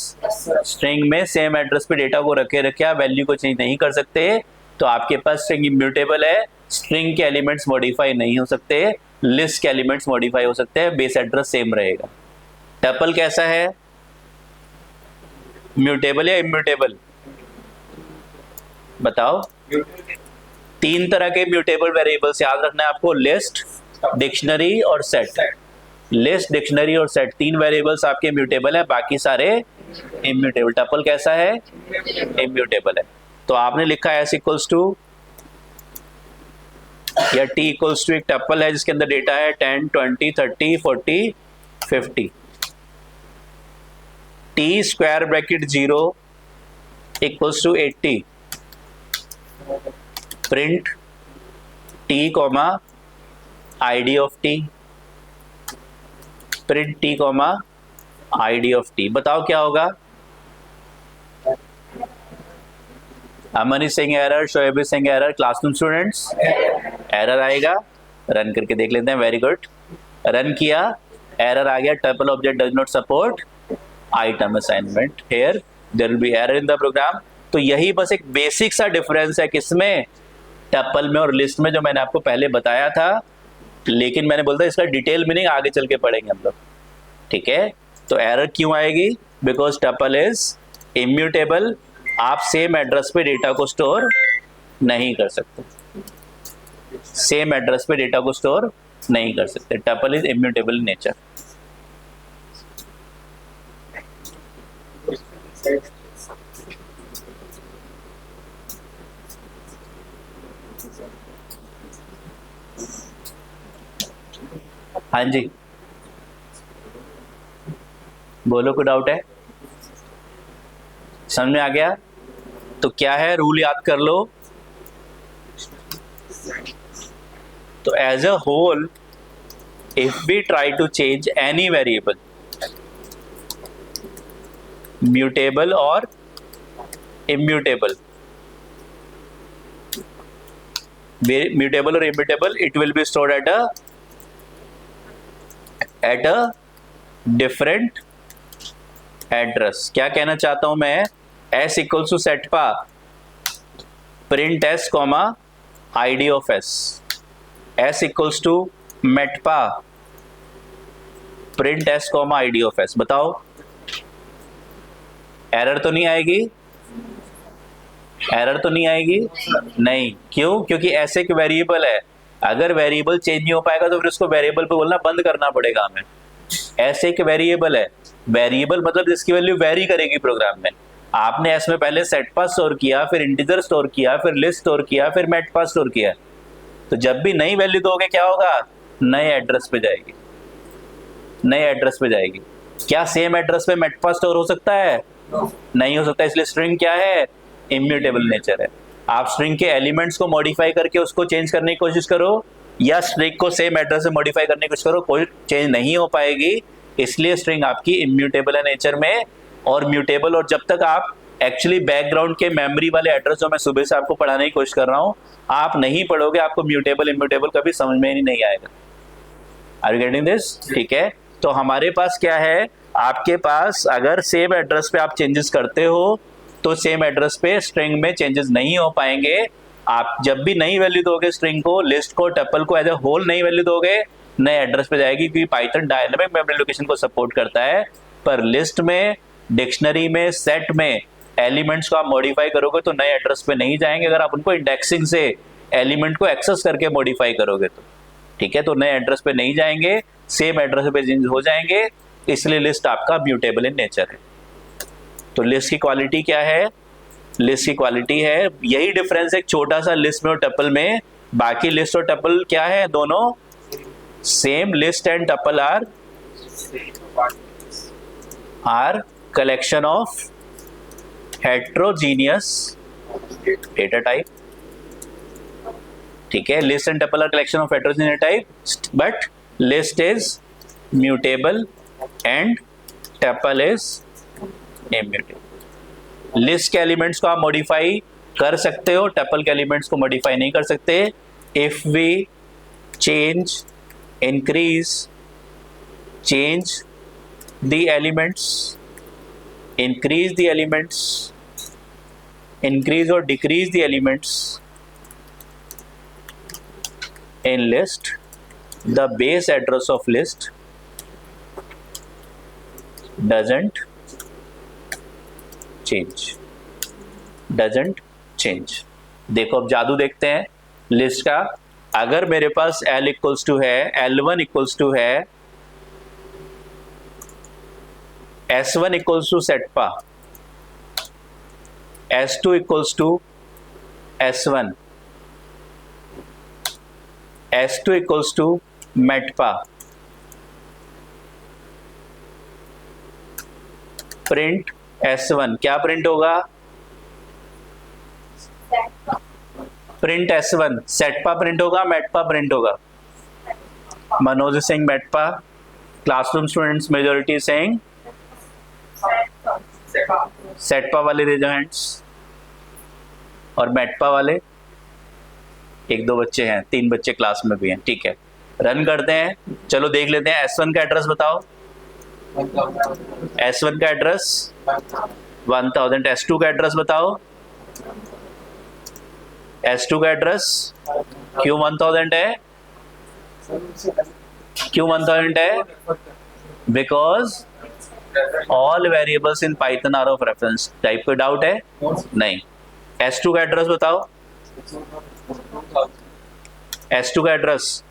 String में सेम एड्रेस पे डेटा को रखे रखे आप वैल्यू को चेंज नहीं कर सकते, तो आपके पास स्ट्रिंग इम्यूटेबल है। स्ट्रिंग के एलिमेंट्स मॉडिफाई नहीं हो सकते, लिस्ट के एलिमेंट्स मॉडिफाई हो सकते हैं, बेस एड्रेस सेम रहेगा। टपल कैसा है? म्यूटेबल या इम्यूटेबल? बताओ। तीन तरह के म्यूटेबल वेरिएबल्स याद रखना है आपको, लिस्ट, डिक्शनरी और सेट। लिस्ट, डिक्शनरी और सेट, तीन वेरिएबल्स आपके म्यूटेबल है, बाकी सारे इम्यूटेबल। टपल कैसा है? इम्यूटेबल है। तो आपने लिखा एस इक्वल्स टू या टी इक्वल्स टू एक टपल है जिसके अंदर डेटा है 10, 20, 30, 40, 50। T square bracket 0 equals to 80, print t comma ID of t, print t comma ID of t. बताओ क्या होगा? Aman Singh error, Shoaib Singh error, classroom students error आएगा। रन करके देख लेते हैं। वेरी गुड, रन किया, एरर आ गया, tuple object does not support item assignment, here there will be error in the program. तो यही बस एक बेसिक सा डिफरेंस है किसमें? टपल में और लिस्ट में, जो मैंने आपको पहले बताया था, लेकिन मैंने बोलता इसका डिटेल मीनिंग आगे चल के पढ़ेंगे हम लोग, ठीक है? तो एरर क्यों आएगी? बिकॉज टपल इज इम्यूटेबल, आप सेम एड्रेस पे डेटा को स्टोर नहीं कर सकते, सेम एड्रेस पे डेटा को स्टोर नहीं कर सकते। Tuple is immutable in nature. हाँ जी, बोलो, कोई डाउट है? समझ में आ गया? तो क्या है, रूल याद कर लो। तो as a whole, if we try to change any variable, mutable और इम्यूटेबल, म्यूटेबल और immutable, it will be stored at a different address. क्या कहना चाहता हूं मैं? एस इक्वल्स टू सेट पा print s comma ID of s, s equals to मेटपा print s comma ID of s. बताओ, एरर तो नहीं आएगी? एरर तो नहीं आएगी? नहीं। क्यों? क्योंकि ऐसे एक वेरिएबल है, अगर वेरिएबल चेंज नहीं हो पाएगा तो फिर उसको वेरिएबल पे बोलना बंद करना पड़ेगा हमें। ऐसे एक वेरिएबल है, वेरिएबल मतलब जिसकी वैल्यू वेरी करेगी प्रोग्राम में। आपने एस में पहले सेट पास स्टोर किया, फिर इंटीजर स्टोर किया, फिर लिस्ट स्टोर किया, फिर मेट पास स्टोर किया, तो जब भी नई वैल्यू दोगे क्या होगा? नए एड्रेस पे जाएगी, नए एड्रेस पे जाएगी। क्या सेम एड्रेस पे मेट पास स्टोर हो सकता है? नहीं हो सकता। इसलिए स्ट्रिंग क्या है? इम्यूटेबल नेचर है। आप स्ट्रिंग के एलिमेंट्स को मॉडिफाई करके उसको चेंज करने की कोशिश करो, या स्ट्रिंग को सेम एड्रेस से मॉडिफाई करने की कोशिश करो, कोई चेंज नहीं हो पाएगी। इसलिए स्ट्रिंग आपकी इम्यूटेबल है नेचर में और म्यूटेबल। और जब तक आप एक्चुअली बैकग्राउंड के मेमोरी वाले एड्रेस जो मैं सुबह से आपको पढ़ाने की कोशिश कर रहा हूँ, आप नहीं पढ़ोगे, आपको म्यूटेबल इम्यूटेबल कभी समझ में ही नहीं आएगा। Are you getting this? ठीक है। तो हमारे पास क्या है, आपके पास अगर सेम एड्रेस पे आप चेंजेस करते हो तो सेम एड्रेस पे स्ट्रिंग में चेंजेस नहीं हो पाएंगे। आप जब भी नई वैल्यू दोगे स्ट्रिंग को, लिस्ट को, टपल को, एज ए होल नई वैल्यू दोगे, नए एड्रेस पे जाएगी, क्योंकि पाइथन डायनेमिक मेमोरी लोकेशन को सपोर्ट करता है। पर लिस्ट में, डिक्शनरी में, सेट में एलिमेंट्स को आप मॉडिफाई करोगे तो नए एड्रेस पे नहीं जाएंगे, अगर आप उनको इंडेक्सिंग से एलिमेंट को एक्सेस करके मॉडिफाई करोगे तो, ठीक है। तो नए एड्रेस पे नहीं जाएंगे, सेम एड्रेस पे चेंज हो जाएंगे। इसलिए लिस्ट आपका म्यूटेबल इन नेचर है। तो लिस्ट की क्वालिटी क्या है? लिस्ट की क्वालिटी है, यही डिफरेंस एक छोटा सा लिस्ट में और टपल में। बाकी लिस्ट और टपल क्या है? दोनों same. List and tuple are collection of heterogeneous data type. ठीक है, list and tuple are collection of heterogeneous type, but list is mutable and tuple is immutable. List के एलिमेंट्स को आप मॉडिफाई कर सकते हो, टपल के एलिमेंट्स को मॉडिफाई नहीं कर सकते। If we change, increase, change the elements, increase the elements, increase और decrease the elements in list, the base address of list doesn't change, doesn't change। देखो अब जादू देखते हैं लिस्ट का। अगर मेरे पास L इक्वल्स टू है, L1 इक्वल्स टू है S1 इक्वल्स टू सेटपा, S2 equals to S1, S2 equals to मेटपा, प्रिंट S1, क्या प्रिंट होगा? प्रिंट S1, सेटपा प्रिंट होगा, मेटपा प्रिंट होगा? मनोज सिंह मेटपा, क्लासरूम स्टूडेंट्स मेजोरिटी सिंह सेटपा वाले रेज हैंड्स, और मेटपा वाले एक दो बच्चे हैं, 3 बच्चे क्लास में भी हैं। ठीक है, रन करते हैं। चलो देख लेते हैं। S1 का एड्रेस बताओ। S1 का एड्रेस 1000। S2 का एड्रेस बताओ। S2 का एड्रेस क्यों 1000 है? क्यों 1000 है? Because all variables in Python are of reference type. कोई डाउट है? नहीं। S2 का एड्रेस बताओ। S2 का एड्रेस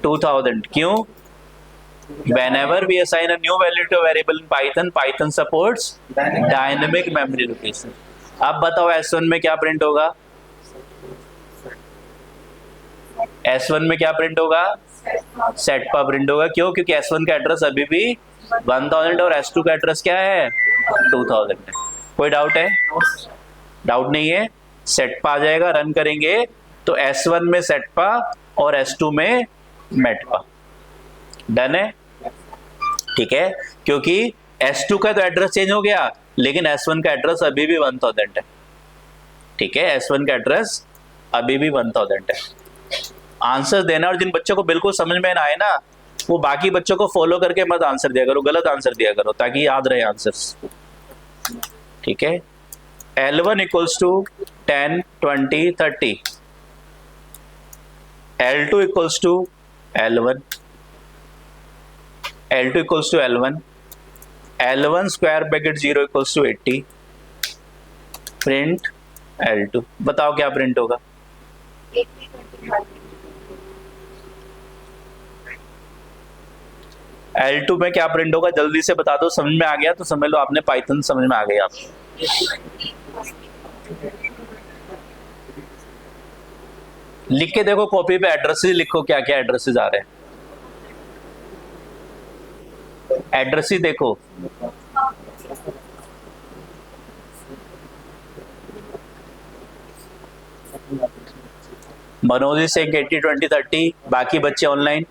2000। क्यों? whenever we assign a new value to a variable in Python supports dynamic memory location। अब बताओ S1 में क्या प्रिंट होगा? S1 में क्या प्रिंट होगा? सेटपा प्रिंट होगा। क्यों? क्योंकि S1 का एड्रेस अभी भी 1000 और S2 का एड्रेस क्या है? 2000 है। कोई डाउट है? डाउट नहीं है। सेटपा आ जाएगा, रन करेंगे तो S1 में सेटपा और S2 में मेटपा। डन है? ठीक है, क्योंकि S2 का तो एड्रेस चेंज हो गया, लेकिन S1 का एड्रेस अभी भी 1000 है। ठीक है, S1 का एड्रेस अभी भी 1000 है। आंसर देना, और जिन बच्चों को बिल्कुल समझ में ना आए ना, वो बाकी बच्चों को फॉलो करके मत आंसर दिया करो, गलत आंसर दिया करो, ताकि याद रहे आंसर्स। ठीक है, L1 equals to 10, 20, 30, L2 equals to L1, L2 equals to L1, L1 square bracket 0 equals to 80, print L2। बताओ क्या प्रिंट होगा? L2 में क्या प्रिंट होगा? जल्दी से बता दो। समझ में आ गया तो समझ लो आपने पाइथन समझ में आ गई। आप लिख के देखो कॉपी पे, एड्रेसेस लिखो, क्या क्या एड्रेसेस आ रहे हैं। एड्रेस ही देखो। मनोज से 80, 20, 30, बाकी बच्चे ऑनलाइन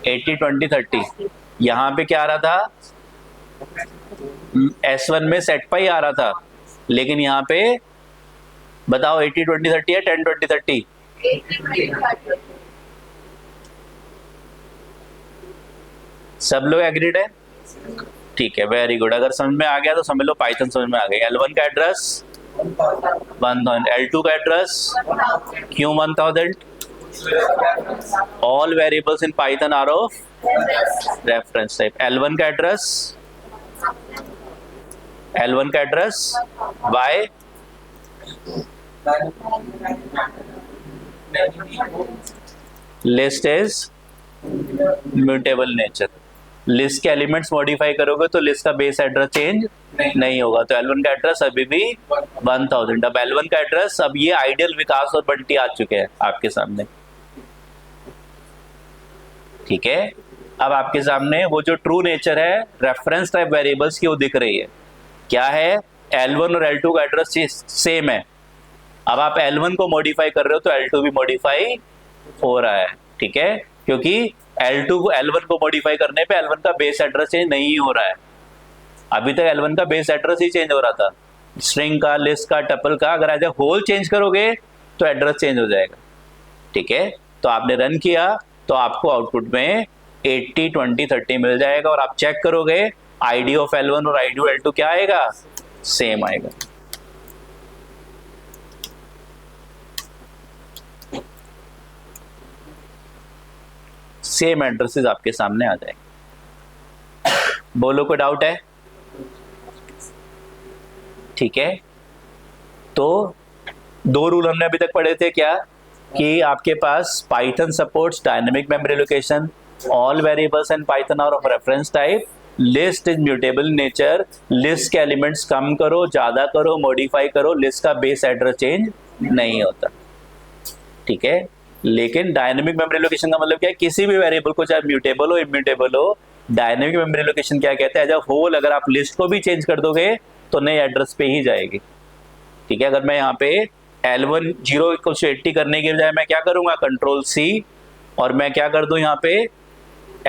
80, 20, 30। यहाँ पे क्या आ रहा था? S1 में सेट पर ही आ रहा था, लेकिन यहाँ पे बताओ 80, 20, 30 है 10, 20, 30? सब लोग एग्रीड है? ठीक है, वेरी गुड। अगर समझ में आ गया तो समझ लो पाइथन समझ में आ गई। L1 का एड्रेस 1000, L2 का एड्रेस क्यों 1000? All variables in Python are of reference type. L1 का address why? List is mutable nature. List के एलिमेंट्स मॉडिफाई करोगे तो लिस्ट का बेस एड्रेस चेंज नहीं होगा, तो L1 का एड्रेस अभी भी 1000। अब L1 का एड्रेस, अब ये आइडियल विकास और बंटी आ चुके हैं आपके सामने, ठीक है। अब आपके सामने वो जो ट्रू नेचर है रेफरेंस टाइप वेरिएबल्स की वो दिख रही है, क्या है, L1 और L2 का एड्रेस सेम है। अब आप L1 को मॉडिफाई कर रहे हो तो L2 भी मॉडिफाई हो रहा है, ठीक है, क्योंकि L2 को L1 को मॉडिफाई करने पे L1 का बेस एड्रेस चेंज नहीं हो रहा है। अभी तक L1 का बेस एड्रेस ही चेंज हो रहा था, स्ट्रिंग का, लिस्ट का, टपल का। अगर एज ए होल चेंज करोगे तो एड्रेस चेंज हो जाएगा, ठीक है। तो आपने रन किया तो आपको आउटपुट में 80 20 30 मिल जाएगा, और आप चेक करोगे ID ऑफ L1 और ID ऑफ L2 क्या आएगा, सेम आएगा। सेम एड्रेसेस आपके सामने आ जाएंगे। बोलो कोई डाउट है, ठीक है। तो दो रूल हमने अभी तक पढ़े थे, क्या कि आपके पास Python supports dynamic memory location, all variables and Python are of reference type, list is mutable nature, list के एलिमेंट्स कम करो, ज्यादा करो, मॉडिफाई करो, लिस्ट का बेस एड्रेस चेंज नहीं होता, ठीक है। लेकिन डायनेमिक मेमोरी लोकेशन का मतलब क्या है, किसी भी वेरिएबल को चाहे म्यूटेबल हो इम्यूटेबल हो, डायनेमिक मेमोरी लोकेशन क्या कहता है, एज अ होल अगर आप लिस्ट को भी चेंज कर दोगे तो नए एड्रेस पे ही जाएगी, ठीक है। अगर मैं यहाँ पे L1 0 = 80 करने के बजाय मैं क्या करूंगा, कंट्रोल C, और मैं क्या कर दूं यहाँ पे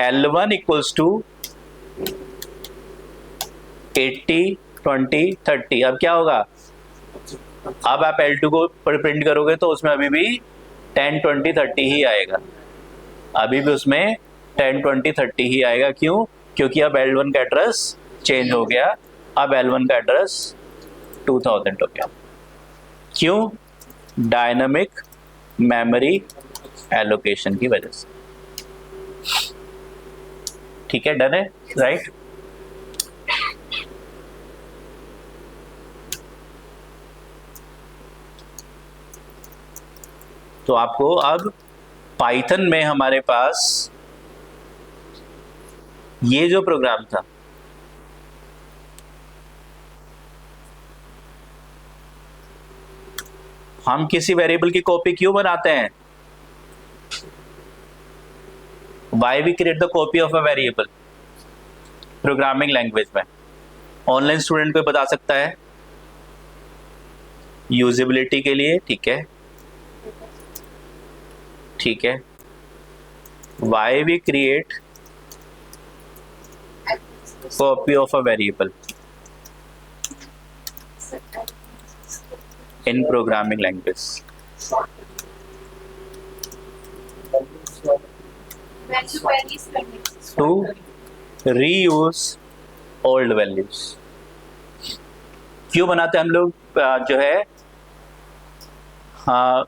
L1 = 80 20 30। अब क्या होगा, अब आप L2 को प्रिंट करोगे तो उसमें अभी भी 10 20 30 ही आएगा, अभी भी उसमें 10 20 30 ही आएगा। क्यों, क्योंकि अब L1 का एड्रेस चेंज हो गया, अब L1 का एड्रेस 2000 हो गया। क्यों, डायनामिक मेमोरी एलोकेशन की वजह से, ठीक है। डन है, राइट। तो आपको अब पाइथन में हमारे पास ये जो प्रोग्राम था, हम किसी वेरिएबल की कॉपी क्यों बनाते हैं, why we create the copy of a variable programming language में। ऑनलाइन स्टूडेंट को बता सकता है, यूजिबिलिटी के लिए, ठीक है, ठीक है। Why we create copy of a variable in programming language to reuse old values। क्यों बनाते हैं हम लोग, जो है, हाँ,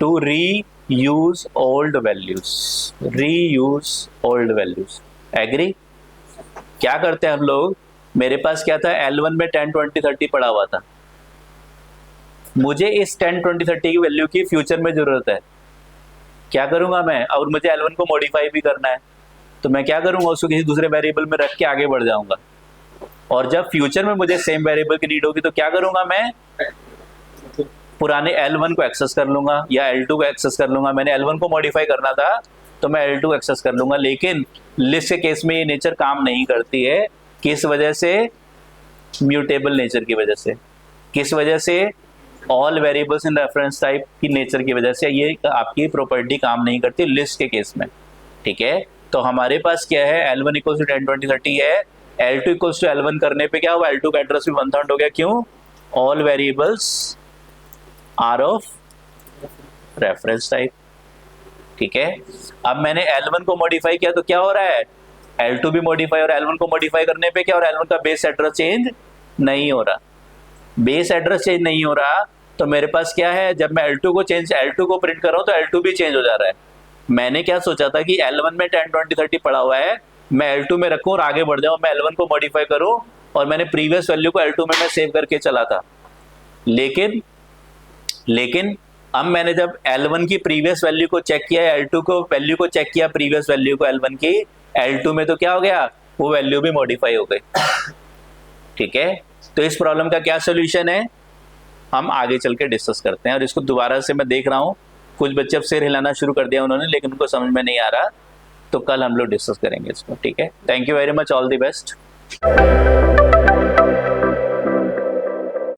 to reuse old values, reuse old values, agree. क्या करते हैं हम लोग, मेरे पास क्या था, L1 में 10 20 30 पड़ा हुआ था, मुझे इस 10 20 30 की वैल्यू की फ्यूचर में जरूरत है, क्या करूंगा मैं, और मुझे L1 को मॉडिफाई भी करना है, तो मैं क्या करूंगा, उसको किसी दूसरे वेरिएबल में रख के आगे बढ़ जाऊंगा, और जब फ्यूचर में मुझे सेम वेरिएबल की नीड होगी तो क्या करूंगा, मैं पुराने L1 को एक्सेस कर लूंगा या L2 को एक्सेस कर लूंगा। मैंने L1 को मॉडिफाई करना था तो मैं L2 को एक्सेस कर लूंगा, लेकिन लिस्ट के केस में ये नेचर काम नहीं करती है। किस वजह से, म्यूटेबल नेचर की वजह से। किस वजह से, all variables in reference type की नेचर की वजह से ये आपकी प्रॉपर्टी काम नहीं करती लिस्ट के केस में, ठीक है। तो हमारे पास क्या है, L1 = 10 20 30 है, L2 = L1 करने पे क्या हुआ, L2 का एड्रेस भी 1000 हो गया। क्यों, all variables are of reference type, ठीक है। अब मैंने L1 को मॉडिफाई किया तो क्या हो रहा है, L2 भी मॉडिफाई, और L1 को मॉडिफाई करने पे क्या, और L1 का बेस एड्रेस चेंज नहीं हो रहा, बेस एड्रेस चेंज नहीं हो रहा, तो मेरे पास क्या है, जब मैं L2 को प्रिंट कर रहा हूं तो L2 भी चेंज हो जा रहा है। मैंने क्या सोचा था कि L1 में 10 20 30 पड़ा हुआ है, मैं L2 में रखूं और आगे बढ़ जाऊं, मैं L1 को मॉडिफाई करूं, और मैंने प्रीवियस वैल्यू को L2 में मैं सेव करके चला था। लेकिन अब मैंने जब L1 की प्रीवियस वैल्यू को चेक किया, L2 को वैल्यू को चेक किया, प्रीवियस वैल्यू को L1 की, L2 में तो क्या हो गया, वो वैल्यू भी मॉडिफाई हो गई। ठीक है, तो इस प्रॉब्लम का क्या सोल्यूशन है हम आगे चल के डिस्कस करते हैं। और इसको दोबारा से मैं देख रहा हूँ, कुछ बच्चे अब सिर हिलाना शुरू कर दिया उन्होंने, लेकिन उनको समझ में नहीं आ रहा, तो कल हम लोग डिस्कस करेंगे इसको। ठीक है, thank you very much, all the best.